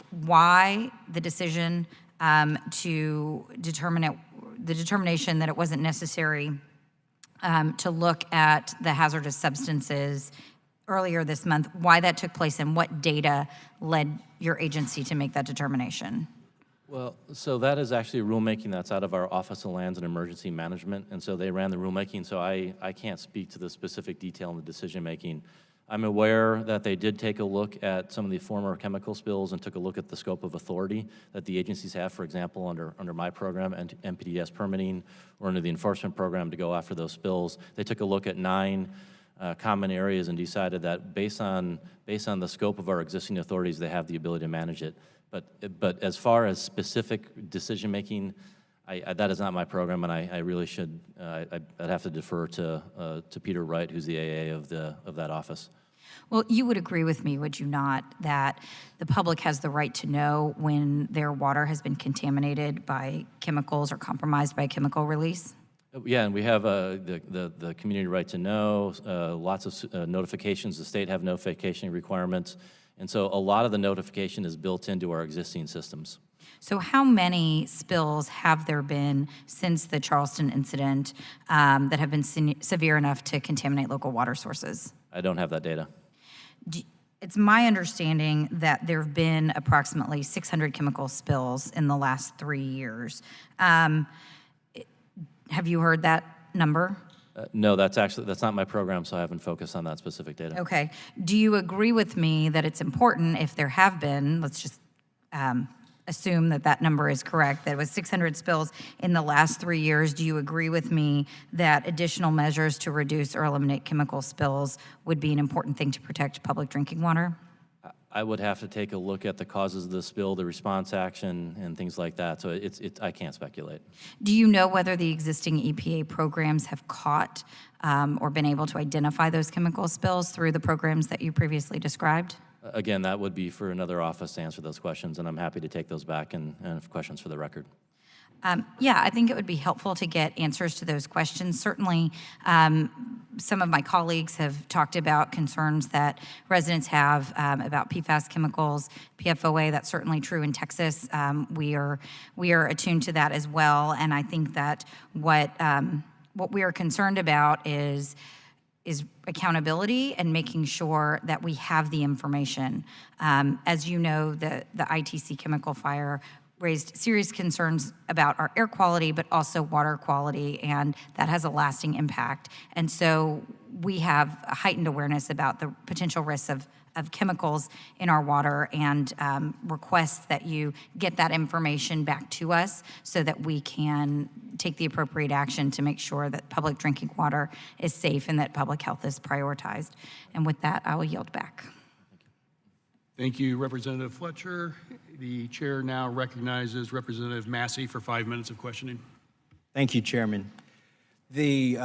why the decision to the determination that it wasn't necessary to look at the hazardous substances earlier this month, why that took place and what data led your agency to make that determination. Well, so that is actually a rulemaking that's out of our Office of Lands and Emergency Management, and so they ran the rulemaking, so I can't speak to the specific detail in the decision-making. I'm aware that they did take a look at some of the former chemical spills and took a look at the scope of authority that the agencies have, for example, under my program, and MPDS permitting, or under the enforcement program to go after those spills. They took a look at 9 common areas and decided that based on the scope of our existing authorities, they have the ability to manage it. But as far as specific decision-making, that is not my program, and I really should, I'd have to defer to Peter Wright, who's the AA of that office. Well, you would agree with me, would you not, that the public has the right to know when their water has been contaminated by chemicals or compromised by chemical release? Yeah, and we have the community right to know, lots of notifications. The state have notification requirements, and so a lot of the notification is built into our existing systems. So how many spills have there been since the Charleston incident that have been severe enough to contaminate local water sources? I don't have that data. It's my understanding that there have been approximately 600 chemical spills in the last 3 years. Have you heard that number? No, that's not my program, so I haven't focused on that specific data. Okay. Do you agree with me that it's important, if there have been, let's just assume that that number is correct, that it was 600 spills in the last 3 years. Do you agree with me that additional measures to reduce or eliminate chemical spills would be an important thing to protect public drinking water? I would have to take a look at the causes of the spill, the response action, and things like that. So I can't speculate. Do you know whether the existing EPA programs have caught or been able to identify those chemical spills through the programs that you previously described? Again, that would be for another office to answer those questions, and I'm happy to take those back and have questions for the record. Yeah, I think it would be helpful to get answers to those questions. Certainly, some of my colleagues have talked about concerns that residents have about PFAS chemicals, PFOA. That's certainly true in Texas. We are attuned to that as well, and I think that what we are concerned about is accountability and making sure that we have the information. As you know, the ITC chemical fire raised serious concerns about our air quality, but also water quality, and that has a lasting impact. And so we have a heightened awareness about the potential risks of chemicals in our water, and request that you get that information back to us so that we can take the appropriate action to make sure that public drinking water is safe and that public health is prioritized. And with that, I will yield back. Thank you, Representative Fletcher. The chair now recognizes Representative Massey for 5 minutes of questioning. Thank you, Chairman. The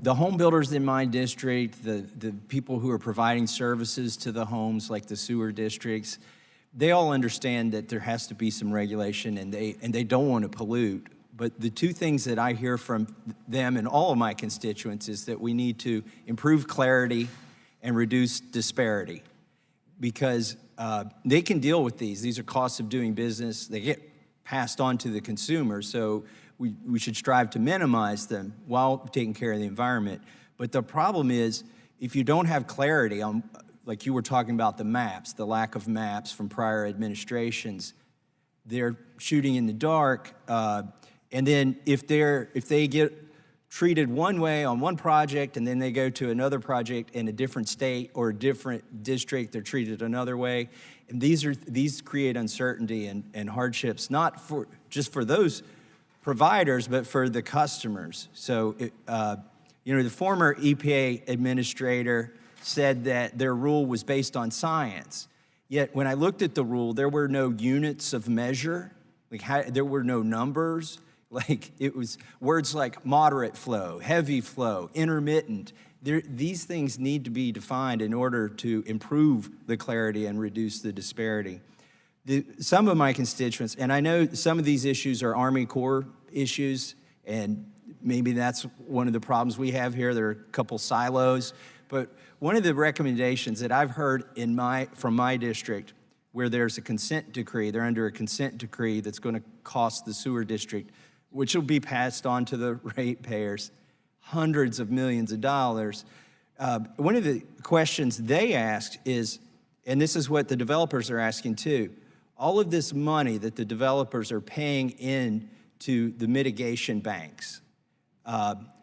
home builders in my district, the people who are providing services to the homes, like the sewer districts, they all understand that there has to be some regulation, and they don't want to pollute. But the two things that I hear from them and all of my constituents is that we need to improve clarity and reduce disparity, because they can deal with these. These are costs of doing business. They get passed on to the consumer, so we should strive to minimize them while taking care of the environment. But the problem is, if you don't have clarity on, like you were talking about the maps, the lack of maps from prior administrations, they're shooting in the dark. And then if they get treated one way on one project, and then they go to another project in a different state or a different district, they're treated another way. And these create uncertainty and hardships, not just for those providers, but for the customers. So, the former EPA administrator said that their rule was based on science. Yet when I looked at the rule, there were no units of measure, there were no numbers. Like, it was words like moderate flow, heavy flow, intermittent. These things need to be defined in order to improve the clarity and reduce the disparity. Some of my constituents, and I know some of these issues are Army Corps issues, and maybe that's one of the problems we have here. There are a couple silos. But one of the recommendations that I've heard from my district, where there's a consent decree, they're under a consent decree that's going to cost the sewer district, which will be passed on to the ratepayers, hundreds of millions of dollars. One of the questions they asked is, and this is what the developers are asking too, all of this money that the developers are paying in to the mitigation banks,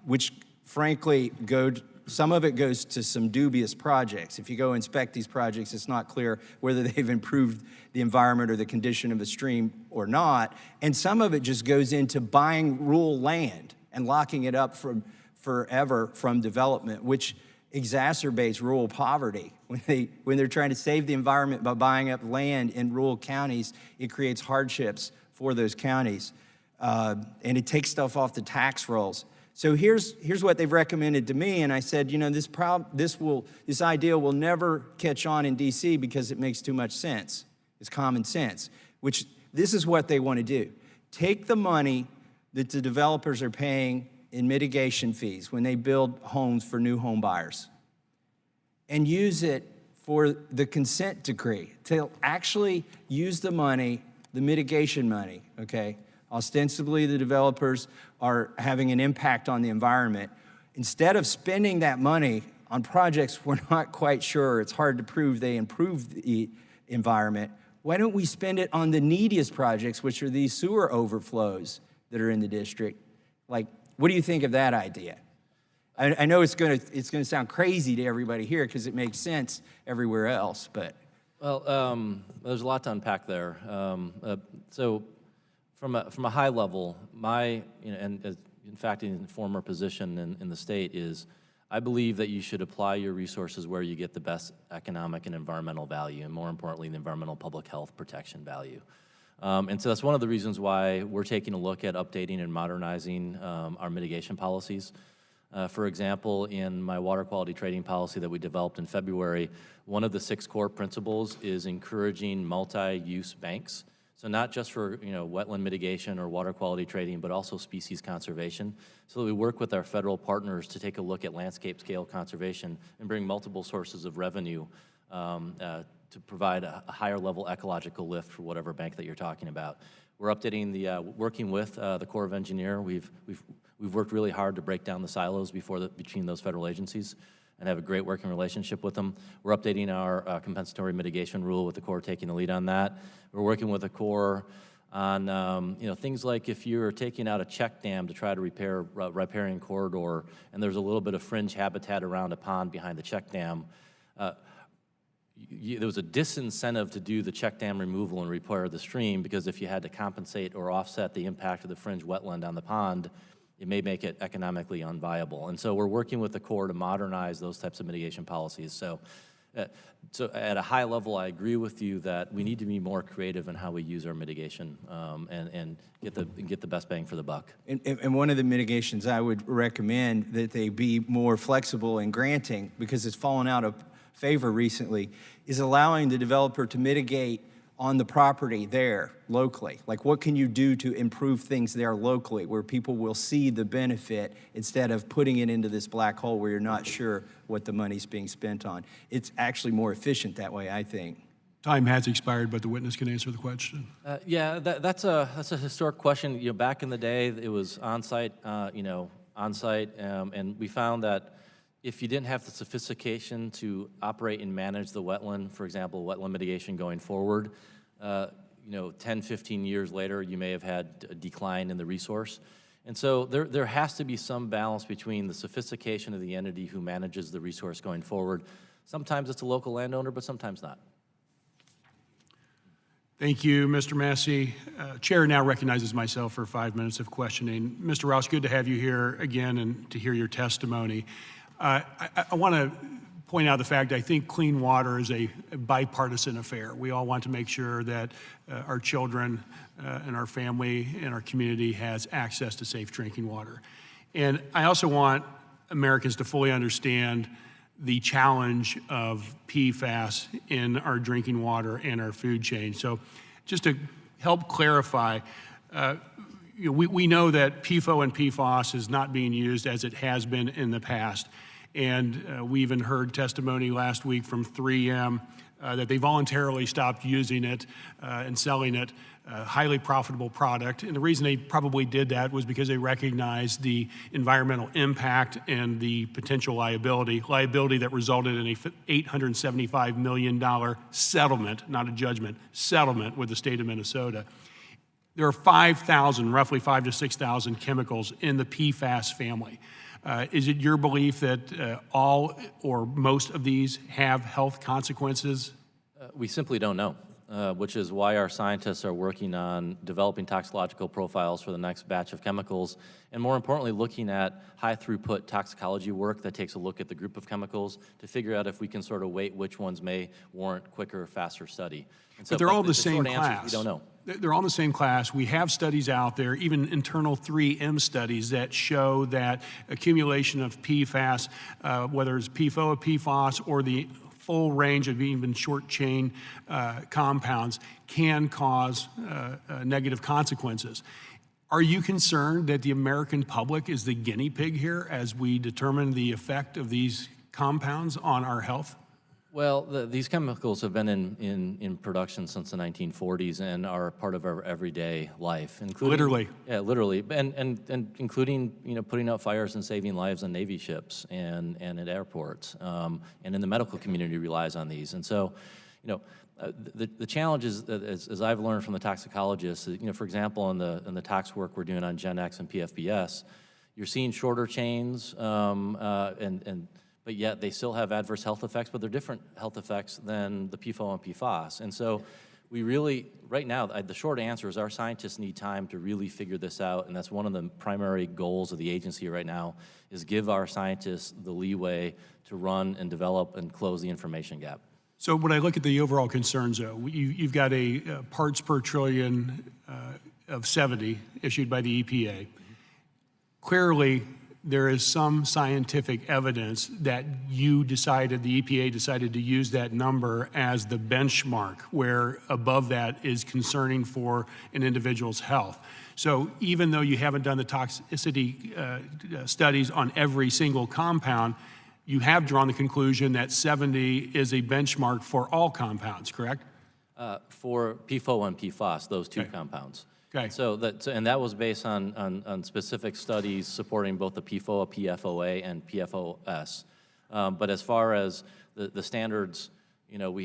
which frankly some of it goes to some dubious projects. If you go inspect these projects, it's not clear whether they've improved the environment or the condition of the stream or not. And some of it just goes into buying rural land and locking it up forever from development, which exacerbates rural poverty. When they're trying to save the environment by buying up land in rural counties, it creates hardships for those counties. And it takes stuff off the tax rolls. So here's what they've recommended to me, and I said, this idea will never catch on in DC because it makes too much sense. It's common sense, which this is what they want to do. Take the money that the developers are paying in mitigation fees when they build homes for new home buyers and use it for the consent decree to actually use the money, the mitigation money, okay? Ostensibly, the developers are having an impact on the environment. Instead of spending that money on projects we're not quite sure, it's hard to prove they improve the environment, why don't we spend it on the neediest projects, which are these sewer overflows that are in the district? Like, what do you think of that idea? I know it's gonna sound crazy to everybody here because it makes sense everywhere else, but. Well, there's a lot to unpack there. So from a high level, in fact, in a former position in the state is, I believe that you should apply your resources where you get the best economic and environmental value, and more importantly, the environmental public health protection value. And so that's one of the reasons why we're taking a look at updating and modernizing our mitigation policies. For example, in my water quality trading policy that we developed in February, one of the 6 core principles is encouraging multi-use banks. So not just for wetland mitigation or water quality trading, but also species conservation. So that we work with our federal partners to take a look at landscape scale conservation and bring multiple sources of revenue to provide a higher level ecological lift for whatever bank that you're talking about. We're updating the, working with the Corps of Engineers. We've worked really hard to break down the silos between those federal agencies and have a great working relationship with them. We're updating our compensatory mitigation rule with the Corps taking the lead on that. We're working with the Corps on things like if you're taking out a check dam to try to repair a riparian corridor and there's a little bit of fringe habitat around a pond behind the check dam, there was a disincentive to do the check dam removal and repair the stream, because if you had to compensate or offset the impact of the fringe wetland on the pond, it may make it economically unviable. And so we're working with the Corps to modernize those types of mitigation policies. So at a high level, I agree with you that we need to be more creative in how we use our mitigation and get the best bang for the buck. And one of the mitigations I would recommend that they be more flexible in granting, because it's fallen out of favor recently, is allowing the developer to mitigate on the property there locally. Like, what can you do to improve things there locally where people will see the benefit instead of putting it into this black hole where you're not sure what the money's being spent on? It's actually more efficient that way, I think. Time has expired, but the witness can answer the question. Yeah, that's a historic question. Back in the day, it was on-site, and we found that if you didn't have the sophistication to operate and manage the wetland, for example, wetland mitigation going forward, 10, 15 years later, you may have had a decline in the resource. And so there has to be some balance between the sophistication of the entity who manages the resource going forward. Sometimes it's a local landowner, but sometimes not. Thank you, Mr. Massey. Chair now recognizes myself for 5 minutes of questioning. Mr. Ross, good to have you here again and to hear your testimony. I want to point out the fact I think clean water is a bipartisan affair. We all want to make sure that our children and our family and our community has access to safe drinking water. And I also want Americans to fully understand the challenge of PFAS in our drinking water and our food chain. So just to help clarify, we know that PFOA and PFOS is not being used as it has been in the past. And we even heard testimony last week from 3M that they voluntarily stopped using it and selling it, a highly profitable product. And the reason they probably did that was because they recognized the environmental impact and the potential liability that resulted in a $875 million settlement, not a judgment, settlement with the state of Minnesota. There are 5,000, roughly 5,000 to 6,000 chemicals in the PFAS family. Is it your belief that all or most of these have health consequences? We simply don't know, which is why our scientists are working on developing toxicological profiles for the next batch of chemicals, and more importantly, looking at high-throughput toxicology work that takes a look at the group of chemicals to figure out if we can sort of weight which ones may warrant quicker, faster study. And so, but they're all the same short answer is class. we don't know. They're all in the same class. We have studies out there, even internal 3M studies that show that accumulation of PFAS, whether it's PFOA, PFOS, or the full range of even short chain compounds, can cause negative consequences. Are you concerned that the American public is the guinea pig here as we determine the effect of these compounds on our health? Well, these chemicals have been in production since the 1940s and are part of our everyday life, including literally. Yeah, literally, and including putting out fires and saving lives on Navy ships and at airports, and in the medical community relies on these. And so, the challenge is, as I've learned from the toxicologists, for example, in the tox work we're doing on Gen X and PFBS, you're seeing shorter chains but yet they still have adverse health effects, but they're different health effects than the PFOA and PFOS. And so we really, right now, the short answer is our scientists need time to really figure this out, and that's one of the primary goals of the agency right now, is give our scientists the leeway to run and develop and close the information gap. So when I look at the overall concerns, though, you've got a parts per trillion of 70 issued by the EPA. Clearly, there is some scientific evidence that the EPA decided to use that number as the benchmark, where above that is concerning for an individual's health. So even though you haven't done the toxicity studies on every single compound, you have drawn the conclusion that 70 is a benchmark for all compounds, correct? For PFOA and PFOS, those two compounds. Okay. So that was based on specific studies supporting both the PFOA, PFOA, and PFOS. But as far as the standards, you know,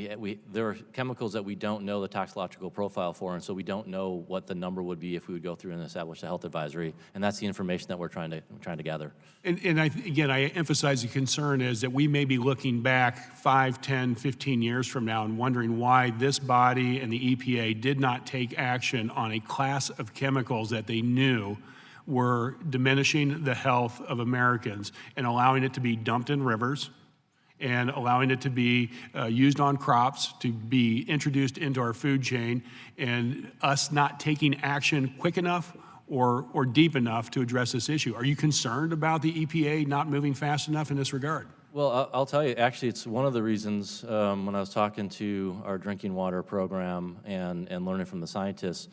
there are chemicals that we don't know the toxicological profile for, and so we don't know what the number would be if we would go through and establish a health advisory, and that's the information that we're trying to gather. And again, I emphasize the concern is that we may be looking back 5, 10, 15 years from now and wondering why this body and the EPA did not take action on a class of chemicals that they knew were diminishing the health of Americans and allowing it to be dumped in rivers, and allowing it to be used on crops, to be introduced into our food chain, and us not taking action quick enough or deep enough to address this issue. Are you concerned about the EPA not moving fast enough in this regard? Well, I'll tell you, actually, it's one of the reasons when I was talking to our drinking water program and learning from the scientists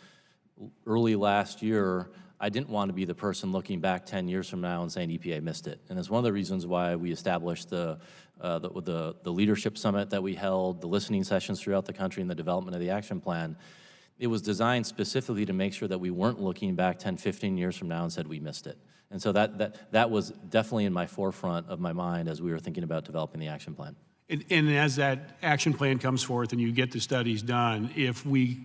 early last year, I didn't want to be the person looking back 10 years from now and saying EPA missed it. And it's one of the reasons why we established the leadership summit that we held, the listening sessions throughout the country, and the development of the action plan. It was designed specifically to make sure that we weren't looking back 10, 15 years from now and said we missed it. And so that was definitely in my forefront of my mind as we were thinking about developing the action plan. And as that action plan comes forth and you get the studies done, if we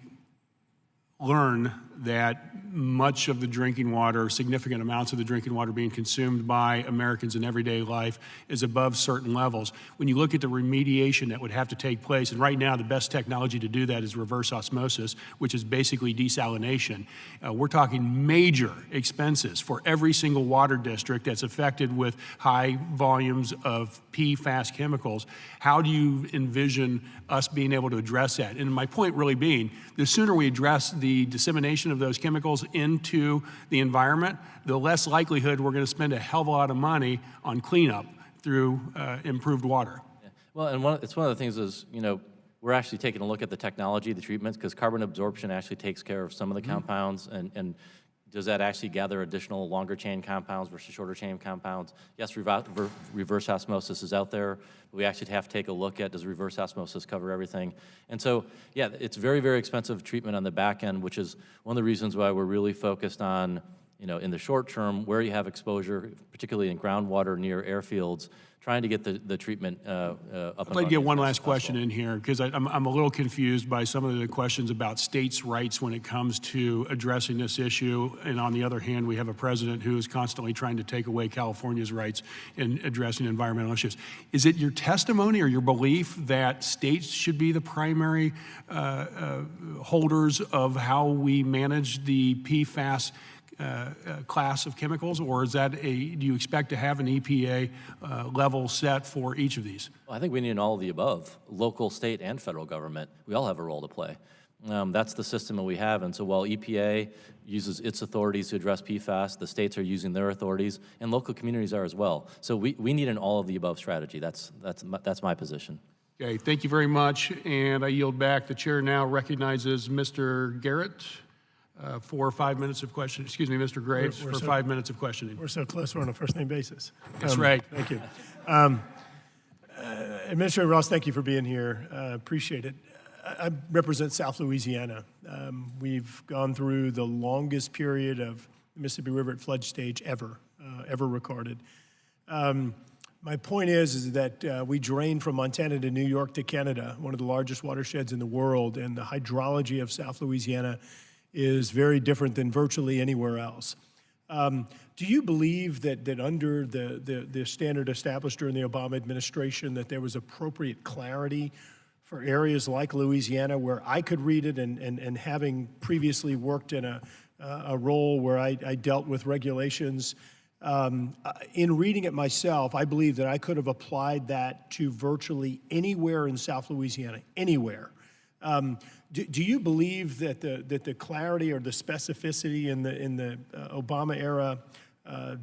learn that much of the drinking water, significant amounts of the drinking water being consumed by Americans in everyday life is above certain levels. When you look at the remediation that would have to take place, and right now the best technology to do that is reverse osmosis, which is basically desalination. We're talking major expenses for every single water district that's affected with high volumes of PFAS chemicals. How do you envision us being able to address that? And my point really being, the sooner we address the dissemination of those chemicals into the environment, the less likelihood we're going to spend a hell of a lot of money on cleanup through improved water. Yeah. Well, and it's one of the things is, you know, we're actually taking a look at the technology, the treatments, because carbon absorption actually takes care of some of the compounds, and does that actually gather additional longer chain compounds versus shorter chain compounds? Yes, reverse osmosis is out there. But we actually have to take a look at, does reverse osmosis cover everything? And so, yeah, it's very, very expensive treatment on the back end, which is one of the reasons why we're really focused on, you know, in the short term, where you have exposure, particularly in groundwater near airfields, trying to get the treatment up and running. I'd like to get one last question in here, because I'm a little confused by some of the questions about states' rights when it comes to addressing this issue. And on the other hand, we have a president who is constantly trying to take away California's rights in addressing environmental issues. Is it your testimony or your belief that states should be the primary holders of how we manage the PFAS class of chemicals, or is that do you expect to have an EPA level set for each of these? Well, I think we need all of the above. Local, state, and federal government, we all have a role to play. That's the system that we have, and so while EPA uses its authorities to address PFAS, the states are using their authorities, and local communities are as well. So we need an all of the above strategy. That's my position. Okay, thank you very much, and I yield back. The chair now recognizes Mr. Garrett for 5 minutes of questioning. Excuse me, Mr. Graves, for 5 minutes of questioning. We're so close, we're on a first-name basis. That's right. Thank you. Administrator Ross, thank you for being here. Appreciate it. I represent South Louisiana. We've gone through the longest period of the Mississippi River at flood stage ever recorded. My point is that we drain from Montana to New York to Canada, one of the largest watersheds in the world, and the hydrology of South Louisiana is very different than virtually anywhere else. Do you believe that under the standard established during the Obama administration that there was appropriate clarity for areas like Louisiana where I could read it and having previously worked in a role where I dealt with regulations, in reading it myself, I believe that I could have applied that to virtually anywhere in South Louisiana, anywhere. Do you believe that the clarity or the specificity in the Obama era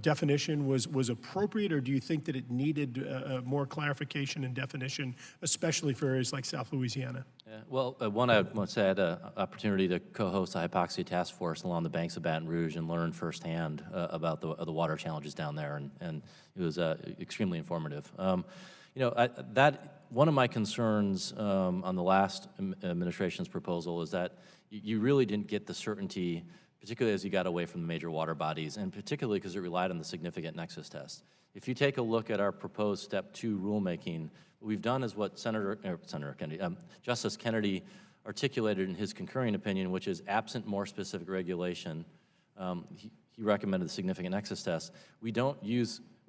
definition was appropriate, or do you think that it needed more clarification and definition, especially for areas like South Louisiana? Yeah, well, one, I want to say I had an opportunity to co-host a hypoxia task force along the banks of Baton Rouge and learn firsthand about the water challenges down there, and it was extremely informative. One of my concerns on the last administration's proposal is that you really didn't get the certainty, particularly as you got away from the major water bodies, and particularly because it relied on the significant nexus test. If you take a look at our proposed Step 2 rulemaking, what we've done is what Justice Kennedy articulated in his concurring opinion, which is absent more specific regulation. He recommended the significant nexus test. We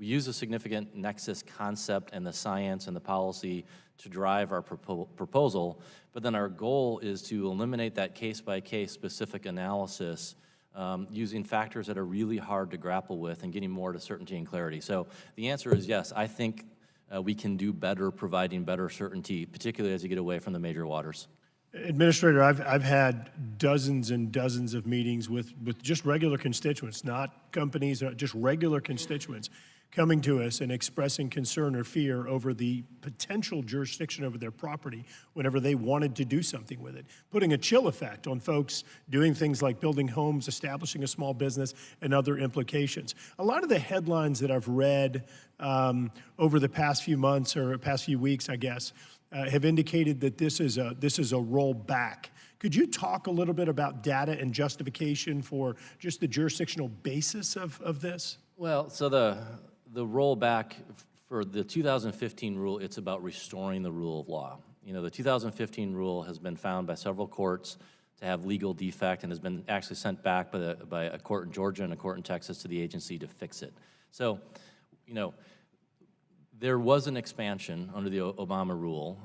use a significant nexus concept and the science and the policy to drive our proposal, but then our goal is to eliminate that case-by-case specific analysis using factors that are really hard to grapple with and getting more to certainty and clarity. So the answer is yes, I think we can do better providing better certainty, particularly as you get away from the major waters. Administrator, I've had dozens and dozens of meetings with just regular constituents, not companies, just regular constituents, coming to us and expressing concern or fear over the potential jurisdiction over their property whenever they wanted to do something with it, putting a chill effect on folks doing things like building homes, establishing a small business, and other implications. A lot of the headlines that I've read over the past few months or past few weeks, I guess, have indicated that this is a rollback. Could you talk a little bit about data and justification for just the jurisdictional basis of this? Well, so the rollback for the 2015 rule, it's about restoring the rule of law. You know, the 2015 rule has been found by several courts to have legal defect and has been actually sent back by a court in Georgia and a court in Texas to the agency to fix it. So, you know, there was an expansion under the Obama rule,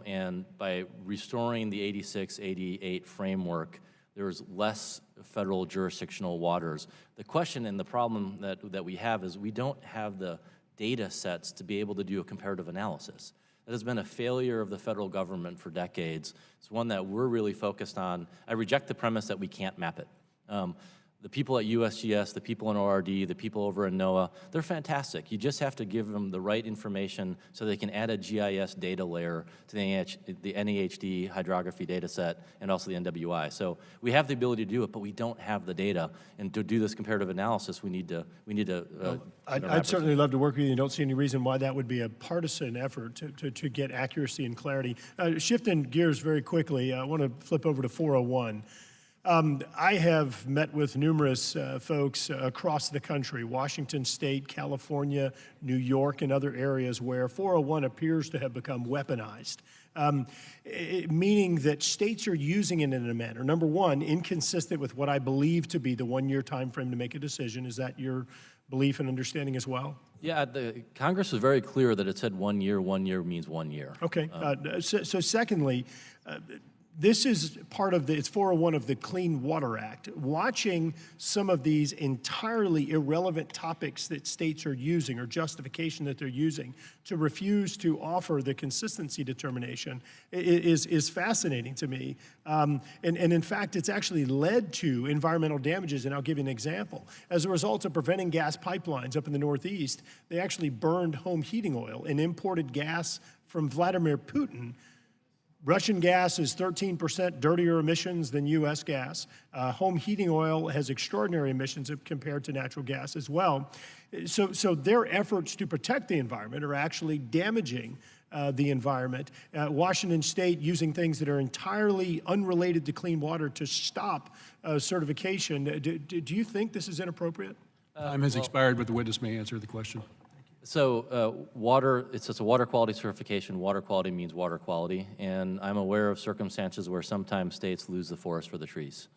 and by restoring the 86-88 framework, there's less federal jurisdictional waters. The question and the problem that we have is we don't have the data sets to be able to do a comparative analysis. That has been a failure of the federal government for decades. It's one that we're really focused on. I reject the premise that we can't map it. The people at USGS, the people in ORD, the people over in NOAA, they're fantastic. You just have to give them the right information so they can add a GIS data layer to the NEHD hydrography data set and also the NWI. So we have the ability to do it, but we don't have the data. And to do this comparative analysis, we need to. I'd certainly love to work with you. I don't see any reason why that would be a partisan effort to get accuracy and clarity. Shifting gears very quickly, I want to flip over to 401. I have met with numerous folks across the country, Washington State, California, New York, and other areas where 401 appears to have become weaponized, meaning that states are using it in a manner, number one, inconsistent with what I believe to be the one-year time frame to make a decision. Is that your belief and understanding as well? Yeah, the Congress was very clear that it said 1 year means 1 year. Okay, so secondly, this is part of it's 401 of the Clean Water Act. Watching some of these entirely irrelevant topics that states are using or justification that they're using to refuse to offer the consistency determination is fascinating to me. And in fact, it's actually led to environmental damages, and I'll give you an example. As a result of preventing gas pipelines up in the Northeast, they actually burned home heating oil and imported gas from Vladimir Putin. Russian gas is 13% dirtier emissions than U.S. gas. Home heating oil has extraordinary emissions compared to natural gas as well. So their efforts to protect the environment are actually damaging the environment. Washington State using things that are entirely unrelated to clean water to stop certification. Do you think this is inappropriate? Time has expired, but the witness may answer the question. So it's a water quality certification. Water quality means water quality. And I'm aware of circumstances where sometimes states lose the forest for the trees.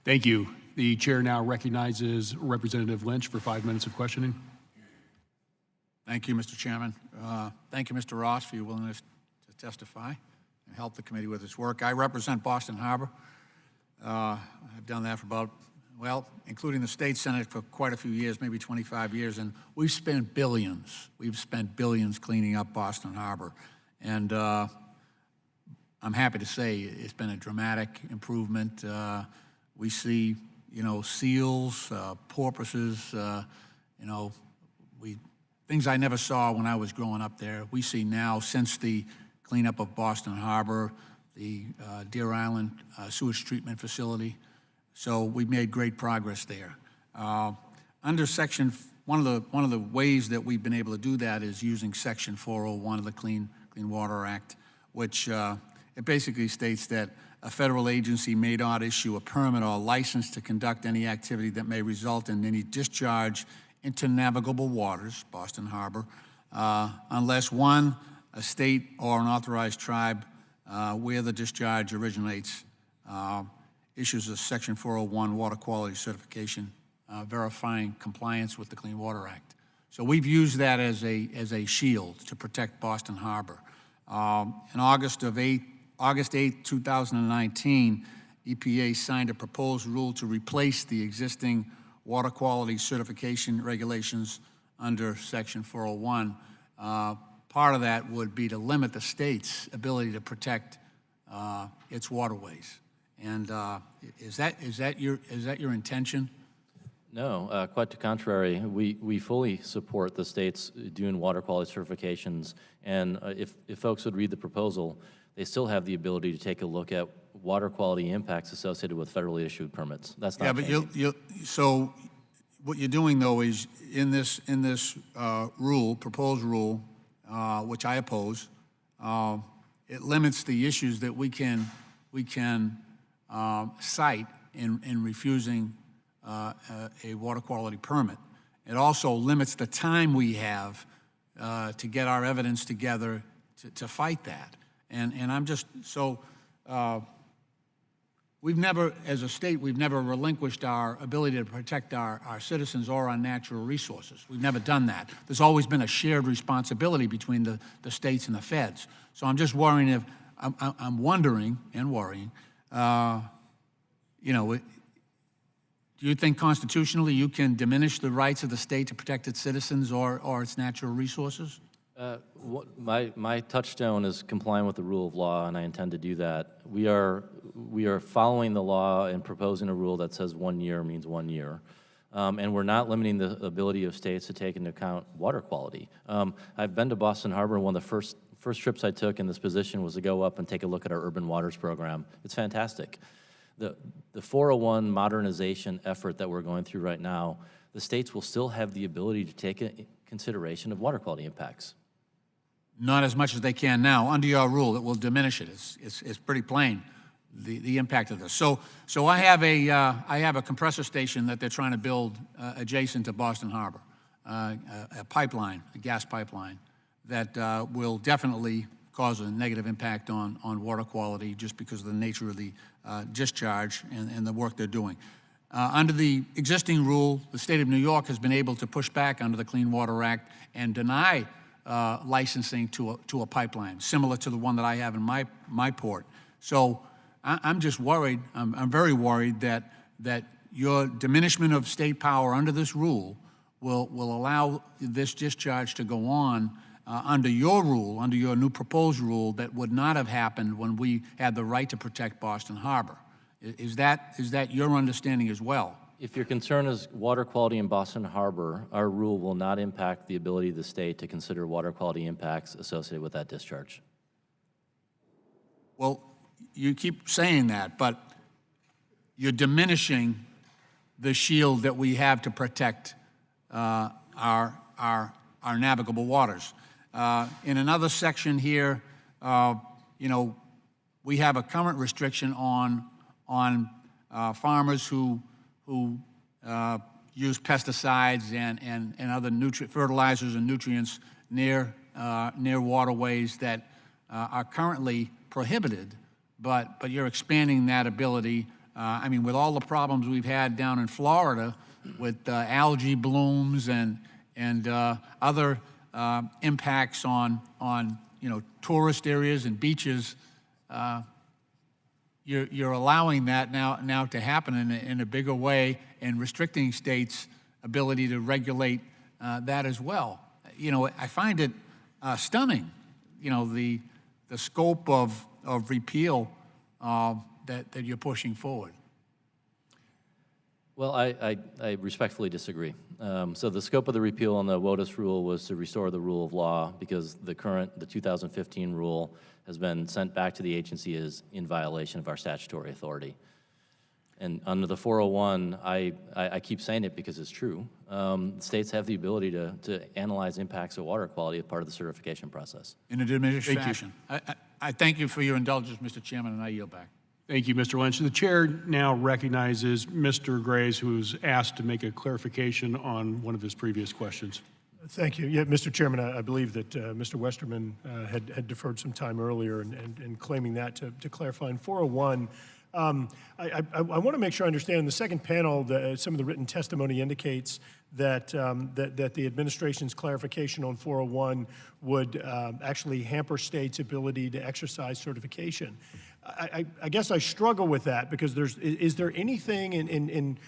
Thank you. The chair now recognizes Representative Lynch for 5 minutes of questioning. Thank you, Mr. Chairman. Thank you, Mr. Ross, for your willingness to testify and help the committee with its work. I represent Boston Harbor. I've done that for about, well, including the state senate for quite a few years, maybe 25 years, and we've spent billions. We've spent billions cleaning up Boston Harbor. And I'm happy to say it's been a dramatic improvement. We see, seals, porpoises, things I never saw when I was growing up there. We see now, since the cleanup of Boston Harbor, the Deer Island sewage treatment facility. So we've made great progress there. Under section, one of the ways that we've been able to do that is using section 401 of the Clean Water Act, which it basically states that a federal agency may not issue a permit or license to conduct any activity that may result in any discharge into navigable waters, Boston Harbor, unless one, a state or an authorized tribe where the discharge originates issues a Section 401 water quality certification verifying compliance with the Clean Water Act. So we've used that as a shield to protect Boston Harbor. In August 8, 2019, EPA signed a proposed rule to replace the existing water quality certification regulations under Section 401. Part of that would be to limit the state's ability to protect its waterways. And is that your intention? No, quite the contrary. We fully support the states doing water quality certifications. And if folks would read the proposal, they still have the ability to take a look at water quality impacts associated with federally issued permits. That's not changing. So what you're doing, though, is in this rule, proposed rule, which I oppose, it limits the issues that we can cite in refusing a water quality permit. It also limits the time we have to get our evidence together to fight that. And I'm just so. We've never, as a state, we've never relinquished our ability to protect our citizens or our natural resources. We've never done that. There's always been a shared responsibility between the states and the feds. So I'm just worrying if, I'm wondering and worrying, do you think constitutionally you can diminish the rights of the state to protect its citizens or its natural resources? My touchstone is complying with the rule of law, and I intend to do that. We are following the law and proposing a rule that says 1 year means 1 year. And we're not limiting the ability of states to take into account water quality. I've been to Boston Harbor, and one of the first trips I took in this position was to go up and take a look at our urban waters program. It's fantastic. The 401 modernization effort that we're going through right now, the states will still have the ability to take into consideration of water quality impacts. Not as much as they can now. Under your rule, it will diminish it. It's pretty plain, the impact of this. So I have a compressor station that they're trying to build adjacent to Boston Harbor, a pipeline, a gas pipeline, that will definitely cause a negative impact on water quality just because of the nature of the discharge and the work they're doing. Under the existing rule, the state of New York has been able to push back under the Clean Water Act and deny licensing to a pipeline, similar to the one that I have in my port. So I'm just worried, I'm very worried that your diminishment of state power under this rule will allow this discharge to go on under your rule, under your new proposed rule that would not have happened when we had the right to protect Boston Harbor. Is that your understanding as well? If your concern is water quality in Boston Harbor, our rule will not impact the ability of the state to consider water quality impacts associated with that discharge. Well, you keep saying that, but you're diminishing the shield that we have to protect our navigable waters. In another section here, we have a current restriction on farmers who use pesticides and other fertilizers and nutrients near waterways that are currently prohibited, but you're expanding that ability. With all the problems we've had down in Florida with algae blooms and other impacts on tourist areas and beaches, you're allowing that now to happen in a bigger way and restricting states' ability to regulate that as well. I find it stunning, the scope of repeal that you're pushing forward. Well, I respectfully disagree. So the scope of the repeal on the WOTUS rule was to restore the rule of law because the 2015 rule has been sent back to the agency as in violation of our statutory authority. And under the 401, I keep saying it because it's true. States have the ability to analyze impacts of water quality as part of the certification process. In a diminished fashion. I thank you for your indulgence, Mr. Chairman, and I yield back. Thank you, Mr. Lynch. The chair now recognizes Mr. Graves, who's asked to make a clarification on one of his previous questions. Thank you. Yeah, Mr. Chairman, I believe that Mr. Westerman had deferred some time earlier and claiming that to clarify. In 401, I want to make sure I understand. In the second panel, some of the written testimony indicates that the administration's clarification on 401 would actually hamper states' ability to exercise certification. I guess I struggle with that because is there anything in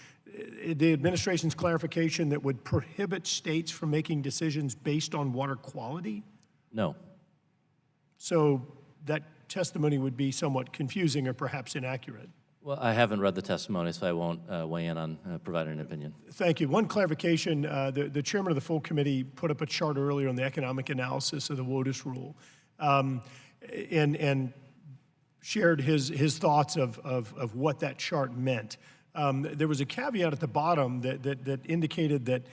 the administration's clarification that would prohibit states from making decisions based on water quality? No. So that testimony would be somewhat confusing or perhaps inaccurate. Well, I haven't read the testimony, so I won't weigh in on providing an opinion. Thank you. One clarification, the chairman of the full committee put up a chart earlier on the economic analysis of the WOTUS rule and shared his thoughts of what that chart meant. There was a caveat at the bottom that indicated that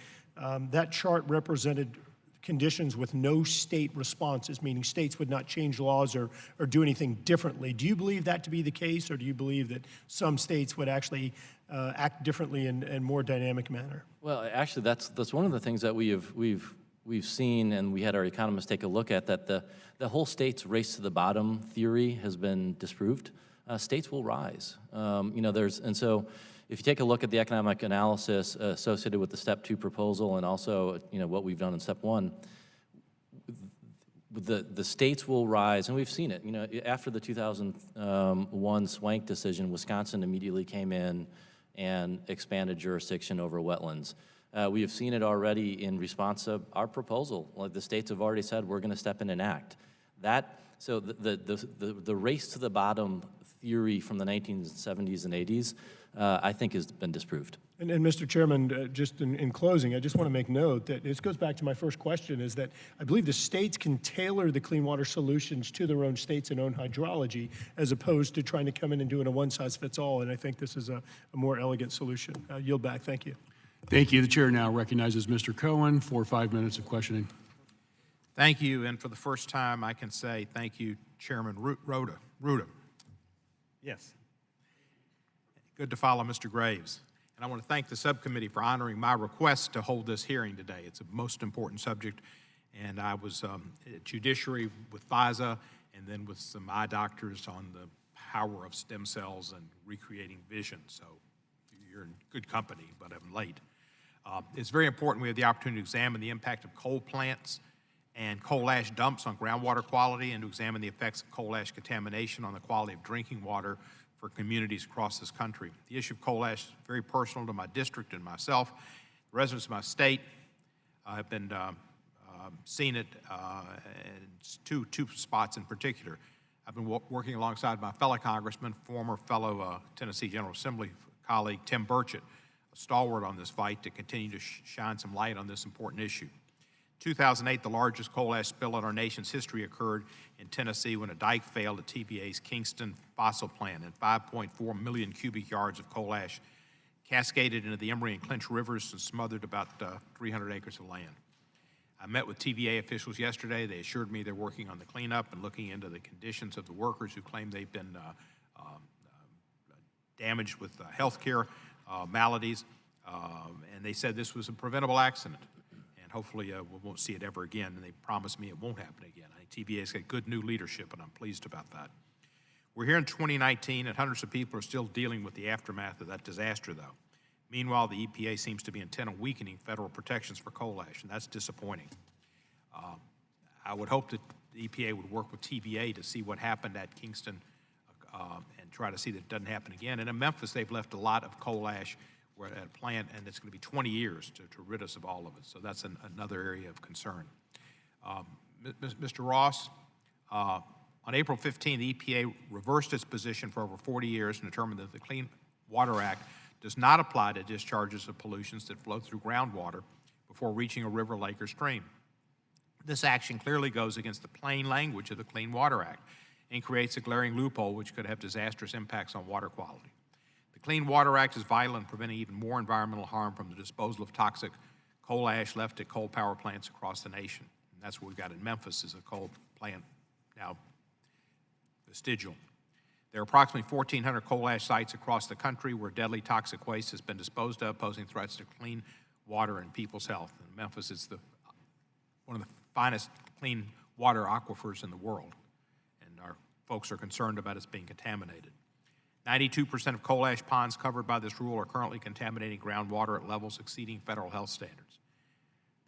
that chart represented conditions with no state responses, meaning states would not change laws or do anything differently. Do you believe that to be the case, or do you believe that some states would actually act differently in more dynamic manner? Well, actually, that's one of the things that we've seen, and we had our economists take a look at, that the whole state's race to the bottom theory has been disproved. States will rise. And so if you take a look at the economic analysis associated with the Step 2 proposal and also what we've done in Step 1, the states will rise, and we've seen it. After the 2001 Swank decision, Wisconsin immediately came in and expanded jurisdiction over wetlands. We have seen it already in response to our proposal. Like the states have already said, we're going to step in and act. So the race to the bottom theory from the 1970s and 80s, I think has been disproved. And Mr. Chairman, just in closing, I just want to make note that this goes back to my first question, is that I believe the states can tailor the clean water solutions to their own states and own hydrology, as opposed to trying to come in and doing a one-size-fits-all, and I think this is a more elegant solution. Yield back. Thank you. Thank you. The chair now recognizes Mr. Cohen for 5 minutes of questioning. Thank you, and for the first time, I can say thank you, Chairman Ruda. Yes. Good to follow Mr. Graves. And I want to thank the subcommittee for honoring my request to hold this hearing today. It's a most important subject, and I was at Judiciary with FISA and then with some eye doctors on the power of stem cells and recreating vision. So you're in good company, but I'm late. It's very important we have the opportunity to examine the impact of coal plants and coal ash dumps on groundwater quality, and to examine the effects of coal ash contamination on the quality of drinking water for communities across this country. The issue of coal ash is very personal to my district and myself. The residents of my state have been seeing it in two spots in particular. I've been working alongside my fellow congressman, former fellow Tennessee General Assembly colleague Tim Burchett, a stalwart on this fight, to continue to shine some light on this important issue. 2008, the largest coal ash spill in our nation's history occurred in Tennessee when a dike failed at TVA's Kingston fossil plant, and 5.4 million cubic yards of coal ash cascaded into the Emory and Clinch rivers and smothered about 300 acres of land. I met with TVA officials yesterday. They assured me they're working on the cleanup and looking into the conditions of the workers who claim they've been damaged with health care maladies, and they said this was a preventable accident. Hopefully we won't see it ever again, and they promised me it won't happen again. I think TVA's got good new leadership, and I'm pleased about that. We're here in 2019, and hundreds of people are still dealing with the aftermath of that disaster, though. Meanwhile, the EPA seems to be intent on weakening federal protections for coal ash, and that's disappointing. I would hope that the the EPA would work with TVA to see what happened at Kingston and try to see that it doesn't happen again. And in Memphis, they've left a lot of coal ash at a plant, and it's going to be 20 years to rid us of all of it. So that's another area of concern. Mr. Ross, on April 15, the EPA reversed its position for over 40 years and determined that the Clean Water Act does not apply to discharges of pollutions that flow through groundwater before reaching a river, lake, or stream. This action clearly goes against the plain language of the Clean Water Act and creates a glaring loophole which could have disastrous impacts on water quality. The Clean Water Act is vital in preventing even more environmental harm from the disposal of toxic coal ash left at coal power plants across the nation. And that's what we've got in Memphis, is a coal plant now vestigial. There are approximately 1,400 coal ash sites across the country where deadly toxic waste has been disposed of, posing threats to clean water and people's health. And Memphis is one of the finest clean water aquifers in the world, and our folks are concerned about its being contaminated. 92% of coal ash ponds covered by this rule are currently contaminating groundwater at levels exceeding federal health standards.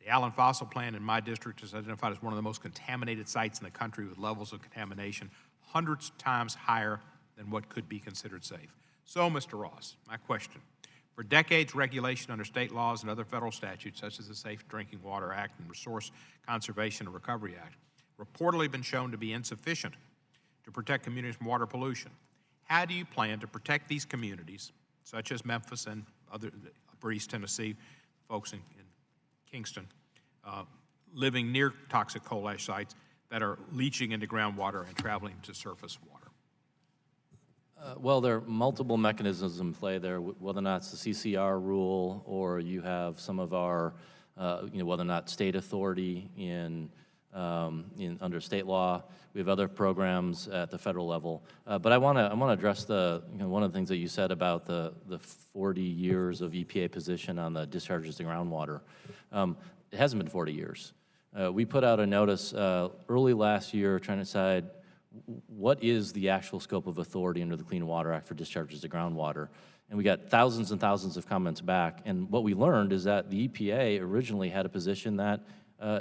The Allen Fossil plant in my district is identified as one of the most contaminated sites in the country, with levels of contamination hundreds of times higher than what could be considered safe. So, Mr. Ross, my question: for decades, regulation under state laws and other federal statutes, such as the Safe Drinking Water Act and Resource Conservation and Recovery Act, reportedly been shown to be insufficient to protect communities from water pollution. How do you plan to protect these communities, such as Memphis and other Upper East Tennessee, folks in Kingston, living near toxic coal ash sites that are leaching into groundwater and traveling to surface water? Well, there are multiple mechanisms in play there, whether or not it's the CCR rule, or you have some of our, whether or not state authority under state law. We have other programs at the federal level. But I want to address one of the things that you said about the 40 years of EPA position on the discharges to groundwater. It hasn't been 40 years. We put out a notice early last year trying to decide what is the actual scope of authority under the Clean Water Act for discharges to groundwater. And we got thousands and thousands of comments back. And what we learned is that the EPA originally had a position that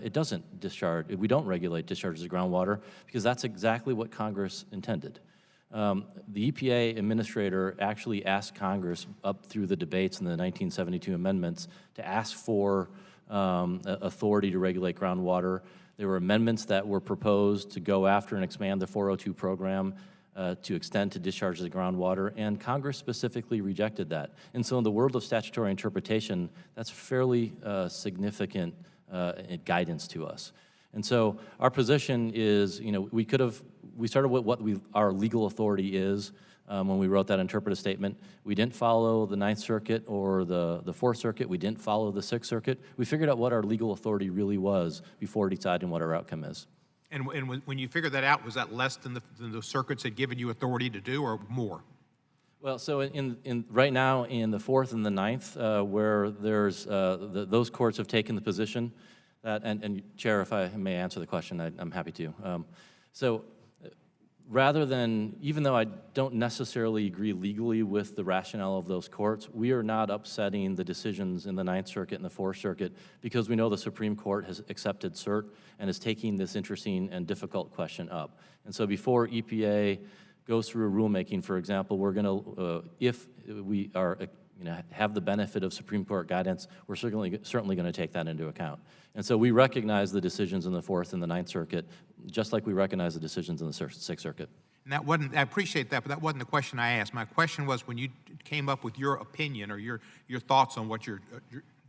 it doesn't discharge, we don't regulate discharges to groundwater, because that's exactly what Congress intended. The EPA administrator actually asked Congress up through the debates in the 1972 amendments to ask for authority to regulate groundwater. There were amendments that were proposed to go after and expand the 402 program to extend to discharges of groundwater, and Congress specifically rejected that. And so in the world of statutory interpretation, that's fairly significant guidance to us. And so our position is, we started with what our legal authority is when we wrote that interpretive statement. We didn't follow the Ninth Circuit or the Fourth Circuit. We didn't follow the Sixth Circuit. We figured out what our legal authority really was before deciding what our outcome is. And when you figured that out, was that less than the circuits had given you authority to do, or more? Well, so right now in the Fourth and the Ninth, where there's those courts have taken the position that, and Chair, if I may answer the question, I'm happy to. So rather than, even though I don't necessarily agree legally with the rationale of those courts, we are not upsetting the decisions in the Ninth Circuit and the Fourth Circuit, because we know the Supreme Court has accepted cert and is taking this interesting and difficult question up. And so before EPA goes through rulemaking, for example, we're going to, if we are, have the benefit of Supreme Court guidance, we're certainly going to take that into account. And so we recognize the decisions in the Fourth and the Ninth Circuit, just like we recognize the decisions in the Sixth Circuit. And that wasn't, I appreciate that, but that wasn't the question I asked. My question was, when you came up with your opinion or your thoughts on what your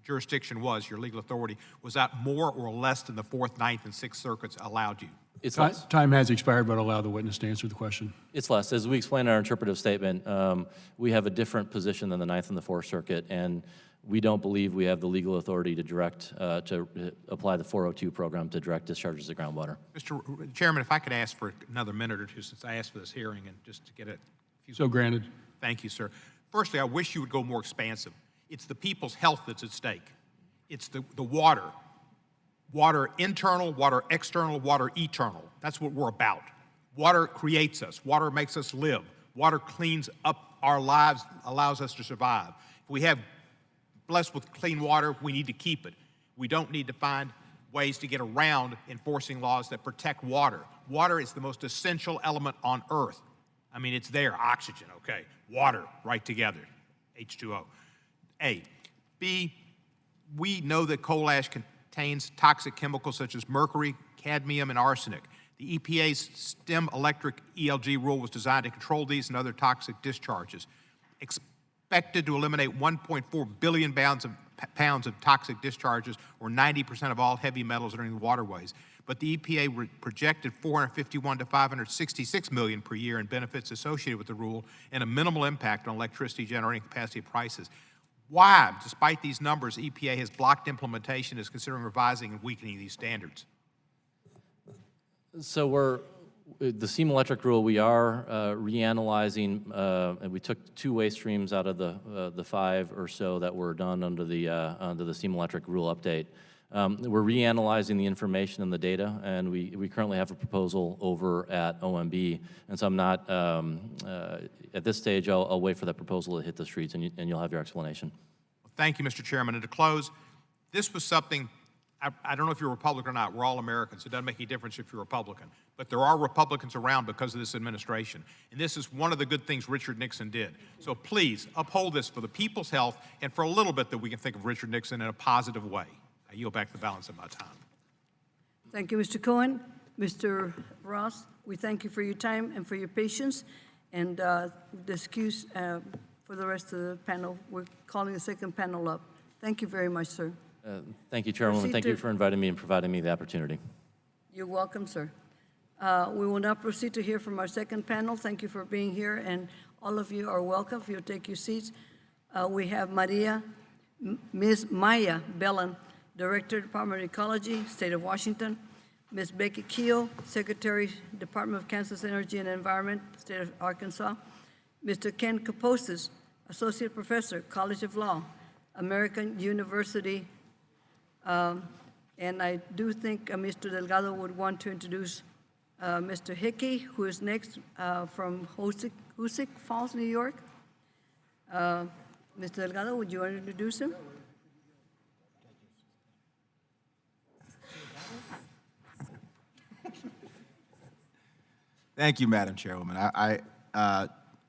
jurisdiction was, your legal authority, was that more or less than the Fourth, Ninth, and Sixth Circuits allowed you? It's less. Time has expired, but allow the witness to answer the question. It's less. As we explain in our interpretive statement, we have a different position than the Ninth and the Fourth Circuit, and we don't believe we have the legal authority to direct, to apply the 402 program to direct discharges of groundwater. Mr. Chairman, if I could ask for another minute or two, since I asked for this hearing, and just to get it. So granted. Thank you, sir. Firstly, I wish you would go more expansive. It's the people's health that's at stake. It's the water. Water internal, water external, water eternal. That's what we're about. Water creates us. Water makes us live. Water cleans up our lives, allows us to survive. If we have blessed with clean water, we need to keep it. We don't need to find ways to get around enforcing laws that protect water. Water is the most essential element on Earth. I mean, it's there, oxygen, okay. Water, right together, H2O. A. B, we know that coal ash contains toxic chemicals such as mercury, cadmium, and arsenic. The EPA's STEM electric ELG rule was designed to control these and other toxic discharges. Expected to eliminate 1.4 billion pounds of toxic discharges, or 90% of all heavy metals entering the waterways. But the EPA projected 451 to 566 million per year in benefits associated with the rule and a minimal impact on electricity generating capacity prices. Why, despite these numbers, EPA has blocked implementation, is considering revising and weakening these standards? So the SEAM electric rule, we are reanalyzing, and we took 2 waste streams out of the 5 or so that were done under the SEAM electric rule update. We're reanalyzing the information and the data, and we currently have a proposal over at OMB, and so I'm not, at this stage, I'll wait for that proposal to hit the streets, and you'll have your explanation. Thank you, Mr. Chairman. And to close, this was something, I don't know if you're Republican or not. We're all Americans. It doesn't make any difference if you're Republican. But there are Republicans around because of this administration. And this is one of the good things Richard Nixon did. So please uphold this for the people's health and for a little bit that we can think of Richard Nixon in a positive way. I yield back the balance of my time. Thank you, Mr. Cohen. Mr. Ross, we thank you for your time and for your patience. And the excuse for the rest of the panel, we're calling the second panel up. Thank you very much, sir. Thank you, Chairwoman. Thank you for inviting me and providing me the opportunity. You're welcome, sir. We will now proceed to hear from our second panel. Thank you for being here, and all of you are welcome if you'll take your seats. We have Ms. Maya Bellin, Director, Department of Ecology, State of Washington. Ms. Becky Keel, Secretary, Department of Kansas Energy and Environment, State of Arkansas. Mr. Ken Kaposis, Associate Professor, College of Law, American University. And I do think Mr. Delgado would want to introduce Mr. Hickey, who is next from Hoosick Falls, New York. Mr. Delgado, would you want to introduce him? Thank you, Madam Chairwoman.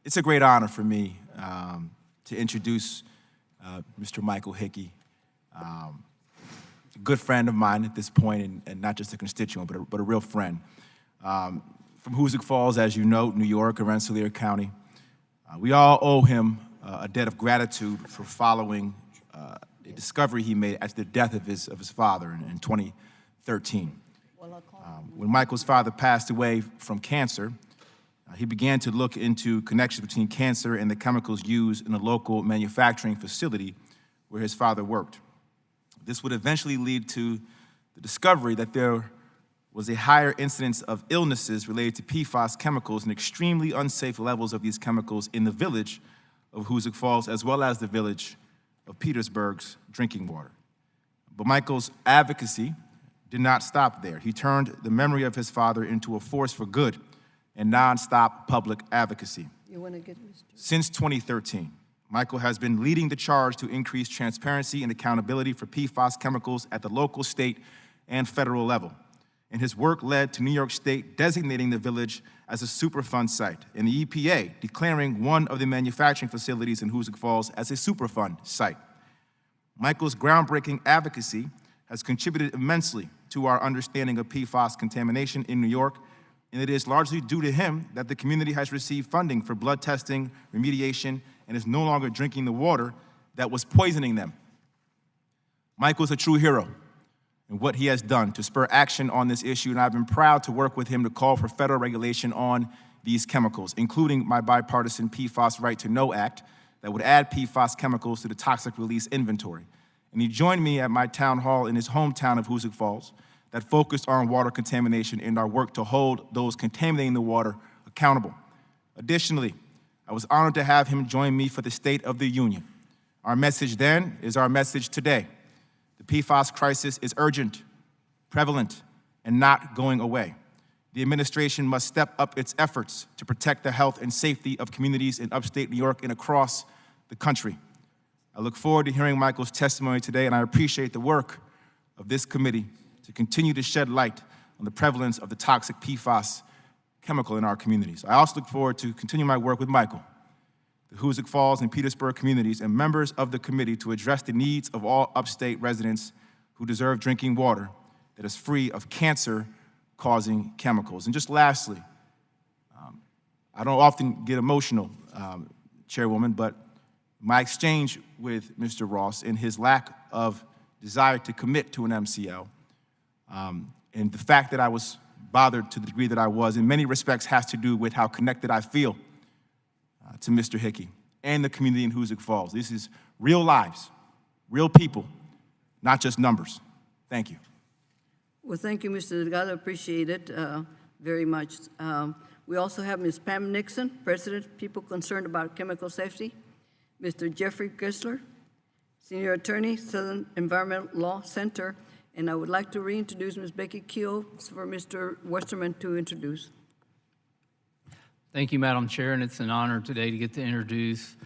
It's a great honor for me to introduce Mr. Michael Hickey, a good friend of mine at this point, and not just a constituent, but a real friend. From Hoosick Falls, as you know, New York, and Rensselaer County. We all owe him a debt of gratitude for following a discovery he made after the death of his father in 2013. When Michael's father passed away from cancer, he began to look into connections between cancer and the chemicals used in a local manufacturing facility where his father worked. This would eventually lead to the discovery that there was a higher incidence of illnesses related to PFAS chemicals and extremely unsafe levels of these chemicals in the village of Hoosick Falls, as well as the village of Petersburg's drinking water. But Michael's advocacy did not stop there. He turned the memory of his father into a force for good and nonstop public advocacy. You want to get Mr. Since 2013, Michael has been leading the charge to increase transparency and accountability for PFAS chemicals at the local, state, and federal level. And his work led to New York State designating the village as a Superfund site, and the EPA declaring one of the manufacturing facilities in Hoosick Falls as a Superfund site. Michael's groundbreaking advocacy has contributed immensely to our understanding of PFAS contamination in New York, and it is largely due to him that the community has received funding for blood testing, remediation, and is no longer drinking the water that was poisoning them. Michael's a true hero in what he has done to spur action on this issue, and I've been proud to work with him to call for federal regulation on these chemicals, including my bipartisan PFAS Right to Know Act that would add PFAS chemicals to the toxic release inventory. And he joined me at my town hall in his hometown of Hoosick Falls that focused on water contamination and our work to hold those contaminating the water accountable. Additionally, I was honored to have him join me for the State of the Union. Our message then is our message today. The PFAS crisis is urgent, prevalent, and not going away. The administration must step up its efforts to protect the health and safety of communities in upstate New York and across the country. I look forward to hearing Michael's testimony today, and I appreciate the work of this committee to continue to shed light on the prevalence of the toxic PFAS chemical in our communities. I also look forward to continuing my work with Michael, the Hoosick Falls and Petersburg communities, and members of the committee to address the needs of all upstate residents who deserve drinking water that is free of cancer-causing chemicals. And just lastly, I don't often get emotional, Chairwoman, but my exchange with Mr. Ross and his lack of desire to commit to an MCL, and the fact that I was bothered to the degree that I was, in many respects has to do with how connected I feel to Mr. Hickey and the community in Hoosick Falls. This is real lives, real people, not just numbers. Thank you. Well, thank you, Mr. Delgado. Appreciate it very much. We also have Ms. Pam Nixon, President, People Concerned About Chemical Safety. Mr. Jeffrey Kessler, Senior Attorney, Southern Environmental Law Center. And I would like to reintroduce Ms. Becky Keogh for Mr. Westerman to introduce. Thank you, Madam Chair, and it's an honor today to get to introduce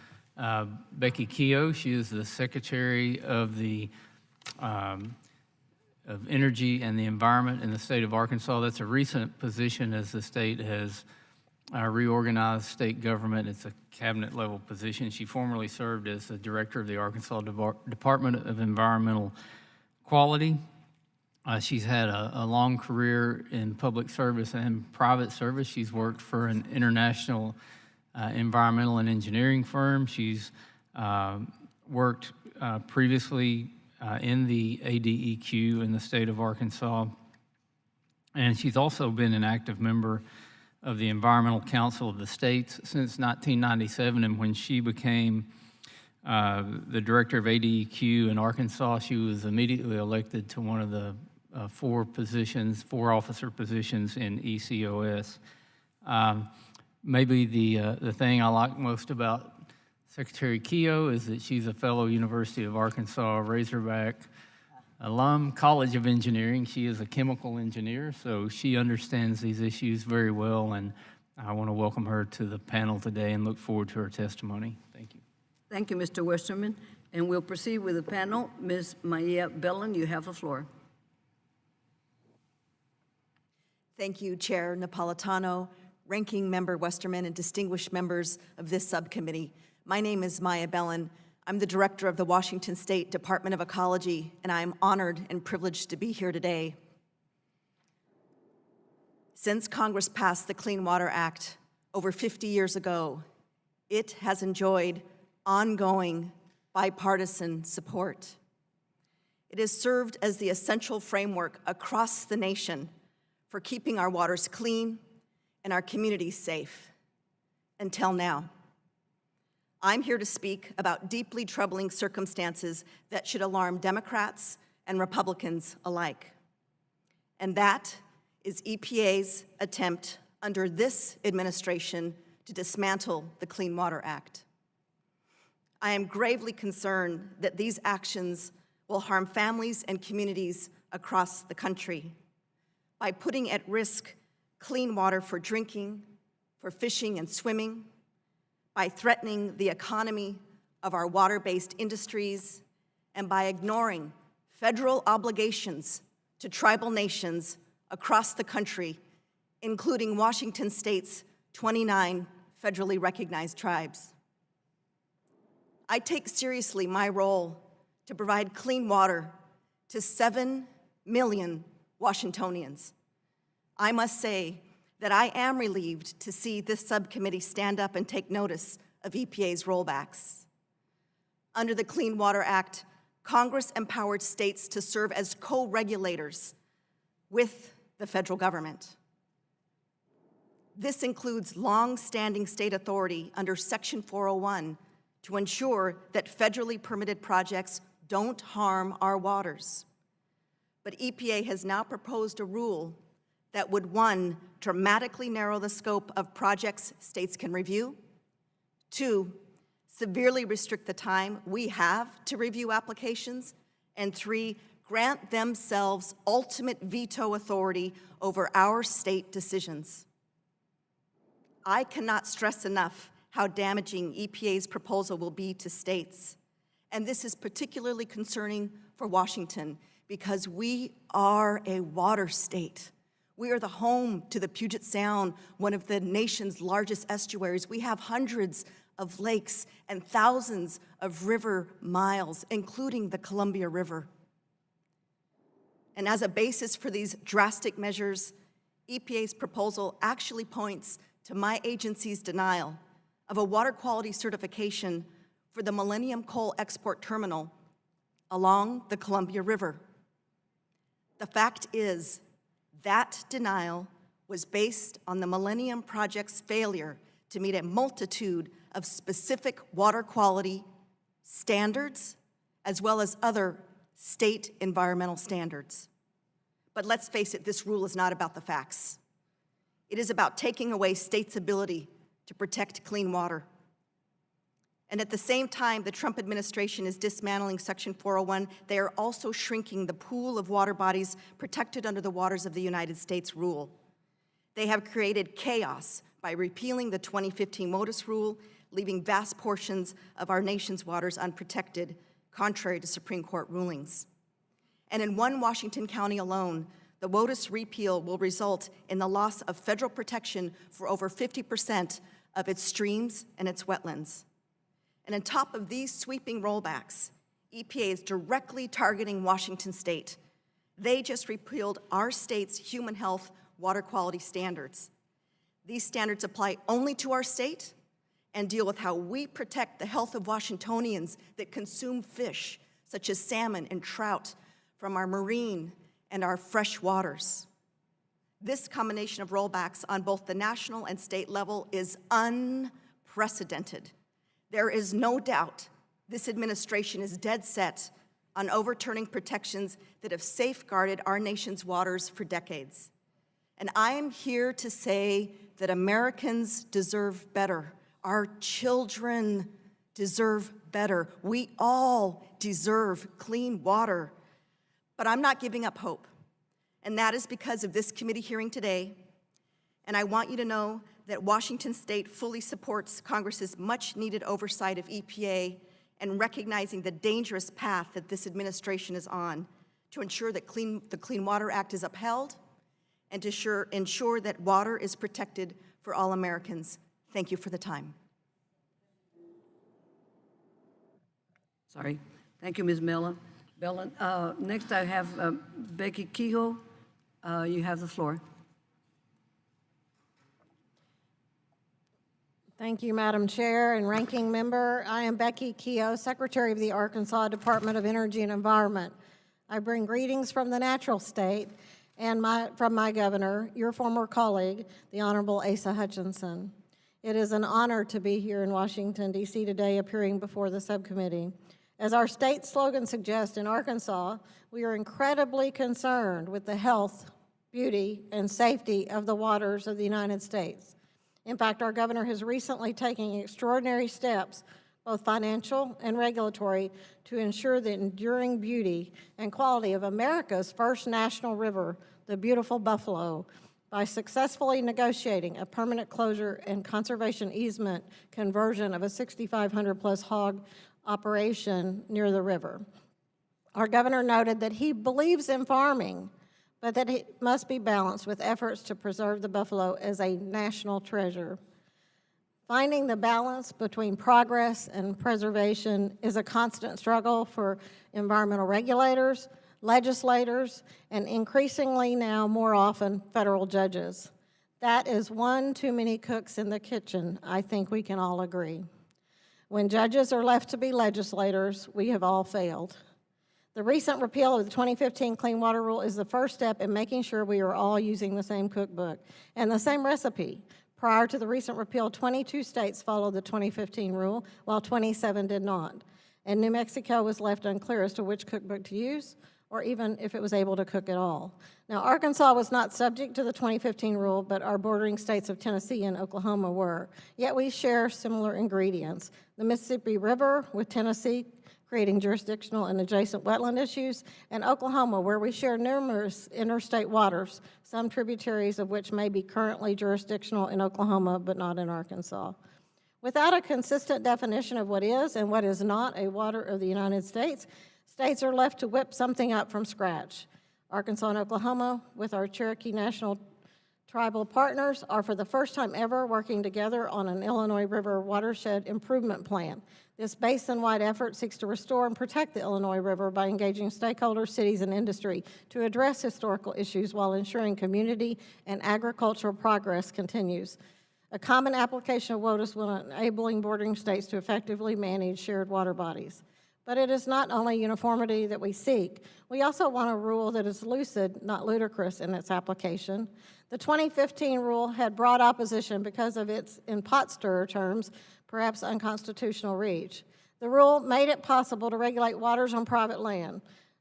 Becky Keogh. She is the Secretary of the of Energy and the Environment in the state of Arkansas. That's a recent position as the state has reorganized state government. It's a cabinet-level position. She formerly served as the director of the Arkansas Department of Environmental Quality. She's had a long career in public service and private service. She's worked for an international environmental and engineering firm. She's worked previously in the ADEQ in the state of Arkansas. And she's also been an active member of the Environmental Council of the States since 1997. And when she became the director of ADEQ in Arkansas, she was immediately elected to one of the four officer positions in ECOS. Maybe the thing I like most about Secretary Keogh is that she's a fellow University of Arkansas Razorback alum, College of Engineering. She is a chemical engineer, so she understands these issues very well, and I want to welcome her to the panel today and look forward to her testimony. Thank you. Thank you, Mr. Westerman. And we'll proceed with the panel. Ms. Maya Bellin, you have the floor. Thank you, Chair Napolitano, Ranking Member Westerman, and distinguished members of this subcommittee. My name is Maya Bellin. I'm the director of the Washington State Department of Ecology, and I'm honored and privileged to be here today. Since Congress passed the Clean Water Act over 50 years ago, it has enjoyed ongoing bipartisan support. It has served as the essential framework across the nation for keeping our waters clean and our communities safe, until now. I'm here to speak about deeply troubling circumstances that should alarm Democrats and Republicans alike. And that is EPA's attempt under this administration to dismantle the Clean Water Act. I am gravely concerned that these actions will harm families and communities across the country by putting at risk clean water for drinking, for fishing and swimming, by threatening the economy of our water-based industries, and by ignoring federal obligations to tribal nations across the country, including Washington State's 29 federally recognized tribes. I take seriously my role to provide clean water to 7 million Washingtonians. I must say that I am relieved to see this subcommittee stand up and take notice of EPA's rollbacks. Under the Clean Water Act, Congress empowered states to serve as co-regulators with the federal government. This includes long-standing state authority under Section 401 to ensure that federally permitted projects don't harm our waters. But EPA has now proposed a rule that would, 1, dramatically narrow the scope of projects states can review, 2, severely restrict the time we have to review applications, and 3, grant themselves ultimate veto authority over our state decisions. I cannot stress enough how damaging EPA's proposal will be to states, and this is particularly concerning for Washington, because we are a water state. We are the home to the Puget Sound, one of the nation's largest estuaries. We have hundreds of lakes and thousands of river miles, including the Columbia River. And as a basis for these drastic measures, EPA's proposal actually points to my agency's denial of a water quality certification for the Millennium Coal Export Terminal along the Columbia River. The fact is, that denial was based on the Millennium Project's failure to meet a multitude of specific water quality standards, as well as other state environmental standards. But let's face it, this rule is not about the facts. It is about taking away states' ability to protect clean water. And at the same time the Trump administration is dismantling Section 401, they are also shrinking the pool of water bodies protected under the Waters of the United States rule. They have created chaos by repealing the 2015 WOTUS rule, leaving vast portions of our nation's waters unprotected, contrary to Supreme Court rulings. And in one Washington county alone, the WOTUS repeal will result in the loss of federal protection for over 50% of its streams and its wetlands. And on top of these sweeping rollbacks, EPA is directly targeting Washington State. They just repealed our state's human health water quality standards. These standards apply only to our state and deal with how we protect the health of Washingtonians that consume fish, such as salmon and trout, from our marine and our fresh waters. This combination of rollbacks on both the national and state level is unprecedented. There is no doubt this administration is dead set on overturning protections that have safeguarded our nation's waters for decades. And I am here to say that Americans deserve better. Our children deserve better. We all deserve clean water. But I'm not giving up hope. And that is because of this committee hearing today. And I want you to know that Washington State fully supports Congress's much-needed oversight of EPA and recognizing the dangerous path that this administration is on to ensure that the Clean Water Act is upheld and to ensure that water is protected for all Americans. Thank you for the time. Sorry. Thank you, Ms. Bellin. Next, I have Becky Kehoe. You have the floor. Thank you, Madam Chair and Ranking Member. I am Becky Kehoe, Secretary of the Arkansas Department of Energy and Environment. I bring greetings from the natural state and from my governor, your former colleague, the Honorable Asa Hutchinson. It is an honor to be here in Washington, D.C. today, appearing before the subcommittee. As our state slogan suggests, in Arkansas, we are incredibly concerned with the health, beauty, and safety of the waters of the United States. In fact, our governor has recently taken extraordinary steps, both financial and regulatory, to ensure the enduring beauty and quality of America's first national river, the beautiful Buffalo, by successfully negotiating a permanent closure and conservation easement conversion of a 6,500-plus hog operation near the river. Our governor noted that he believes in farming, but that it must be balanced with efforts to preserve the buffalo as a national treasure. Finding the balance between progress and preservation is a constant struggle for environmental regulators, legislators, and increasingly now, more often, federal judges. That is one too many cooks in the kitchen, I think we can all agree. When judges are left to be legislators, we have all failed. The recent repeal of the 2015 Clean Water Rule is the first step in making sure we are all using the same cookbook and the same recipe. Prior to the recent repeal, 22 states followed the 2015 rule, while 27 did not. And New Mexico was left unclear as to which cookbook to use, or even if it was able to cook at all. Now, Arkansas was not subject to the 2015 rule, but our bordering states of Tennessee and Oklahoma were. Yet we share similar ingredients. The Mississippi River with Tennessee, creating jurisdictional and adjacent wetland issues, and Oklahoma, where we share numerous interstate waters, some tributaries of which may be currently jurisdictional in Oklahoma, but not in Arkansas. Without a consistent definition of what is and what is not a water of the United States, States are left to whip something up from scratch. Arkansas and Oklahoma, with our Cherokee National Tribal partners, are for the first time ever working together on an Illinois River watershed improvement plan. This basin-wide effort seeks to restore and protect the Illinois River by engaging stakeholders, cities, and industry to address historical issues while ensuring community and agricultural progress continues. A common application of WOTUS will enable bordering states to effectively manage shared water bodies. But it is not only uniformity that we seek. We also want a rule that is lucid, not ludicrous in its application. The 2015 rule had broad opposition because of its, in pot stirrer terms, perhaps unconstitutional reach. The rule made it possible to regulate waters on private land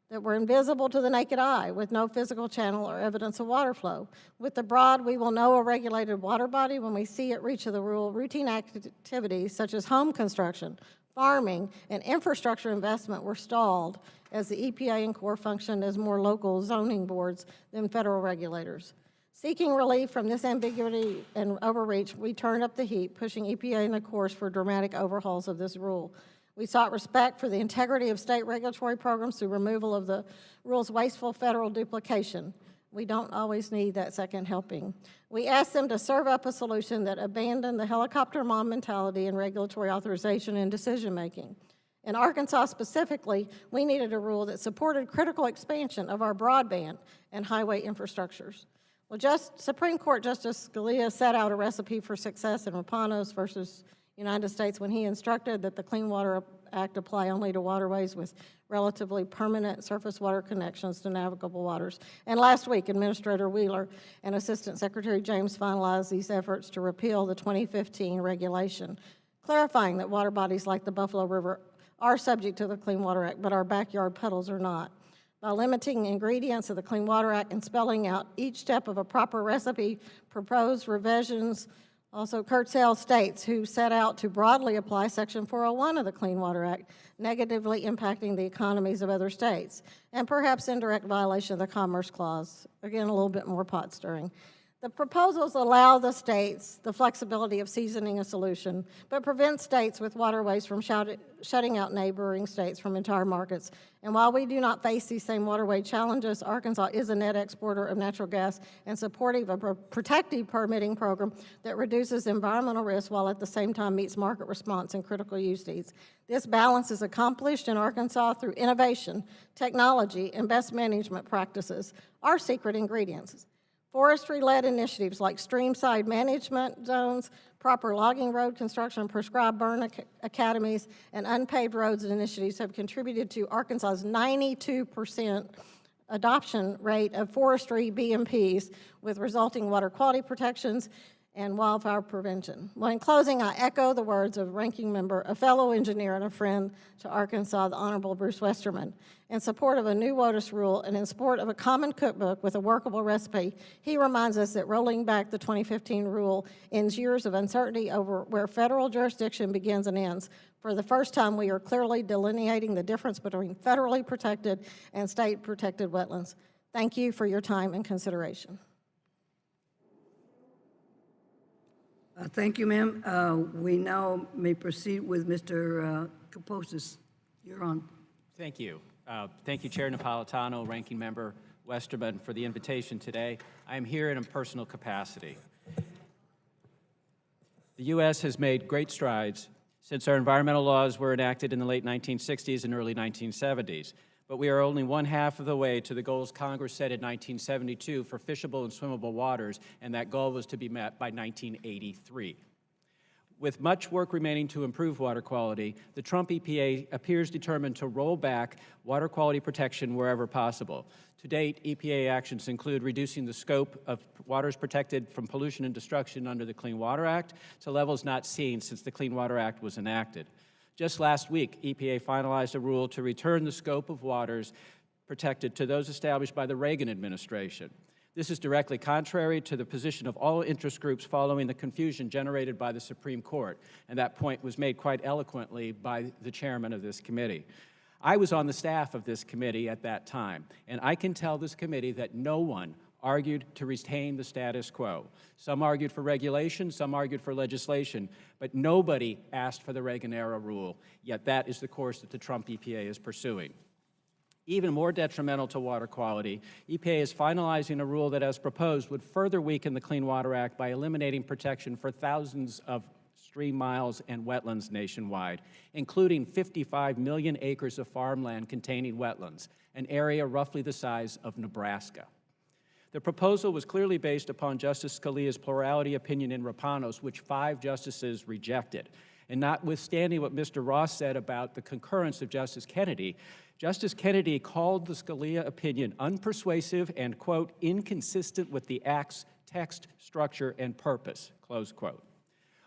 that were invisible to the naked eye with no physical channel or evidence of water flow. With the broad, we will know a regulated water body when we see it reach of the rule. Routine activities such as home construction, farming, and infrastructure investment were stalled as the EPA and Corps functioned as more local zoning boards than federal regulators. Seeking relief from this ambiguity and overreach, we turned up the heat, pushing EPA and the Corps for dramatic overhauls of this rule. We sought respect for the integrity of state regulatory programs through removal of the rule's wasteful federal duplication. We don't always need that second helping. We asked them to serve up a solution that abandoned the helicopter mom mentality in regulatory authorization and decision-making. In Arkansas specifically, we needed a rule that supported critical expansion of our broadband and highway infrastructures. Well, Supreme Court Justice Scalia set out a recipe for success in Rapanos versus United States when he instructed that the Clean Water Act apply only to waterways with relatively permanent surface water connections to navigable waters. And last week, Administrator Wheeler and Assistant Secretary James finalized these efforts to repeal the 2015 regulation, clarifying that water bodies like the Buffalo River are subject to the Clean Water Act, but our backyard puddles are not. By limiting ingredients of the Clean Water Act and spelling out each step of a proper recipe, proposed revisions also curtail states who set out to broadly apply Section 401 of the Clean Water Act, negatively impacting the economies of other states, and perhaps indirect violation of the Commerce Clause. Again, a little bit more pot stirring. The proposals allow the states the flexibility of seasoning a solution, but prevent states with waterways from shutting out neighboring states from entire markets. And while we do not face these same waterway challenges, Arkansas is a net exporter of natural gas and supportive of a protective permitting program that reduces environmental risk while at the same time meets market response and critical use needs. This balance is accomplished in Arkansas through innovation, technology, and best management practices, our secret ingredients. Forestry-led initiatives like streamside management zones, proper logging road construction, prescribed burn academies, and unpaved roads initiatives have contributed to Arkansas's 92% adoption rate of forestry BMPs with resulting water quality protections and wildfire prevention. Well, in closing, I echo the words of Ranking Member, a fellow engineer and a friend to Arkansas, the Honorable Bruce Westerman. In support of a new WOTUS rule and in support of a common cookbook with a workable recipe, he reminds us that rolling back the 2015 rule ends years of uncertainty over where federal jurisdiction begins and ends. For the first time, we are clearly delineating the difference between federally protected and state-protected wetlands. Thank you for your time and consideration. Thank you, ma'am. We now may proceed with Mr. Kaposis. You're on. Thank you. Thank you, Chair Napolitano, Ranking Member Westerman, for the invitation today. I am here in a personal capacity. The U.S. has made great strides since our environmental laws were enacted in the late 1960s and early 1970s, but we are only one half of the way to the goals Congress set in 1972 for fishable and swimmable waters, and that goal was to be met by 1983. With much work remaining to improve water quality, the Trump EPA appears determined to roll back water quality protection wherever possible. To date, EPA actions include reducing the scope of waters protected from pollution and destruction under the Clean Water Act to levels not seen since the Clean Water Act was enacted. Just last week, EPA finalized a rule to return the scope of waters protected to those established by the Reagan administration. This is directly contrary to the position of all interest groups following the confusion generated by the Supreme Court, and that point was made quite eloquently by the chairman of this committee. I was on the staff of this committee at that time, and I can tell this committee that no one argued to retain the status quo. Some argued for regulation, some argued for legislation, but nobody asked for the Reagan-era rule, yet that is the course that the Trump EPA is pursuing. Even more detrimental to water quality, EPA is finalizing a rule that, as proposed, would further weaken the Clean Water Act by eliminating protection for thousands of stream miles and wetlands nationwide, including 55 million acres of farmland containing wetlands, an area roughly the size of Nebraska. The proposal was clearly based upon Justice Scalia's plurality opinion in Rapanos, which 5 justices rejected. And notwithstanding what Mr. Ross said about the concurrence of Justice Kennedy called the Scalia opinion unpersuasive and, quote, inconsistent with the Act's text, structure, and purpose, close quote.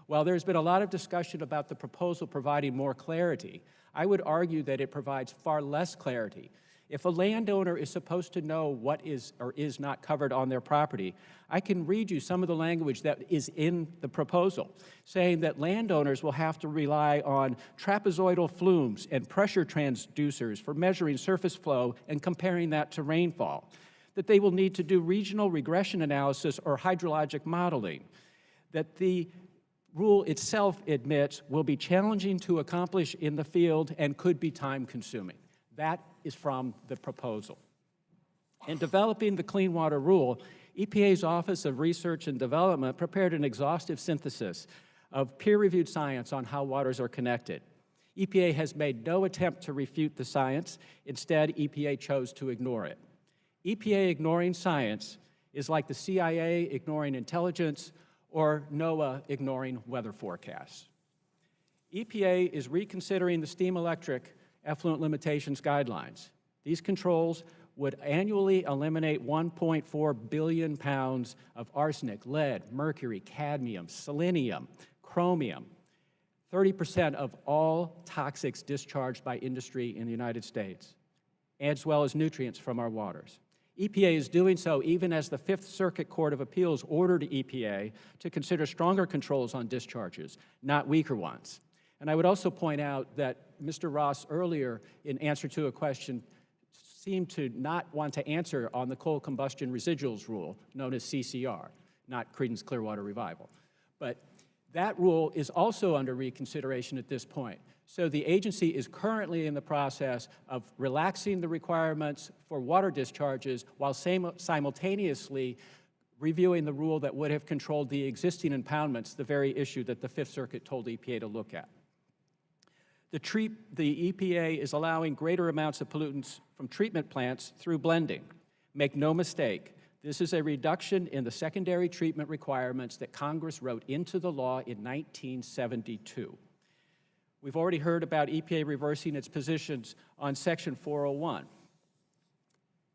While there's been a lot of discussion about the proposal providing more clarity, I would argue that it provides far less clarity. If a landowner is supposed to know what is or is not covered on their property, I can read you some of the language that is in the proposal, saying that landowners will have to rely on trapezoidal flumes and pressure transducers for measuring surface flow and comparing that to rainfall, that they will need to do regional regression analysis or hydrologic modeling, that the rule itself admits will be challenging to accomplish in the field and could be time-consuming. That is from the proposal. In developing the Clean Water Rule, EPA's Office of Research and Development prepared an exhaustive synthesis of peer-reviewed science on how waters are connected. EPA has made no attempt to refute the science. Instead, EPA chose to ignore it. EPA ignoring science is like the CIA ignoring intelligence or NOAA ignoring weather forecasts. EPA is reconsidering the steam electric effluent limitations guidelines. These controls would annually eliminate 1.4 billion pounds of arsenic, lead, mercury, cadmium, selenium, chromium, 30% of all toxics discharged by industry in the United States, as well as nutrients from our waters. EPA is doing so even as the Fifth Circuit Court of Appeals ordered EPA to consider stronger controls on discharges, not weaker ones. And I would also point out that Mr. Ross earlier, in answer to a question, seemed to not want to answer on the coal combustion residuals rule, known as CCR, not Creedence Clearwater Revival. But that rule is also under reconsideration at this point. So the agency is currently in the process of relaxing the requirements for water discharges while simultaneously reviewing the rule that would have controlled the existing impoundments, the very issue that the Fifth Circuit told EPA to look at. The EPA is allowing greater amounts of pollutants from treatment plants through blending. Make no mistake, this is a reduction in the secondary treatment requirements that Congress wrote into the law in 1972. We've already heard about EPA reversing its positions on Section 401.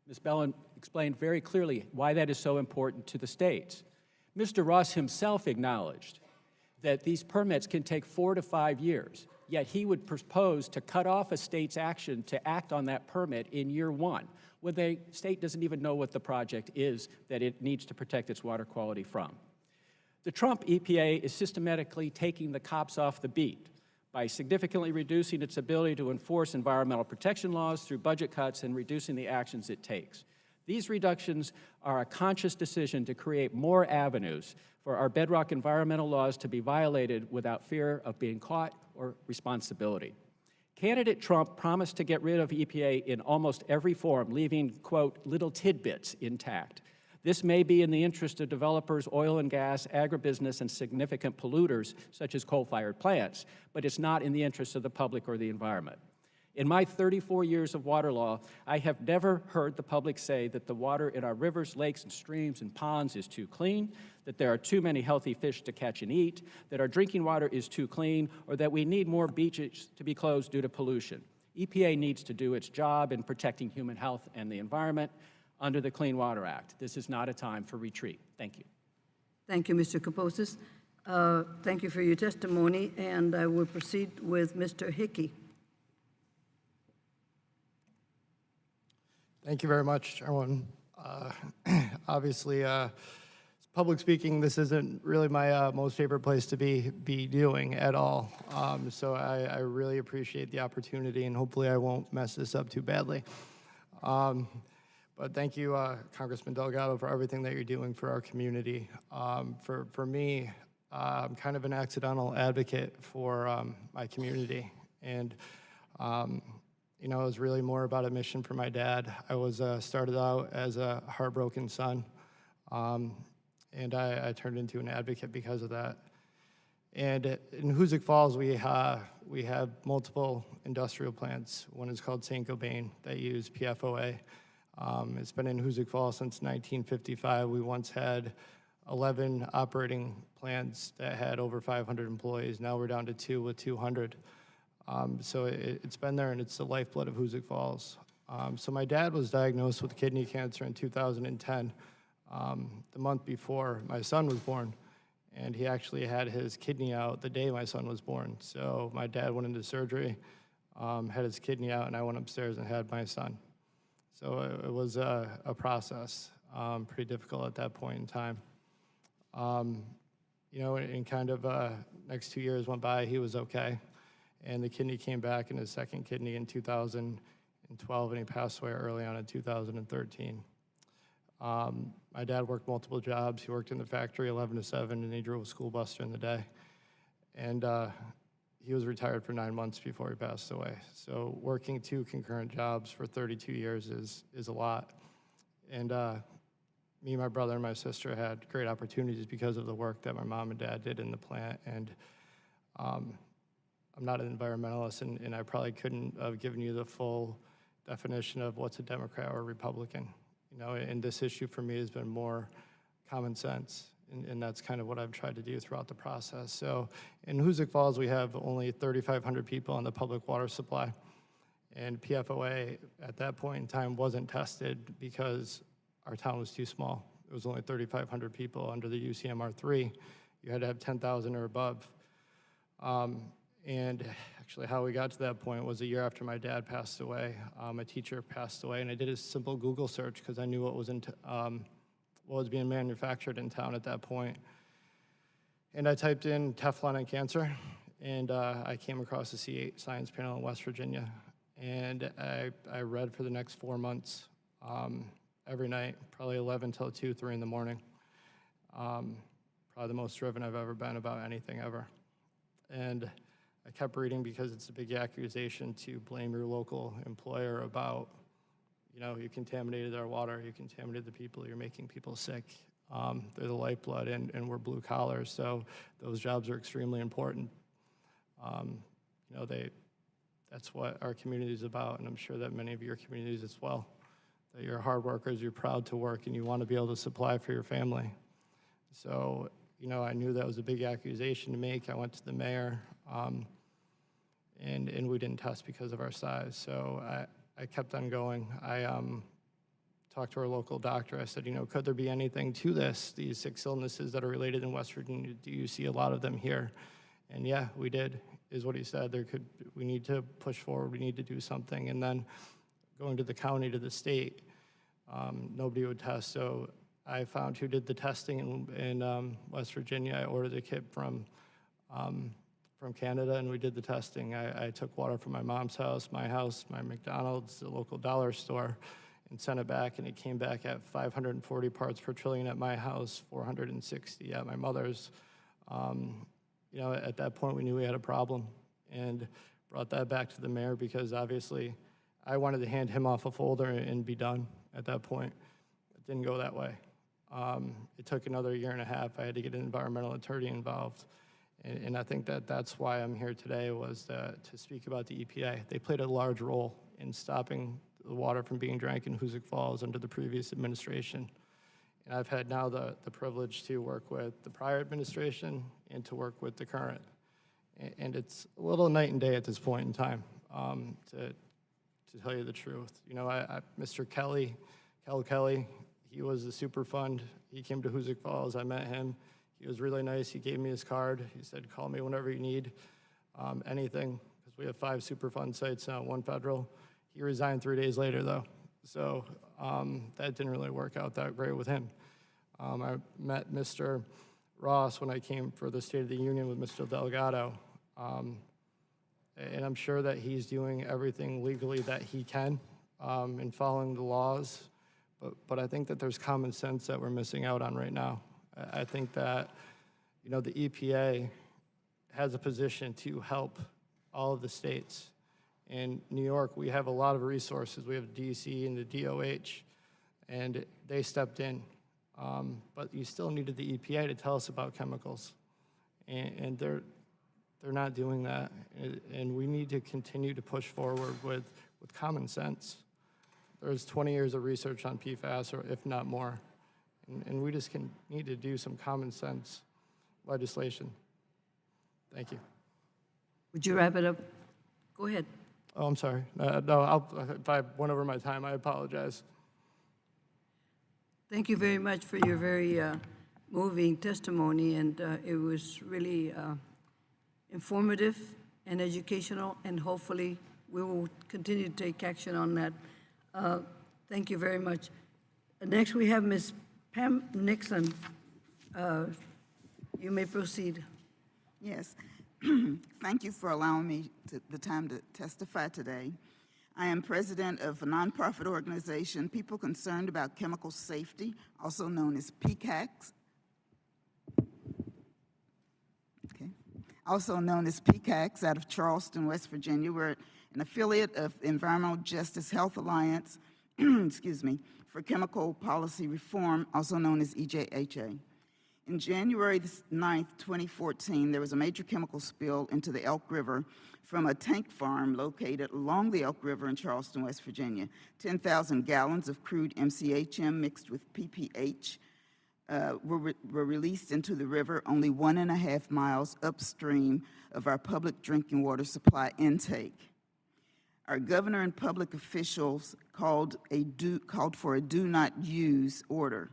Ms. Bellin explained very clearly why that is so important to the states. Mr. Ross himself acknowledged that these permits can take 4 to 5 years, yet he would propose to cut off a state's action to act on that permit in year 1, when the state doesn't even know what the project is that it needs to protect its water quality from. The Trump EPA is systematically taking the cops off the beat by significantly reducing its ability to enforce environmental protection laws through budget cuts and reducing the actions it takes. These reductions are a conscious decision to create more avenues for our bedrock environmental laws to be violated without fear of being caught or responsibility. Candidate Trump promised to get rid of EPA in almost every form, leaving, quote, little tidbits intact. This may be in the interest of developers, oil and gas, agribusiness, and significant polluters, such as coal-fired plants, but it's not in the interest of the public or the environment. In my 34 years of water law, I have never heard the public say that the water in our rivers, lakes, and streams and ponds is too clean, that there are too many healthy fish to catch and eat, that our drinking water is too clean, or that we need more beaches to be closed due to pollution. EPA needs to do its job in protecting human health and the environment under the Clean Water Act. This is not a time for retreat. Thank you. Thank you, Mr. Kaposis. Thank you for your testimony, and I will proceed with Mr. Hickey. Thank you very much, Chairwoman. Obviously, public speaking, this isn't really my most favorite place to be doing at all. So I really appreciate the opportunity, and hopefully I won't mess this up too badly. But thank you, Congressman Delgado, for everything that you're doing for our community. For me, I'm kind of an accidental advocate for my community. And you know, it was really more about a mission for my dad. I was started out as a heartbroken son, and I turned into an advocate because of that. And in Hoosick Falls, we have multiple industrial plants. One is called St. Gobain that use PFOA. It's been in Hoosick Falls since 1955. We once had 11 operating plants that had over 500 employees. Now we're down to 2 with 200. So it's been there, and it's the lifeblood of Hoosick Falls. So my dad was diagnosed with kidney cancer in 2010, the month before my son was born. And he actually had his kidney out the day my son was born. So my dad went into surgery, had his kidney out, and I went upstairs and had my son. So it was a process, pretty difficult at that point in time. You know, and kind of next 2 years went by, he was okay. And the kidney came back in his second kidney in 2012, and he passed away early on in 2013. My dad worked multiple jobs. He worked in the factory 11 to 7, and he drove a school bus during the day. And he was retired for 9 months before he passed away. So working 2 concurrent jobs for 32 years is a lot. And me, my brother, and my sister had great opportunities because of the work that my mom and dad did in the plant. And I'm not an environmentalist, and I probably couldn't have given you the full definition of what's a Democrat or a Republican. You know, and this issue for me has been more common sense, and that's kind of what I've tried to do throughout the process. So in Hoosick Falls, we have only 3,500 people on the public water supply, and PFOA at that point in time wasn't tested because our town was too small. It was only 3,500 people under the UCMR 3. You had to have 10,000 or above. And actually how we got to that point was a year after my dad passed away. A teacher passed away, and I did a simple Google search because I knew what was being manufactured in town at that point. And I typed in Teflon and cancer, and I came across the C8 Science Panel in West Virginia. And I read for the next 4 months, every night, probably 11 till 2, 3 in the morning. Probably the most driven I've ever been about anything ever. And I kept reading because it's a big accusation to blame your local employer about, you know, you contaminated our water, you contaminated the people, you're making people sick. They're the lifeblood, and we're blue collars, so those jobs are extremely important. You know, that's what our community is about, and I'm sure that many of your communities as well. That you're hard workers, you're proud to work, and you want to be able to supply for your family. So, you know, I knew that was a big accusation to make. I went to the mayor, and we didn't test because of our size. So I kept on going. I talked to our local doctor. I said, you know, could there be anything to this? These 6 illnesses that are related in West Virginia, do you see a lot of them here? And yeah, we did, is what he said. We need to push forward, we need to do something. And then going to the county, to the state, nobody would test. So I found who did the testing in West Virginia. I ordered a kit from Canada, and we did the testing. I took water from my mom's house, my McDonald's, the local dollar store, and sent it back, and it came back at 540 parts per trillion at my house, 460 at my mother's. You know, at that point, we knew we had a problem, and brought that back to the mayor because obviously I wanted to hand him off a folder and be done at that point. It didn't go that way. It took another 1.5 years. I had to get an environmental attorney involved. And I think that's why I'm here today, was to speak about the EPA. They played a large role in stopping the water from being drank in Hoosick Falls under the previous administration. And I've had now the privilege to work with the prior administration and to work with the current. And it's a little night and day at this point in time, to tell you the truth. You know, Mr. Kelly, he was the Superfund. He came to Hoosick Falls. I met him. He was really nice. He gave me his card. He said, call me whenever you need anything, because we have 5 Superfund sites now, 1 federal. He resigned 3 days later, though. So that didn't really work out that great with him. I met Mr. Ross when I came for the State of the Union with Mr. Delgado. And I'm sure that he's doing everything legally that he can in following the laws. But I think that there's common sense that we're missing out on right now. I think that, you know, the EPA has a position to help all of the states. In New York, we have a lot of resources. We have DC and the DOH, and they stepped in. But you still needed the EPA to tell us about chemicals, and they're not doing that. And we need to continue to push forward with common sense. There's 20 years of research on PFAS, or if not more, and we just need to do some common sense legislation. Thank you. Would you wrap it up? Go ahead. Oh, I'm sorry. No, if I went over my time, I apologize. Thank you very much for your very moving testimony, and it was really informative and educational, and hopefully we will continue to take action on that. Thank you very much. Next, we have Ms. Pam Nixon. You may proceed. Yes. Thank you for allowing me the time to testify today. I am president of a nonprofit organization, People Concerned About Chemical Safety, also known as PCACS. Okay. Also known as PCACS, out of Charleston, West Virginia. We're an affiliate of Environmental Justice Health Alliance, excuse me, for Chemical Policy Reform, also known as EJHA. In January 9th, 2014, there was a major chemical spill into the Elk River from a tank farm located along the Elk River in Charleston, West Virginia. 10,000 gallons of crude MCHM mixed with PPH were released into the river only 1.5 miles upstream of our public drinking water supply intake. Our governor and public officials called for a do not use order.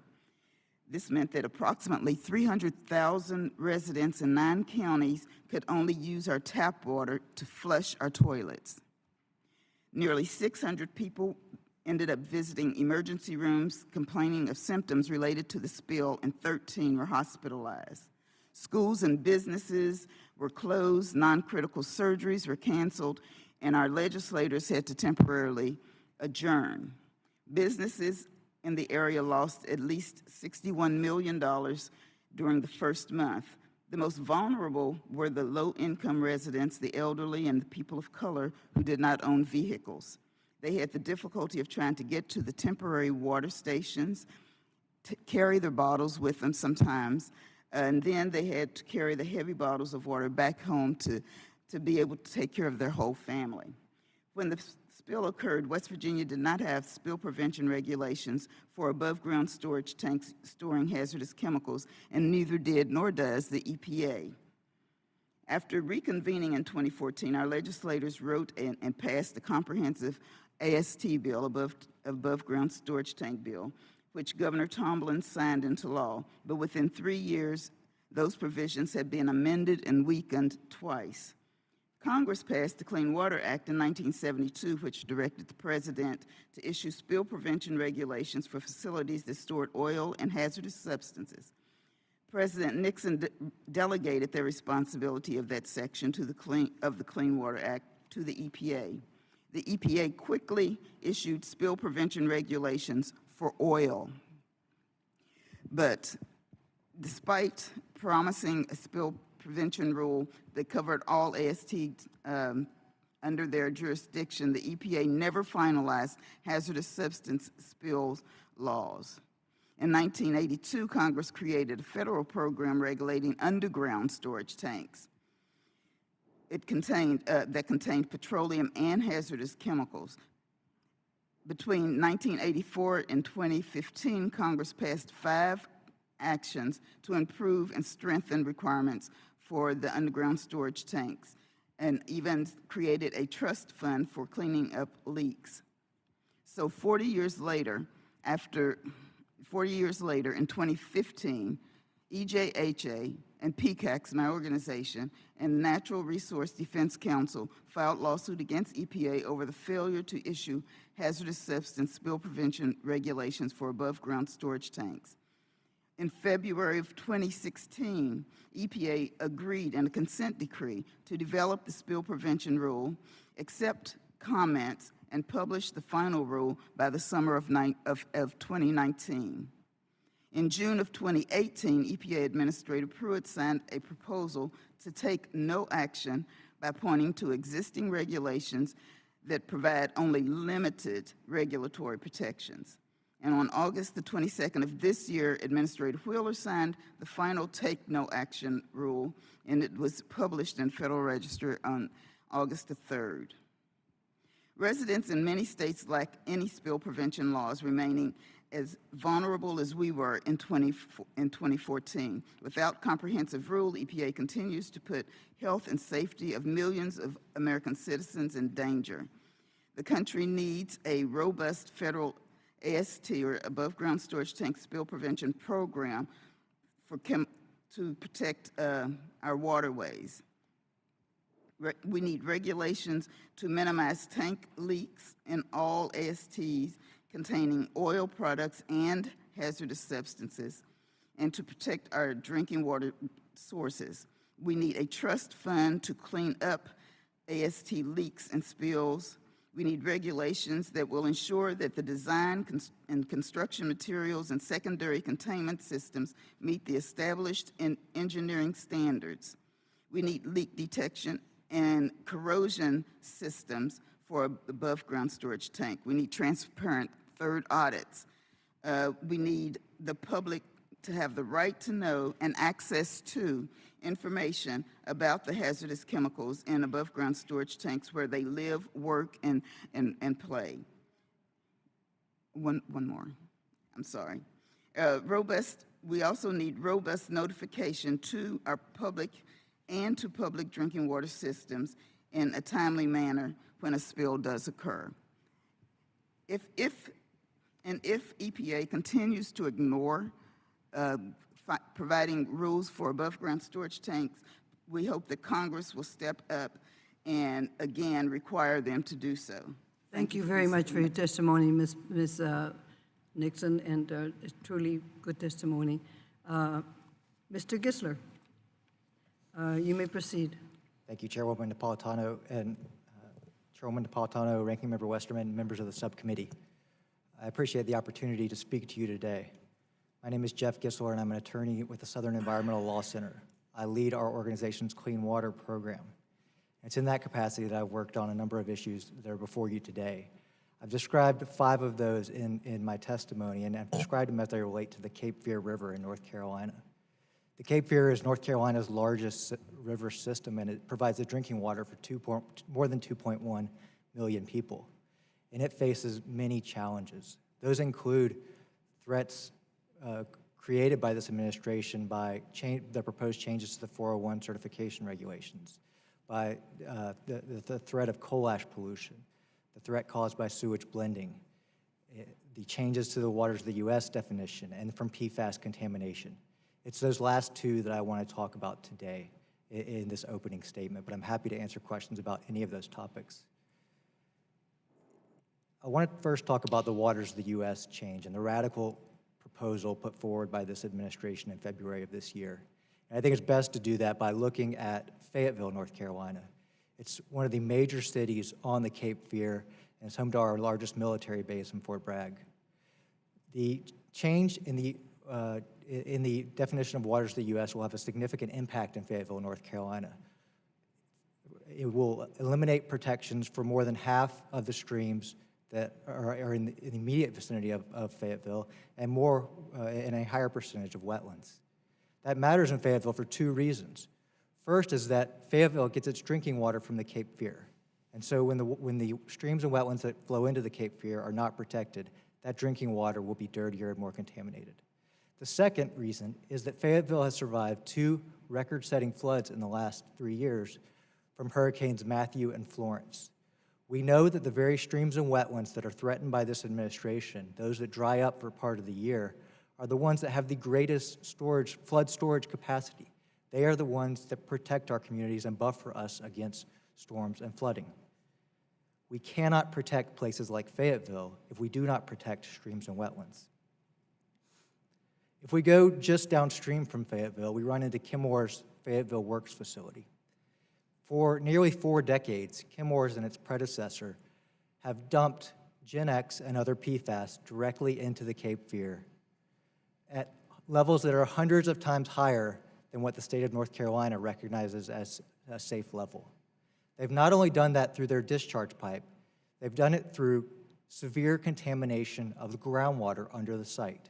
This meant that approximately 300,000 residents in 9 counties could only use our tap water to flush our toilets. Nearly 600 people ended up visiting emergency rooms complaining of symptoms related to the spill, and 13 were hospitalized. Schools and businesses were closed, non-critical surgeries were canceled, and our legislators had to temporarily adjourn. Businesses in the area lost at least $61 million during the first month. The most vulnerable were the low-income residents, the elderly, and the people of color who did not own vehicles. They had the difficulty of trying to get to the temporary water stations, to carry their bottles with them sometimes, and then they had to carry the heavy bottles of water back home to be able to take care of their whole family. When the spill occurred, West Virginia did not have spill prevention regulations for above-ground storage tanks storing hazardous chemicals, and neither did nor does the EPA. After reconvening in 2014, our legislators wrote and passed the comprehensive AST bill, above-ground storage tank bill, which Governor Tomblin signed into law. But within 3 years, those provisions had been amended and weakened twice. Congress passed the Clean Water Act in 1972, which directed the President to issue spill prevention regulations for facilities that stored oil and hazardous substances. President Nixon delegated the responsibility of that section to the Clean Water Act to the EPA. The EPA quickly issued spill prevention regulations for oil. But despite promising a spill prevention rule that covered all ASTs under their jurisdiction, the EPA never finalized hazardous substance spills laws. In 1982, Congress created a federal program regulating underground storage tanks. It contained petroleum and hazardous chemicals. Between 1984 and 2015, Congress passed 5 actions to improve and strengthen requirements for the underground storage tanks, and even created a trust fund for cleaning up leaks. So 40 years later, in 2015, EJHA and PCACS, my organization, and Natural Resource Defense Council filed lawsuit against EPA over the failure to issue hazardous substance spill prevention regulations for above-ground storage tanks. In February of 2016, EPA agreed in a consent decree to develop the spill prevention rule, accept comments, and publish the final rule by the summer of 2019. In June of 2018, EPA Administrator Pruitt signed a proposal to take no action by pointing to existing regulations that provide only limited regulatory protections. And on August the 22nd of this year, Administrator Wheeler signed the final Take No Action rule, and it was published in Federal Register on August the 3rd. Residents in many states lack any spill prevention laws, remaining as vulnerable as we were in 2014. Without comprehensive rule, EPA continues to put health and safety of millions of American citizens in danger. The country needs a robust federal AST, or above ground storage tank spill prevention program, to protect our waterways. We need regulations to minimize tank leaks in all ASTs containing oil products and hazardous substances, and to protect our drinking water sources. We need a trust fund to clean up AST leaks and spills. We need regulations that will ensure that the design and construction materials and secondary containment systems meet the established engineering standards. We need leak detection and corrosion systems for above ground storage tank. We need transparent third audits. We need the public to have the right to know and access to information about the hazardous chemicals in above ground storage tanks where they live, work, and play. One more, I'm sorry. We also need robust notification to our public and to public drinking water systems in a timely manner when a spill does occur. If EPA continues to ignore providing rules for above-ground storage tanks, we hope that Congress will step up and again require them to do so. Thank you very much for your testimony, Ms. Nixon, and it's truly good testimony. Mr. Gisler, you may proceed. Thank you, Chairwoman Napolitano, and Chairwoman Napolitano, Ranking Member Westerman, members of the subcommittee. I appreciate the opportunity to speak to you today. My name is Jeff Gisler, and I'm an attorney with the Southern Environmental Law Center. I lead our organization's Clean Water program. It's in that capacity that I've worked on a number of issues that are before you today. I've described 5 of those in my testimony, and I've described them as they relate to the Cape Fear River in North Carolina. The Cape Fear is North Carolina's largest river system, and it provides the drinking water for more than 2.1 million people. And it faces many challenges. Those include threats created by this administration by the proposed changes to the 401 certification regulations, by the threat of coal ash pollution, the threat caused by sewage blending, the changes to the Waters of the U.S. definition, and from PFAS contamination. It's those last 2 that I want to talk about today in this opening statement, but I'm happy to answer questions about any of those topics. I want to first talk about the Waters of the U.S. change and the radical proposal put forward by this administration in February of this year. And I think it's best to do that by looking at Fayetteville, North Carolina. It's one of the major cities on the Cape Fear, and it's home to our largest military base in Fort Bragg. The change in the definition of waters of the U.S. will have a significant impact in Fayetteville, North Carolina. It will eliminate protections for more than half of the streams that are in the immediate vicinity of Fayetteville, and a higher percentage of wetlands. That matters in Fayetteville for 2 reasons. First is that Fayetteville gets its drinking water from the Cape Fear. And so when the streams and wetlands that flow into the Cape Fear are not protected, that drinking water will be dirtier and more contaminated. The second reason is that Fayetteville has survived 2 record-setting floods in the last 3 years from Hurricanes Matthew and Florence. We know that the very streams and wetlands that are threatened by this administration, those that dry up for part of the year, are the ones that have the greatest flood storage capacity. They are the ones that protect our communities and buffer us against storms and flooding. We cannot protect places like Fayetteville if we do not protect streams and wetlands. If we go just downstream from Fayetteville, we run into Chemours Fayetteville Works facility. For nearly 4 decades, Chemours and its predecessor have dumped Gen X and other PFAS directly into the Cape Fear at levels that are hundreds of times higher than what the state of North Carolina recognizes as a safe level. They've not only done that through their discharge pipe, They've done it through severe contamination of the groundwater under the site.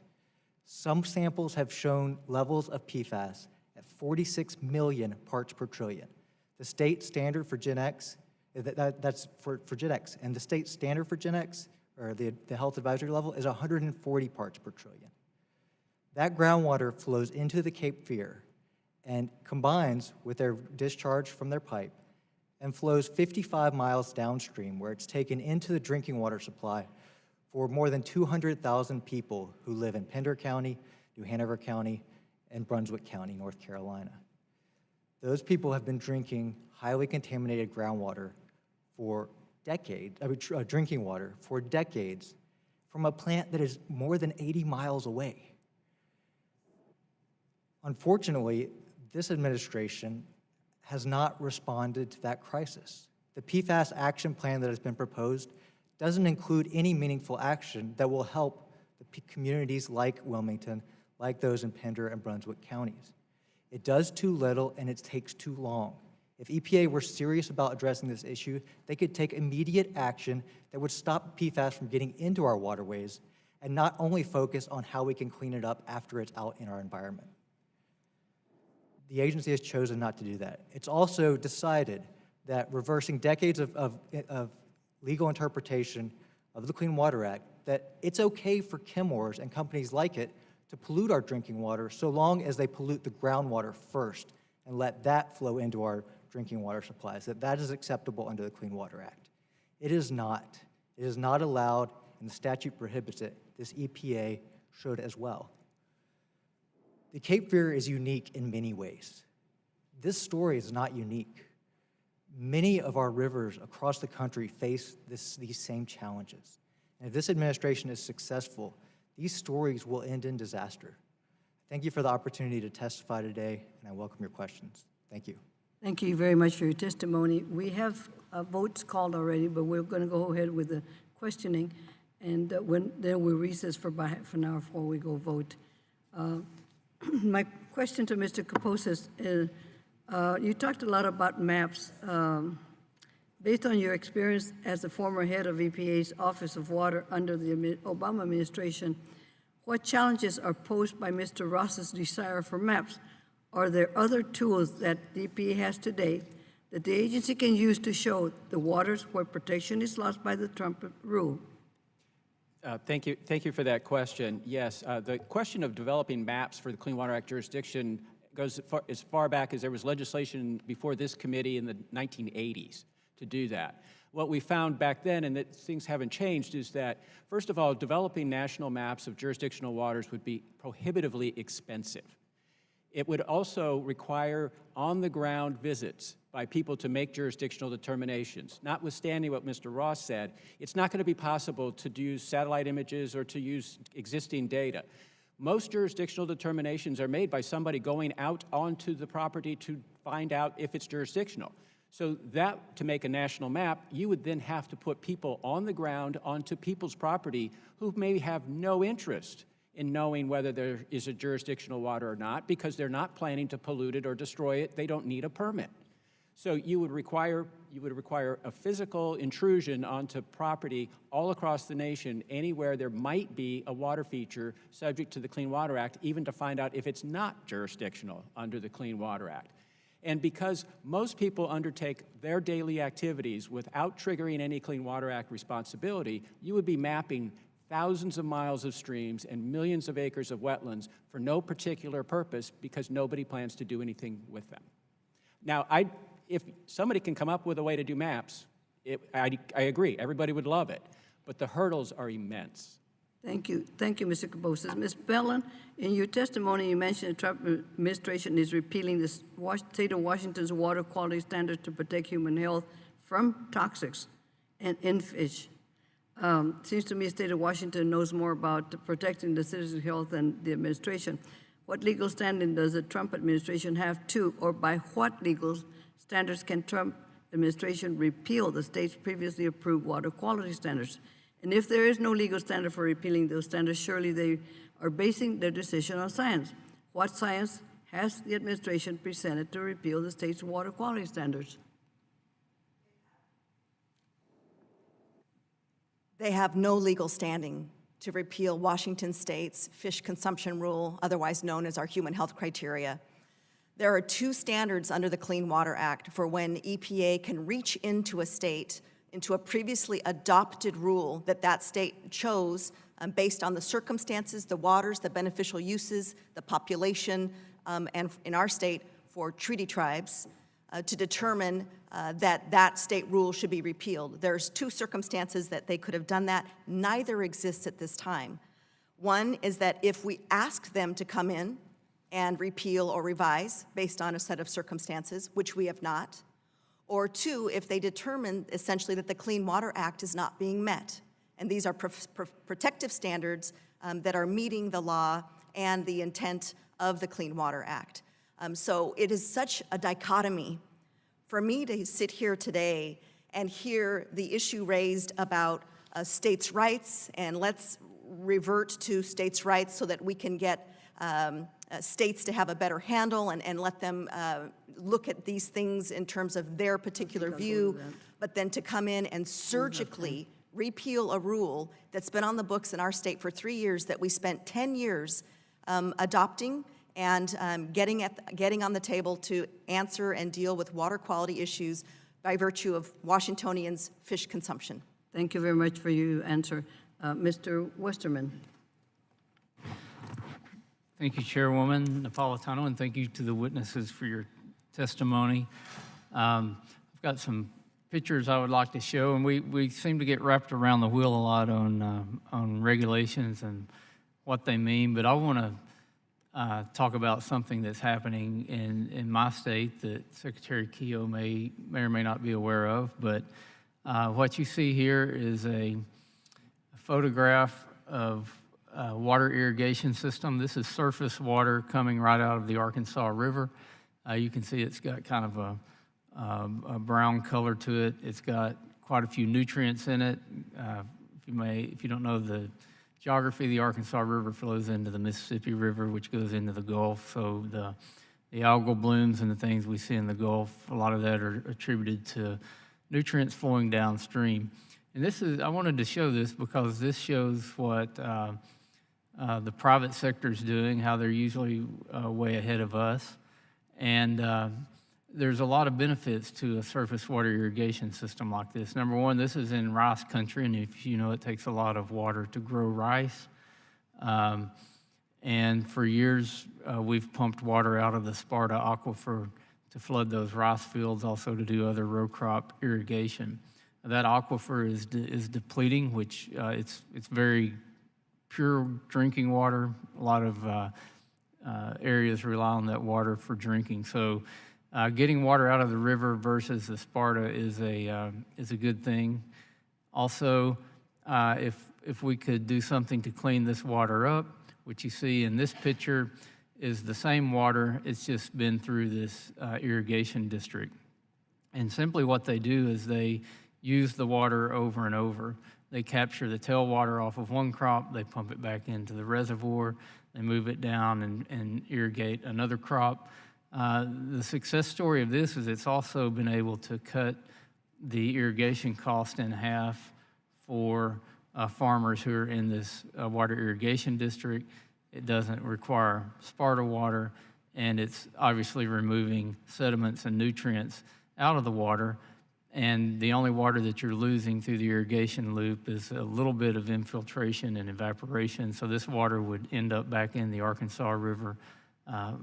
Some samples have shown levels of PFAS at 46 million parts per trillion. The state standard for Gen X, that's for Gen X, and the state standard for Gen X, or the health advisory level, is 140 parts per trillion. That groundwater flows into the Cape Fear and combines with their discharge from their pipe and flows 55 miles downstream, where it's taken into the drinking water supply for more than 200,000 people who live in Pender County, New Hanover County, and Brunswick County, North Carolina. Those people have been drinking highly contaminated groundwater for decades, drinking water for decades, from a plant that is more than 80 miles away. Unfortunately, this administration has not responded to that crisis. The PFAS action plan that has been proposed doesn't include any meaningful action that will help the communities like Wilmington, like those in Pender and Brunswick counties. It does too little and it takes too long. If EPA were serious about addressing this issue, they could take immediate action that would stop PFAS from getting into our waterways and not only focus on how we can clean it up after it's out in our environment. The agency has chosen not to do that. It's also decided that reversing decades of legal interpretation of the Clean Water Act, that it's okay for Chemours and companies like it to pollute our drinking water so long as they pollute the groundwater first and let that flow into our drinking water supplies, that is acceptable under the Clean Water Act. It is not. It is not allowed, and the statute prohibits it. This EPA should as well. The Cape Fear is unique in many ways. This story is not unique. Many of our rivers across the country face these same challenges. And if this administration is successful, these stories will end in disaster. Thank you for the opportunity to testify today, and I welcome your questions. Thank you. Thank you very much for your testimony. We have votes called already, but we're going to go ahead with the questioning, and then we'll recess for about half an hour before we go vote. My question to Mr. Kaposis is, you talked a lot about maps. Based on your experience as the former head of EPA's Office of Water under the Obama administration, what challenges are posed by Mr. Ross's desire for maps? Are there other tools that the EPA has today that the agency can use to show the waters where protection is lost by the Trump rule? Thank you for that question. Yes, the question of developing maps for the Clean Water Act jurisdiction goes as far back as there was legislation before this committee in the 1980s to do that. What we found back then, and that things haven't changed, is that, first of all, developing national maps of jurisdictional waters would be prohibitively expensive. It would also require on-the-ground visits by people to make jurisdictional determinations. Notwithstanding what Mr. Ross said, it's not going to be possible to use satellite images or to use existing data. Most jurisdictional determinations are made by somebody going out onto the property to find out if it's jurisdictional. So that, to make a national map, you would then have to put people on the ground onto people's property who may have no interest in knowing whether there is a jurisdictional water or not, because they're not planning to pollute it or destroy it. They don't need a permit. So you would require a physical intrusion onto property all across the nation, anywhere there might be a water feature subject to the Clean Water Act, even to find out if it's not jurisdictional under the Clean Water Act. And because most people undertake their daily activities without triggering any Clean Water Act responsibility, you would be mapping thousands of miles of streams and millions of acres of wetlands for no particular purpose because nobody plans to do anything with them. Now, if somebody can come up with a way to do maps, I agree, everybody would love it, but the hurdles are immense. Thank you, Mr. Kaposis. Ms. Bellin, in your testimony, you mentioned the Trump administration is repealing the state of Washington's water quality standards to protect human health from toxics and in fish. Seems to me the state of Washington knows more about protecting the citizens' health than the administration. What legal standing does the Trump administration have to, or by what legal standards can Trump administration repeal the state's previously approved water quality standards? And if there is no legal standard for repealing those standards, surely they are basing their decision on science. What science has the administration presented to repeal the state's water quality standards? They have no legal standing to repeal Washington State's fish consumption rule, otherwise known as our human health criteria. There are two standards under the Clean Water Act for when EPA can reach into a state, into a previously adopted rule that that state chose based on the circumstances, the waters, the beneficial uses, the population, and in our state, for treaty tribes, to determine that that state rule should be repealed. There's two circumstances that they could have done that. Neither exists at this time. One is that if we ask them to come in and repeal or revise based on a set of circumstances, which we have not, or two, if they determine essentially that the Clean Water Act is not being met. And these are protective standards that are meeting the law and the intent of the Clean Water Act. So it is such a dichotomy for me to sit here today and hear the issue raised about states' rights, and let's revert to states' rights so that we can get states to have a better handle and let them look at these things in terms of their particular view, but then to come in and surgically repeal a rule that's been on the books in our state for 3 years that we spent 10 years adopting and getting on the table to answer and deal with water quality issues by virtue of Washingtonians' fish consumption. Thank you very much for your answer. Mr. Westerman. Thank you, Chairwoman Napolitano, and thank you to the witnesses for your testimony. I've got some pictures I would like to show, and we seem to get wrapped around the wheel a lot on regulations and what they mean, but I want to talk about something that's happening in my state that Secretary Keogh may or may not be aware of, but what you see here is a photograph of water irrigation system. This is surface water coming right out of the Arkansas River. You can see it's got kind of a brown color to it. It's got quite a few nutrients in it. If you don't know the geography, the Arkansas River flows into the Mississippi River, which goes into the Gulf. So the algal blooms and the things we see in the Gulf, a lot of that are attributed to nutrients flowing downstream. And I wanted to show this because this shows what the private sector is doing, how they're usually way ahead of us. And there's a lot of benefits to a surface water irrigation system like this. Number one, this is in rice country, and if you know, it takes a lot of water to grow rice. And for years, we've pumped water out of the Sparta aquifer to flood those rice fields, also to do other row crop irrigation. That aquifer is depleting, which it's very pure drinking water. A lot of areas rely on that water for drinking. So getting water out of the river versus the Sparta is a good thing. Also, if we could do something to clean this water up, which you see in this picture is the same water, it's just been through this irrigation district. And simply what they do is they use the water over and over. They capture the tailwater off of one crop, they pump it back into the reservoir, they move it down and irrigate another crop. The success story of this is it's also been able to cut the irrigation cost in half for farmers who are in this water irrigation district. It doesn't require Sparta water, and it's obviously removing sediments and nutrients out of the water. And the only water that you're losing through the irrigation loop is a little bit of infiltration and evaporation. So this water would end up back in the Arkansas River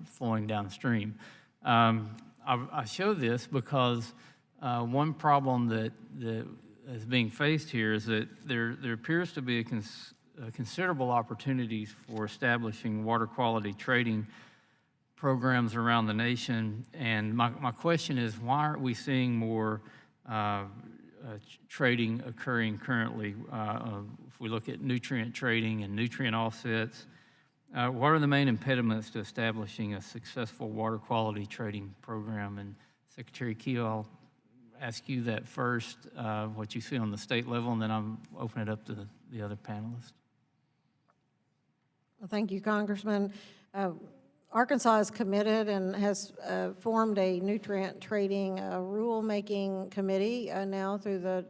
flowing downstream. I show this because one problem that is being faced here is that there appears to be considerable opportunities for establishing water quality trading programs around the nation. And my question is, why aren't we seeing more trading occurring currently? If we look at nutrient trading and nutrient offsets, what are the main impediments to establishing a successful water quality trading program? And Secretary Keogh, I'll ask you that first, what you see on the state level, and then I'll open it up to the other panelists. Well, thank you, Congressman. Arkansas is committed and has formed a nutrient trading rulemaking committee now through the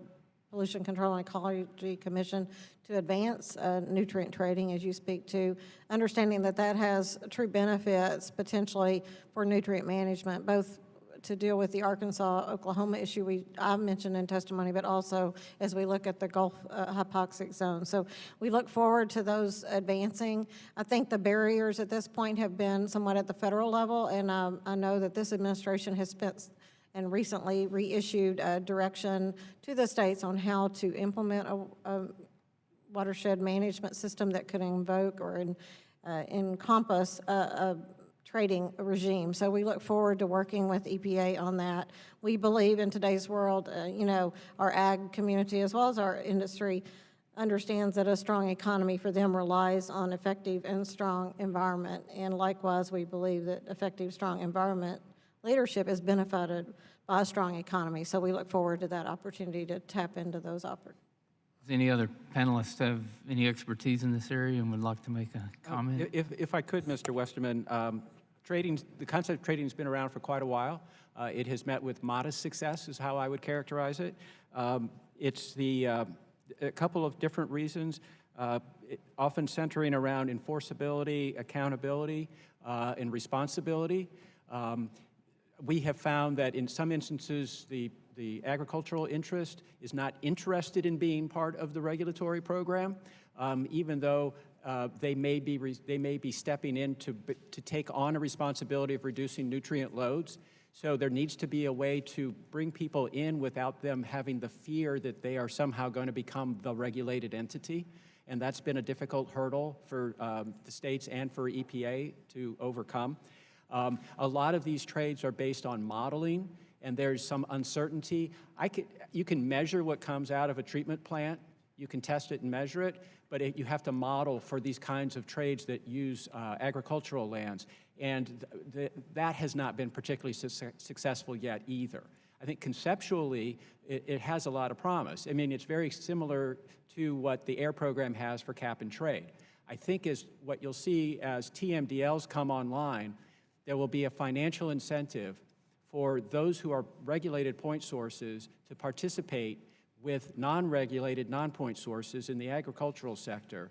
Pollution Control and Ecology Commission to advance nutrient trading, as you speak to, understanding that that has true benefits potentially for nutrient management, both to deal with the Arkansas-Oklahoma issue I've mentioned in testimony, but also as we look at the Gulf hypoxic zone. So we look forward to those advancing. I think the barriers at this point have been somewhat at the federal level, and I know that this administration has spent and recently reissued a direction to the states on how to implement a watershed management system that could invoke or encompass a trading regime. So we look forward to working with EPA on that. We believe in today's world, our ag community as well as our industry understands that a strong economy for them relies on effective and strong environment. And likewise, we believe that effective, strong environment leadership is benefited by a strong economy. So we look forward to that opportunity to tap into those opportunities. Does any other panelists have any expertise in this area and would like to make a comment? If I could, Mr. Westerman, the concept of trading has been around for quite a while. It has met with modest success, is how I would characterize it. It's a couple of different reasons, often centering around enforceability, accountability, and responsibility. We have found that in some instances, the agricultural interest is not interested in being part of the regulatory program, even though they may be stepping in to take on a responsibility of reducing nutrient loads. So there needs to be a way to bring people in without them having the fear that they are somehow going to become the regulated entity. And that's been a difficult hurdle for the states and for EPA to overcome. A lot of these trades are based on modeling, and there's some uncertainty. You can measure what comes out of a treatment plant. You can test it and measure it, but you have to model for these kinds of trades that use agricultural lands. And that has not been particularly successful yet either. I think conceptually, it has a lot of promise. I mean, it's very similar to what the AIR program has for cap and trade. I think is what you'll see as TMDLs come online, there will be a financial incentive for those who are regulated point sources to participate with non-regulated, non-point sources in the agricultural sector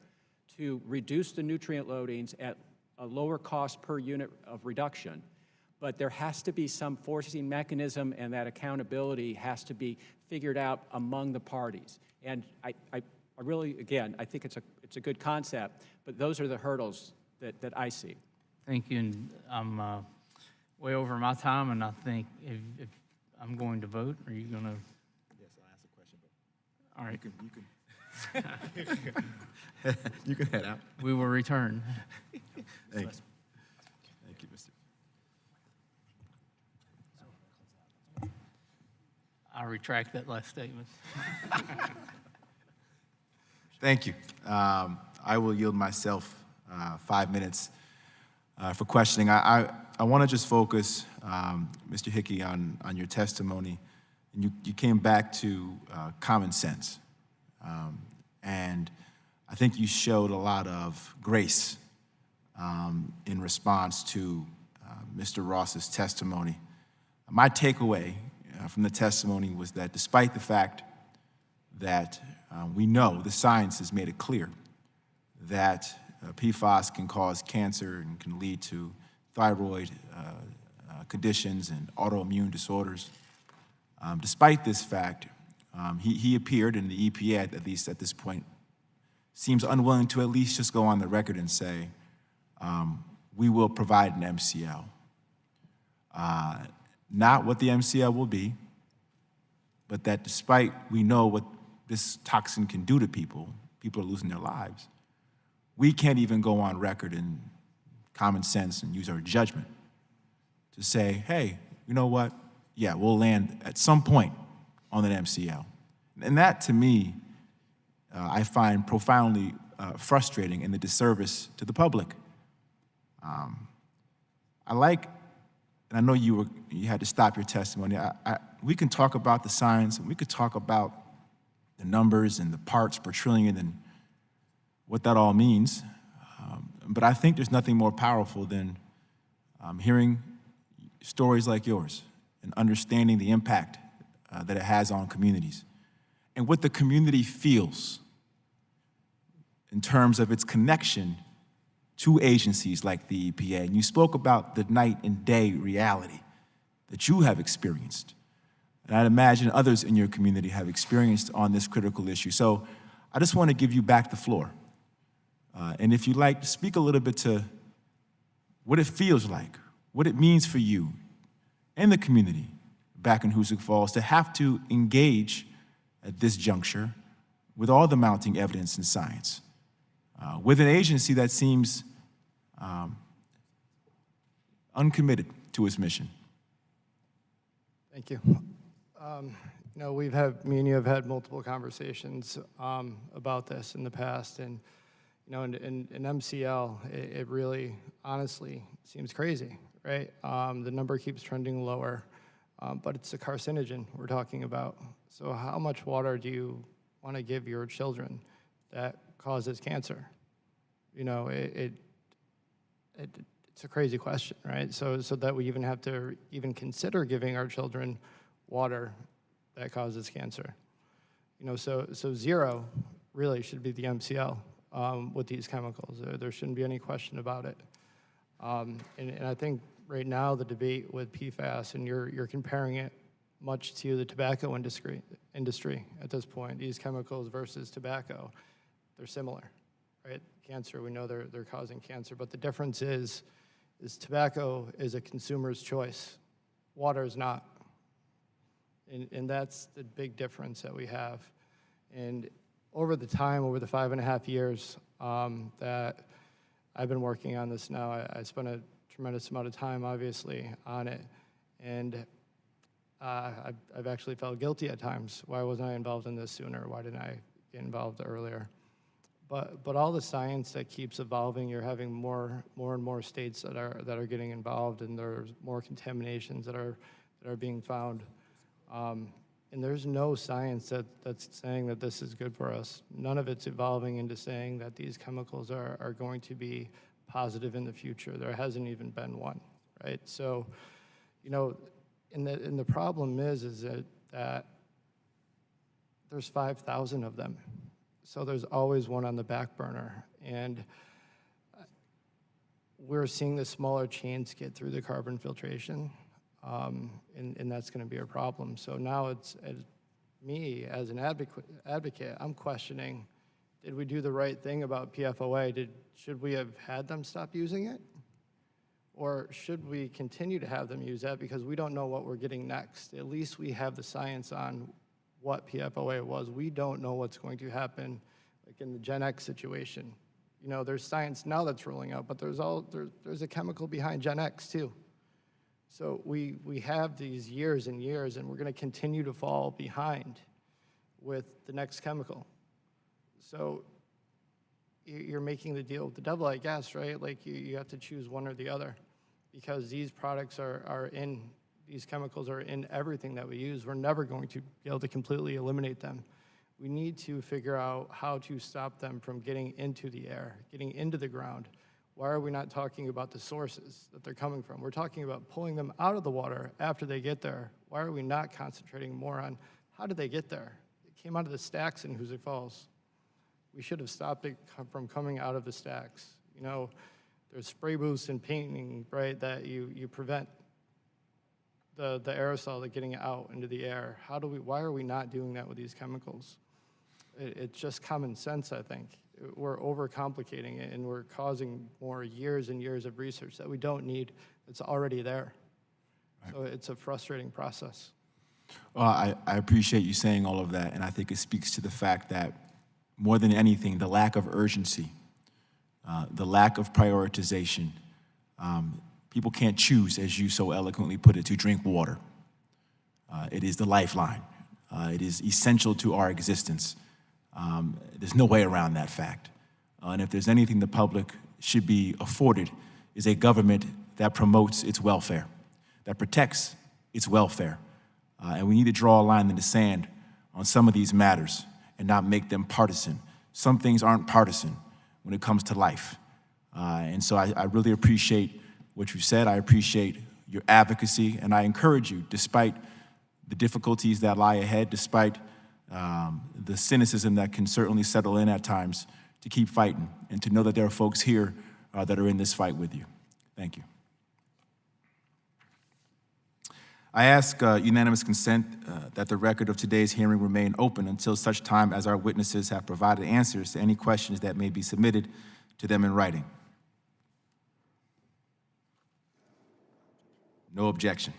to reduce the nutrient loadings at a lower cost per unit of reduction. But there has to be some forcing mechanism, and that accountability has to be figured out among the parties. And I really, again, I think it's a good concept, but those are the hurdles that I see. Thank you, and I'm way over my time, and I think if I'm going to vote, are you going to? Yes, I'll ask a question. All right. You can head out. We will return. Thanks. Thank you, Mr. I retract that last statement. Thank you. I will yield myself 5 minutes for questioning. I want to just focus, Mr. Hickey, on your testimony. And you came back to common sense. And I think you showed a lot of grace in response to Mr. Ross's testimony. My takeaway from the testimony was that despite the fact that we know, the science has made it clear, that PFAS can cause cancer and can lead to thyroid conditions and autoimmune disorders. Despite this fact, he appeared, and the EPA, at least at this point, seems unwilling to at least just go on the record and say, we will provide an MCL. Not what the MCL will be, but that despite we know what this toxin can do to people, people are losing their lives, we can't even go on record in common sense and use our judgment to say, hey, you know what? Yeah, we'll land at some point on an MCL. And that, to me, I find profoundly frustrating and a disservice to the public. I like, and I know you had to stop your testimony. We can talk about the science, and we could talk about the numbers and the parts per trillion and what that all means. But I think there's nothing more powerful than hearing stories like yours and understanding the impact that it has on communities. and what the community feels in terms of its connection to agencies like the EPA. And you spoke about the night and day reality that you have experienced, and I'd imagine others in your community have experienced on this critical issue. So I just want to give you back the floor. And if you'd like, speak a little bit to what it feels like, what it means for you and the community back in Hoosick Falls to have to engage at this juncture with all the mounting evidence and science, with an agency that seems uncommitted to its mission. Thank you. You know, me and you have had multiple conversations about this in the past, and you know, in MCL, it really, honestly, seems crazy, right? The number keeps trending lower, but it's a carcinogen we're talking about. So how much water do you want to give your children that causes cancer? You know, it's a crazy question, right? So that we even have to even consider giving our children water that causes cancer. You know, so zero really should be the MCL with these chemicals. There shouldn't be any question about it. And I think right now the debate with PFAS, and you're comparing it much to the tobacco industry at this point. These chemicals versus tobacco, they're similar, right? Cancer, we know they're causing cancer, but the difference is tobacco is a consumer's choice. Water is not. And that's the big difference that we have. And over the 5.5 years that I've been working on this now, I spent a tremendous amount of time, obviously, on it. And I've actually felt guilty at times. Why wasn't I involved in this sooner? Why didn't I get involved earlier? But all the science that keeps evolving, you're having more and more states that are getting involved, and there's more contaminations that are being found. And there's no science that's saying that this is good for us. None of it's evolving into saying that these chemicals are going to be positive in the future. There hasn't even been one, right? So, you know, and the problem is that there's 5,000 of them. So there's always one on the back burner. And we're seeing the smaller chains get through the carbon filtration. And that's going to be a problem. So now it's me as an advocate, I'm questioning, did we do the right thing about PFOA? Should we have had them stop using it? Or should we continue to have them use that because we don't know what we're getting next? At least we have the science on what PFOA was. We don't know what's going to happen, like in the Gen X situation. You know, there's science now that's rolling out, but there's a chemical behind Gen X too. So we have these years and years, and we're going to continue to fall behind with the next chemical. So you're making the deal with the devil, I guess, right? Like you have to choose one or the other, because these products these chemicals are in everything that we use. We're never going to be able to completely eliminate them. We need to figure out how to stop them from getting into the air, getting into the ground. Why are we not talking about the sources that they're coming from? We're talking about pulling them out of the water after they get there. Why are we not concentrating more on how did they get there? It came out of the stacks in Hoosick Falls. We should have stopped it from coming out of the stacks. You know, there's spray booths and painting, right, that you prevent the aerosol that getting out into the air. Why are we not doing that with these chemicals? It's just common sense, I think. We're overcomplicating it, and we're causing more years and years of research that we don't need, that's already there. Right. So it's a frustrating process. Well, I appreciate you saying all of that, and I think it speaks to the fact that more than anything, the lack of urgency, the lack of prioritization. People can't choose, as you so eloquently put it, to drink water. It is the lifeline. It is essential to our existence. There's no way around that fact. And if there's anything the public should be afforded, is a government that promotes its welfare, that protects its welfare. And we need to draw a line in the sand on some of these matters and not make them partisan. Some things aren't partisan when it comes to life. And so I really appreciate what you said. I appreciate your advocacy, and I encourage you, despite the difficulties that lie ahead, despite the cynicism that can certainly settle in at times, to keep fighting and to know that there are folks here that are in this fight with you. Thank you. I ask unanimous consent that the record of today's hearing remain open until such time as our witnesses have provided answers to any questions that may be submitted to them in writing. No objection.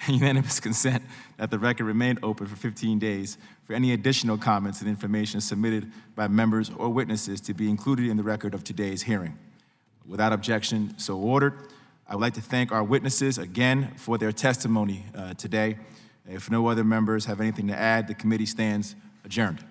Unanimous consent that the record remain open for 15 days for any additional comments and information submitted by members or witnesses to be included in the record of today's hearing. Without objection, so ordered. I would like to thank our witnesses again for their testimony today. If no other members have anything to add, the committee stands adjourned.